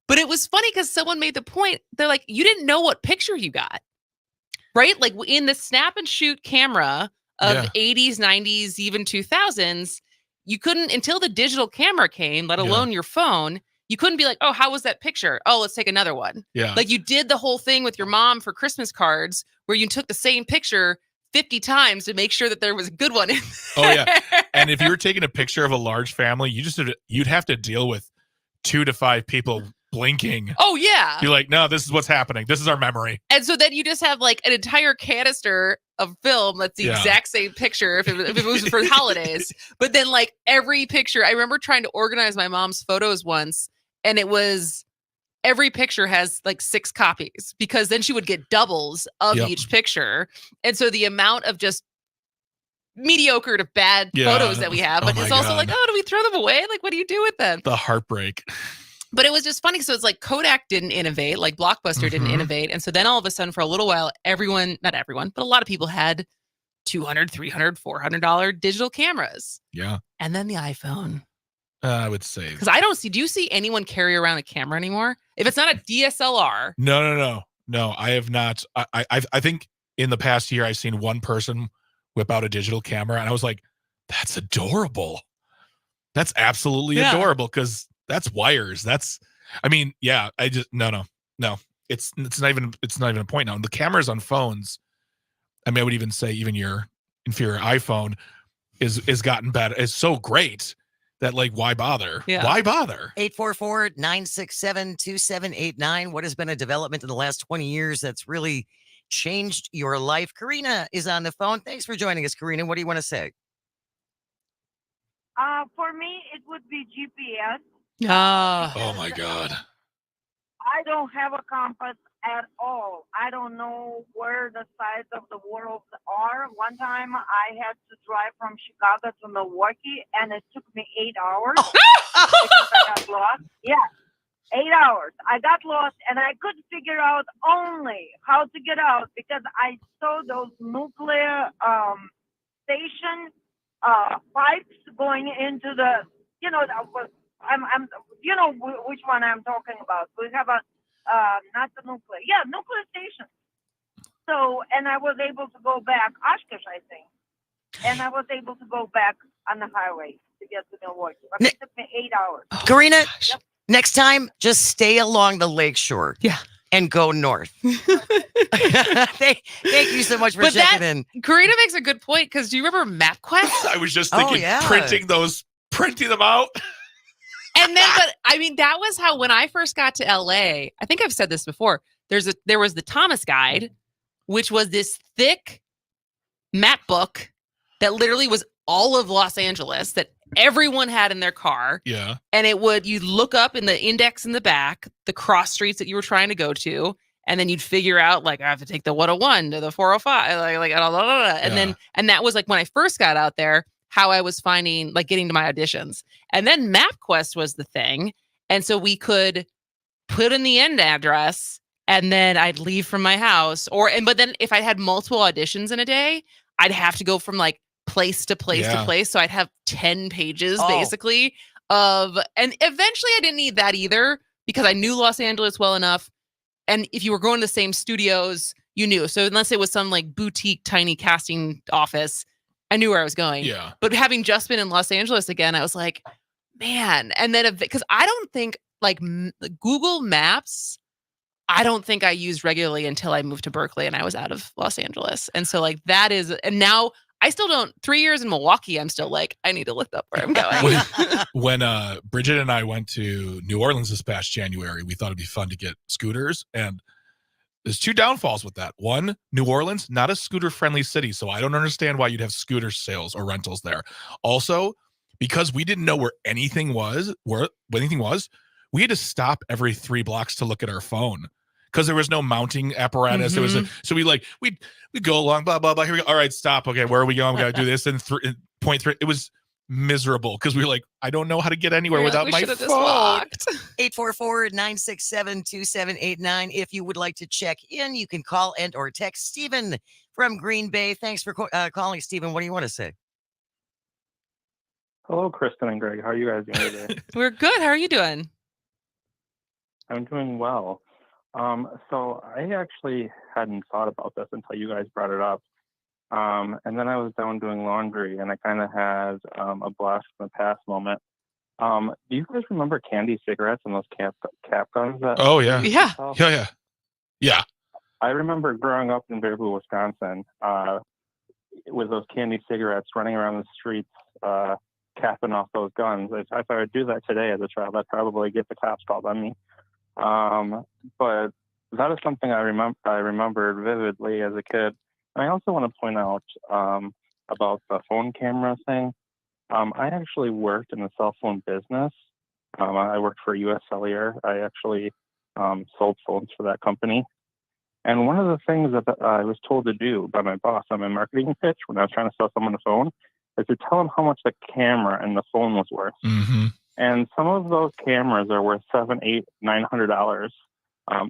But it was funny because someone made the point. They're like, you didn't know what picture you got. Right? Like in the snap and shoot camera of 80s, 90s, even 2000s, you couldn't, until the digital camera came, let alone your phone, you couldn't be like, oh, how was that picture? Oh, let's take another one. Yeah. Like you did the whole thing with your mom for Christmas cards where you took the same picture 50 times to make sure that there was a good one in Oh yeah. And if you were taking a picture of a large family, you'd have to deal with 2 to 5 people blinking. Oh yeah. You're like, no, this is what's happening. This is our memory. And so then you just have like an entire canister of film that's the exact same picture if it was for holidays. But then like every picture, I remember trying to organize my mom's photos once, and it was every picture has like 6 copies because then she would get doubles of each picture. And so the amount of just mediocre to bad photos that we have, but it's also like, oh, do we throw them away? Like, what do you do with them? The heartbreak. But it was just funny. So it's like Kodak didn't innovate, like Blockbuster didn't innovate. And so then all of a sudden for a little while, not everyone, but a lot of people had $200, $300, $400 digital cameras. Yeah. And then the iPhone. I would say. Because do you see anyone carry around a camera anymore? If it's not a DSLR. No, I have not. I think in the past year, I've seen one person whip out a digital camera and I was like, that's adorable. That's absolutely adorable because that's wires. I just, no. It's not even a point now. The cameras on phones, I mean, I would even say even your inferior iPhone is gotten better. It's so great that like, why bother? Yeah. Why bother? 844-967-2789. What has been a development in the last 20 years that's really changed your life? Karina is on the phone. Thanks for joining us, Karina. What do you want to say? For me, it would be GPS. Oh my God. I don't have a compass at all. I don't know where the sides of the world are. One time I had to drive from Chicago to Milwaukee and it took me 8 hours because I got lost. Yeah, 8 hours. I got lost and I could figure out only how to get out because I saw those nuclear station pipes going into the, which one I'm talking about. We have not the nuclear station. So, and I was able to go back, Oshkosh, I think. And I was able to go back on the highway to get to Milwaukee. But it took me 8 hours. Karina, next time, just stay along the lakeshore. Yeah. And go north. Thank you so much for checking in. Karina makes a good point because do you remember MapQuest? I was just thinking printing them out. And then, but I mean, that was how when I first got to LA, I think I've said this before. There was the Thomas Guide, which was this thick map book that literally was all of Los Angeles that everyone had in their car. Yeah. And you'd look up in the index in the back, the cross streets that you were trying to go to. And then you'd figure out like, I have to take the 101 to the 405, and that was like when I first got out there, how I was finding like getting to my auditions. And then MapQuest was the thing. And so we could put in the end address and then I'd leave from my house but then if I had multiple auditions in a day, I'd have to go from like place to place to place. So I'd have 10 pages basically and eventually I didn't need that either because I knew Los Angeles well enough. And if you were going to the same studios, you knew. So unless it was some like boutique, tiny casting office, I knew where I was going. Yeah. But having just been in Los Angeles again, I was like, man. And then because I don't think like Google Maps, I don't think I used regularly until I moved to Berkeley and I was out of Los Angeles. And so like that is, and now I still don't, 3 years in Milwaukee, I'm still like, I need to look up where I'm going. When Bridget and I went to New Orleans this past January, we thought it'd be fun to get scooters. And there's 2 downfalls with that. One, New Orleans, not a scooter-friendly city, so I don't understand why you'd have scooter sales or rentals there. Also, because we didn't know where anything was, we had to stop every 3 blocks to look at our phone because there was no mounting apparatus. There was so we'd go along, blah blah blah. Here we go. All right, stop. Okay, where are we going? We got to do this. And 0.3. It was miserable because we were like, I don't know how to get anywhere without my phone. 844-967-2789. If you would like to check in, you can call and or text Stephen from Green Bay. Thanks for calling, Stephen. What do you want to say? Hello, Kristin and Greg. How are you guys doing today? We're good. How are you doing? I'm doing well. So I actually hadn't thought about this until you guys brought it up. And then I was down doing laundry, and I kind of had a blast from the past moment. Do you guys remember candy cigarettes and those cap guns? Oh, yeah. Yeah. I remember growing up in Bear Blue, Wisconsin, with those candy cigarettes running around the streets, capping off those guns. If I would do that today as a child, I'd probably get the cops called on me. But that is something I remembered vividly as a kid. And I also want to point out about the phone camera thing. I actually worked in the cell phone business. I worked for US Cellular. I actually sold phones for that company. And one of the things that I was told to do by my boss on my marketing pitch when I was trying to sell someone a phone is to tell them how much the camera and the phone was worth. Mm-hmm. And some of those cameras are worth $700, $800, $900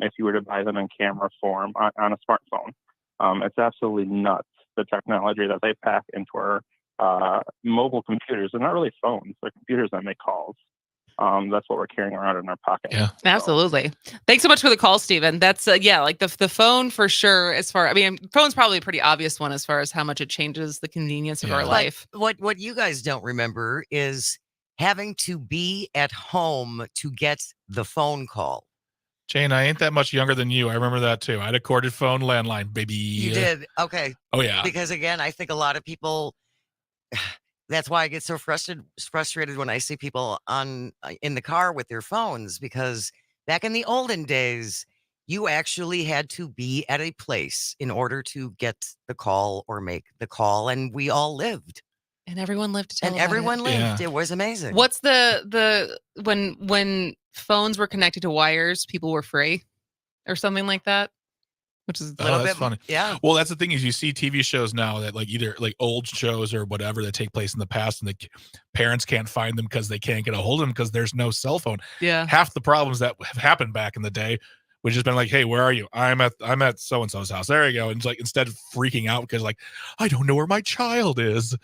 if you were to buy them in camera form on a smartphone. It's absolutely nuts, the technology that they pack into our mobile computers. They're not really phones. They're computers that make calls. That's what we're carrying around in our pocket. Yeah, absolutely. Thanks so much for the call, Stephen. That's like the phone for sure. Phone's probably a pretty obvious one as far as how much it changes the convenience of our life. What you guys don't remember is having to be at home to get the phone call. Jane, I ain't that much younger than you. I remember that too. I had a corded phone landline, baby. You did? Okay. Oh, yeah. Because again, I think a lot of people, that's why I get so frustrated when I see people in the car with their phones, because back in the olden days, you actually had to be at a place in order to get the call or make the call, and we all lived. And everyone lived to tell And about everyone it. lived. Yeah. It was amazing. What's when phones were connected to wires, people were free or something like that? Which is a little that's bit funny. Yeah. Well, that's the thing is you see TV shows now that like either like old shows or whatever that take place in the past, and the parents can't find them because they can't get a hold of them because there's no cell phone. Yeah. Half the problems that have happened back in the day would just been like, hey, where are you? I'm at so and so's house. There you go. And it's like instead of freaking out because like I don't know where my child is.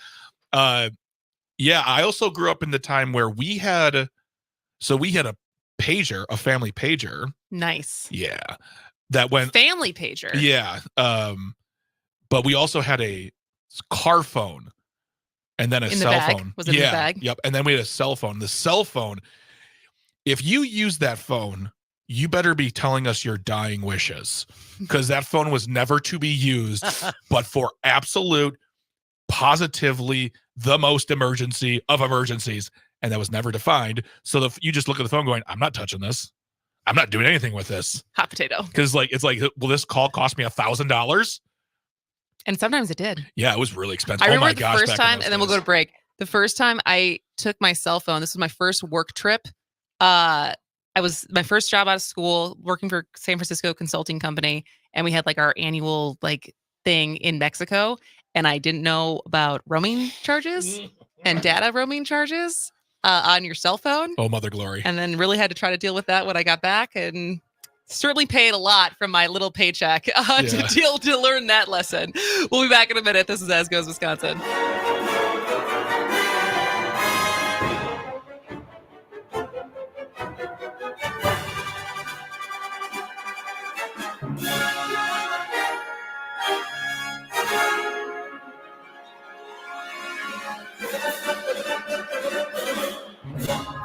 Yeah, I also grew up in the time where we had a pager, a family pager. Nice. Yeah. That went family pager. Yeah. But we also had a car phone and then a cell phone. Was it in the bag? Yep. And then we had a cell phone. The cell phone, if you use that phone, you better be telling us your dying wishes, because that phone was never to be used, but for absolute, positively the most emergency of emergencies. And that was never defined. So you just look at the phone going, I'm not touching this. I'm not doing anything with this. Hot potato. Because it's like, will this call cost me $1,000? And sometimes it did. Yeah, it was really expensive. I remember my gosh, the first time, and then we'll go to break. The first time I took my cell phone, this was my first work trip. I was my first job out of school, working for San Francisco consulting company, and we had like our annual like thing in Mexico, and I didn't know about roaming charges and data roaming charges on your cell phone. Oh, mother glory. And then really had to try to deal with that when I got back, and certainly paid a lot from my little paycheck to learn that lesson. We'll be back in a minute. This is As Goes Wisconsin.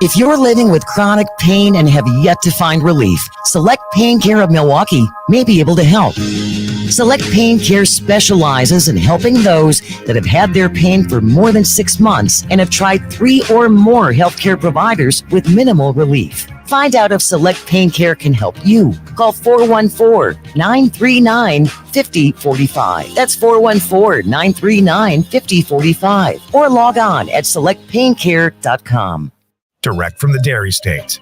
If you're living with chronic pain and have yet to find relief, Select Pain Care of Milwaukee may be able to help. Select Pain Care specializes in helping those that have had their pain for more than 6 months and have tried 3 or more healthcare providers with minimal relief. Find out if Select Pain Care can help you. Call 414-939-5045. That's 414-939-5045. Or log on at selectpaincare.com. Direct from the Dairy State.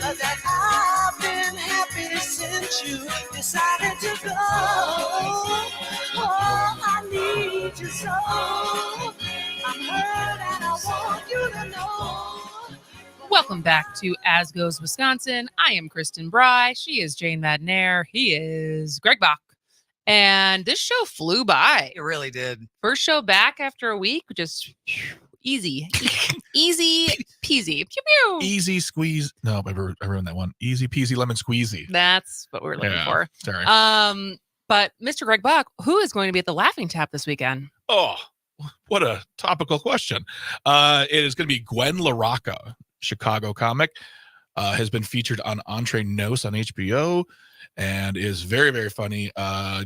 That I've been happy since you decided to go. Oh, I need you so. I'm hurt and I want you to know. Welcome back to As Goes Wisconsin. I am Kristin Bry. She is Jane Madnair. He is Greg Bach. And this show flew by. It really did. First show back after a week, just easy. Easy peasy. Pew pew. Easy squeeze. No, I ruined that one. Easy peasy lemon squeezy. That's what we're looking for. Sorry. But Mr. Greg Bach, who is going to be at the Laughing Tap this weekend? Oh, what a topical question. It is going to be Gwen LaRocca, Chicago comic. Has been featured on Entre Nos on HBO and is very, very funny.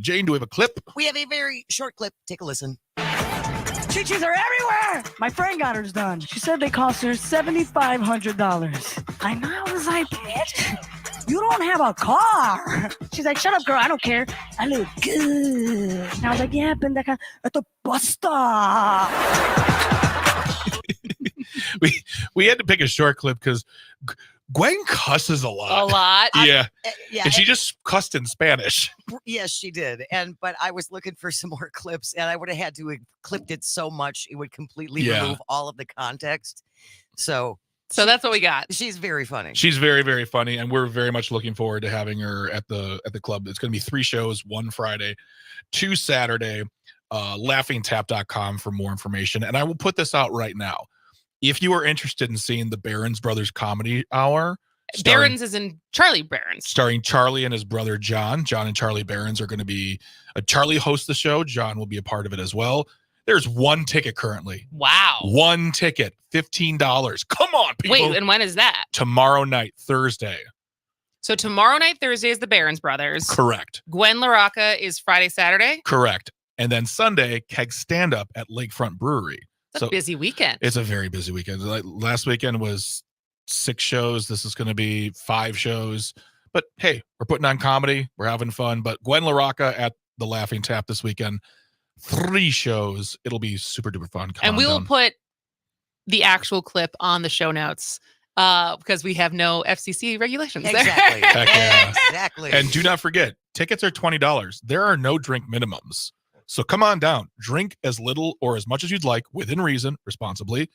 Jane, do we have a clip? We have a very short clip. Take a listen. Chi-Chis are everywhere. My friend got hers done. She said they cost her $7,500. I know. I was like, bitch, you don't have a car. She's like, shut up, girl. I don't care. I look good. And I was like, yeah, pendeja. Esto basta. we had to pick a short clip because Gwen cusses a lot. A lot? Yeah. Yeah. And she just cussed in Spanish. Yes, she did. But I was looking for some more clips, and I would have had to have clipped it so much it would completely remove all of the context. So that's what we got. She's very funny. She's very, very funny, and we're very much looking forward to having her at the club. It's going to be 3 shows, 1 Friday, 2 Saturday. Laughingtap.com for more information. And I will put this out right now. If you are interested in seeing the Barons Brothers Comedy Hour, Barons is in Charlie Barons, starring Charlie and his brother John. John and Charlie Barons are going to be. Charlie hosts the show. John will be a part of it as well. There's 1 ticket currently. Wow. 1 ticket, $15. Come on, people. Wait, and when is that? Tomorrow night, Thursday. So tomorrow night, Thursday is the Barons Brothers. Correct. Gwen LaRocca is Friday, Saturday. Correct. And then Sunday, Keg Stand Up at Lakefront Brewery. It's a busy weekend. It's a very busy weekend. Like last weekend was 6 shows. This is going to be 5 shows. But hey, we're putting on comedy. We're having fun. But Gwen LaRocca at the Laughing Tap this weekend. 3 shows. It'll be super duper fun. And we will put the actual clip on the show notes because we have no FCC regulations there. Exactly. Heck yeah. Exactly. And do not forget, tickets are $20. There are no drink minimums. So come on down. Drink as little or as much as you'd like, within reason, responsibly,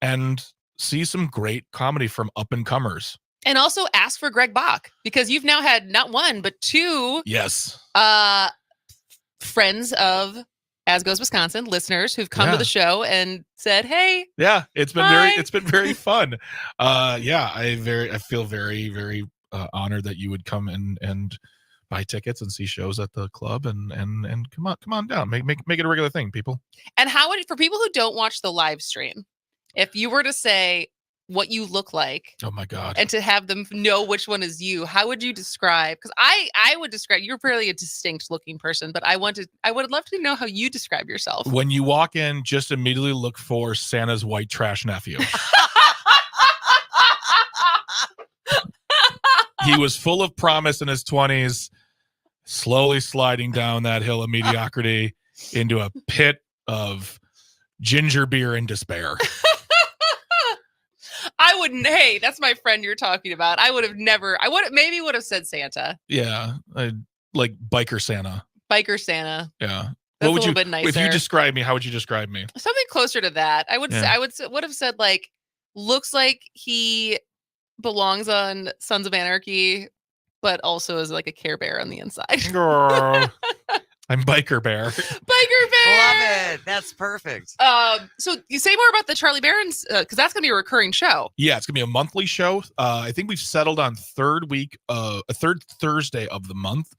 and see some great comedy from up-and-comers. And also ask for Greg Bach, because you've now had not 1, but 2 Yes. friends of As Goes Wisconsin, listeners who've come to the show and said, hey. Yeah, it's been hi. very fun. I feel very, very honored that you would come and buy tickets and see shows at the club and come on down. Make it a regular thing, people. And how would, for people who don't watch the live stream, if you were to say what you look like, oh my God, and to have them know which one is you, how would you describe? Because I would describe, you're fairly a distinct looking person, but I would love to know how you describe yourself. When you walk in, just immediately look for Santa's white trash nephew. He was full of promise in his 20s, slowly sliding down that hill of mediocrity into a pit of ginger beer and despair. I wouldn't. Hey, that's my friend you're talking about. I would have said Santa. Yeah, like biker Santa. Biker Santa. Yeah. That's what would a little bit nicer. If you describe me, how would you describe me? Something closer to that. I would say, would have said like, looks like he belongs on Sons of Anarchy, but also is like a Care Bear on the inside. I'm Biker Bear. Biker Bear. Love it. That's perfect. So you say more about the Charlie Barron's, because that's going to be a recurring show. Yeah, it's going to be a monthly show. I think we've settled on third Thursday of the month.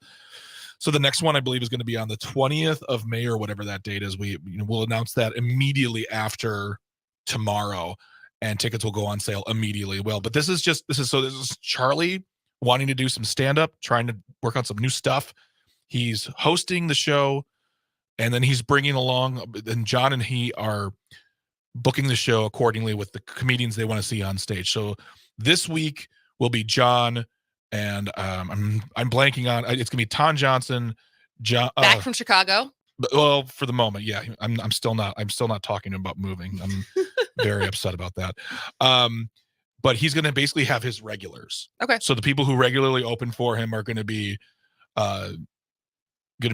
So the next one, I believe, is going to be on the 20th of May or whatever that date is. We'll announce that immediately after tomorrow, and tickets will go on sale immediately. Well, but this is Charlie wanting to do some stand-up, trying to work on some new stuff. He's hosting the show, and then he's bringing along, and John and he are booking the show accordingly with the comedians they want to see on stage. So this week will be John, and I'm blanking on, it's gonna be Ton Johnson, John back from Chicago. Well, for the moment, yeah, I'm still not talking about moving. I'm very upset about that. But he's gonna basically have his regulars. Okay. So the people who regularly open for him are gonna be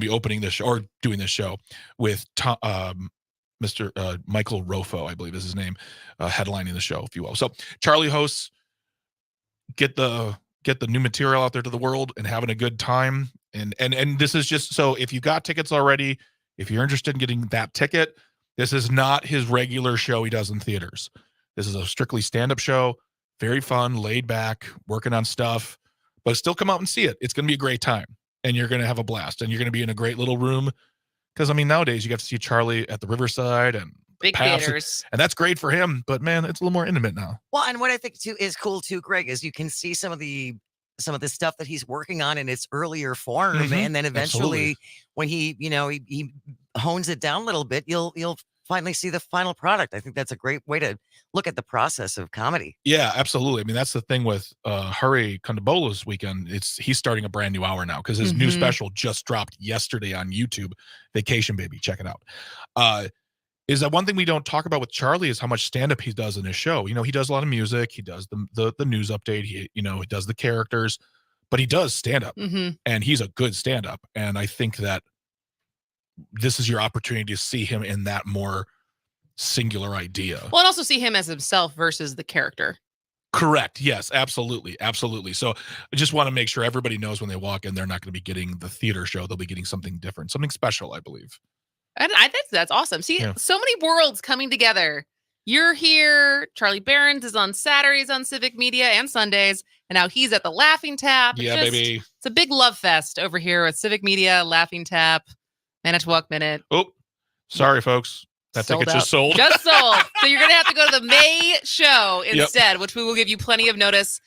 opening this show or doing this show with Mr. Michael Rofo, I believe is his name, headlining the show, if you will. So Charlie hosts, get the new material out there to the world and having a good time. And this is just, so if you got tickets already, if you're interested in getting that ticket, this is not his regular show he does in theaters. This is a strictly stand-up show, very fun, laid back, working on stuff, but still come out and see it. It's going to be a great time. And you're going to have a blast, and you're going to be in a great little room. Because, I mean, nowadays you get to see Charlie at the Riverside and big theaters. And that's great for him. But, man, it's a little more intimate now. Well, and what I think, too, is cool, too, Greg, is you can see some of the stuff that he's working on in its earlier form. Mm-hmm. And then eventually when he hones it down a little bit, you'll finally see the final product. I think that's a great way to look at the process of comedy. Yeah, absolutely. I mean, that's the thing with Hari Kondabola's weekend. He's starting a brand new hour now because his new special just dropped yesterday on YouTube. Vacation Baby, check it out. Is that one thing we don't talk about with Charlie is how much stand-up he does in his show. You know, he does a lot of music. He does the news update. He does the characters, but he does stand-up, and he's a good stand-up. And I think that this is your opportunity to see him in that more singular idea. Well, and also see him as himself versus the character. Correct. Yes, absolutely. Absolutely. So I just want to make sure everybody knows when they walk in, they're not going to be getting the theater show. They'll be getting something different, something special, I believe. And I think that's awesome. See, so many worlds coming together. You're here. Charlie Barron's is on Saturdays on Civic Media and Sundays. And now he's at the Laughing Tap. Yeah, baby. It's a big love fest over here with Civic Media, Laughing Tap, Manitowoc Minute. Oh, sorry, folks. That ticket's just sold. Just sold. So you're going to have to go to the May show instead, which we will give you plenty of notice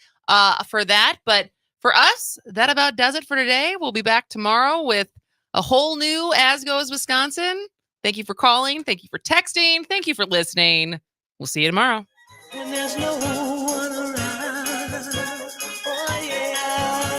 for that. But for us, that about does it for today. We'll be back tomorrow with a whole new As Goes Wisconsin. Thank you for calling. Thank you for texting. Thank you for listening. We'll see you tomorrow. And there's no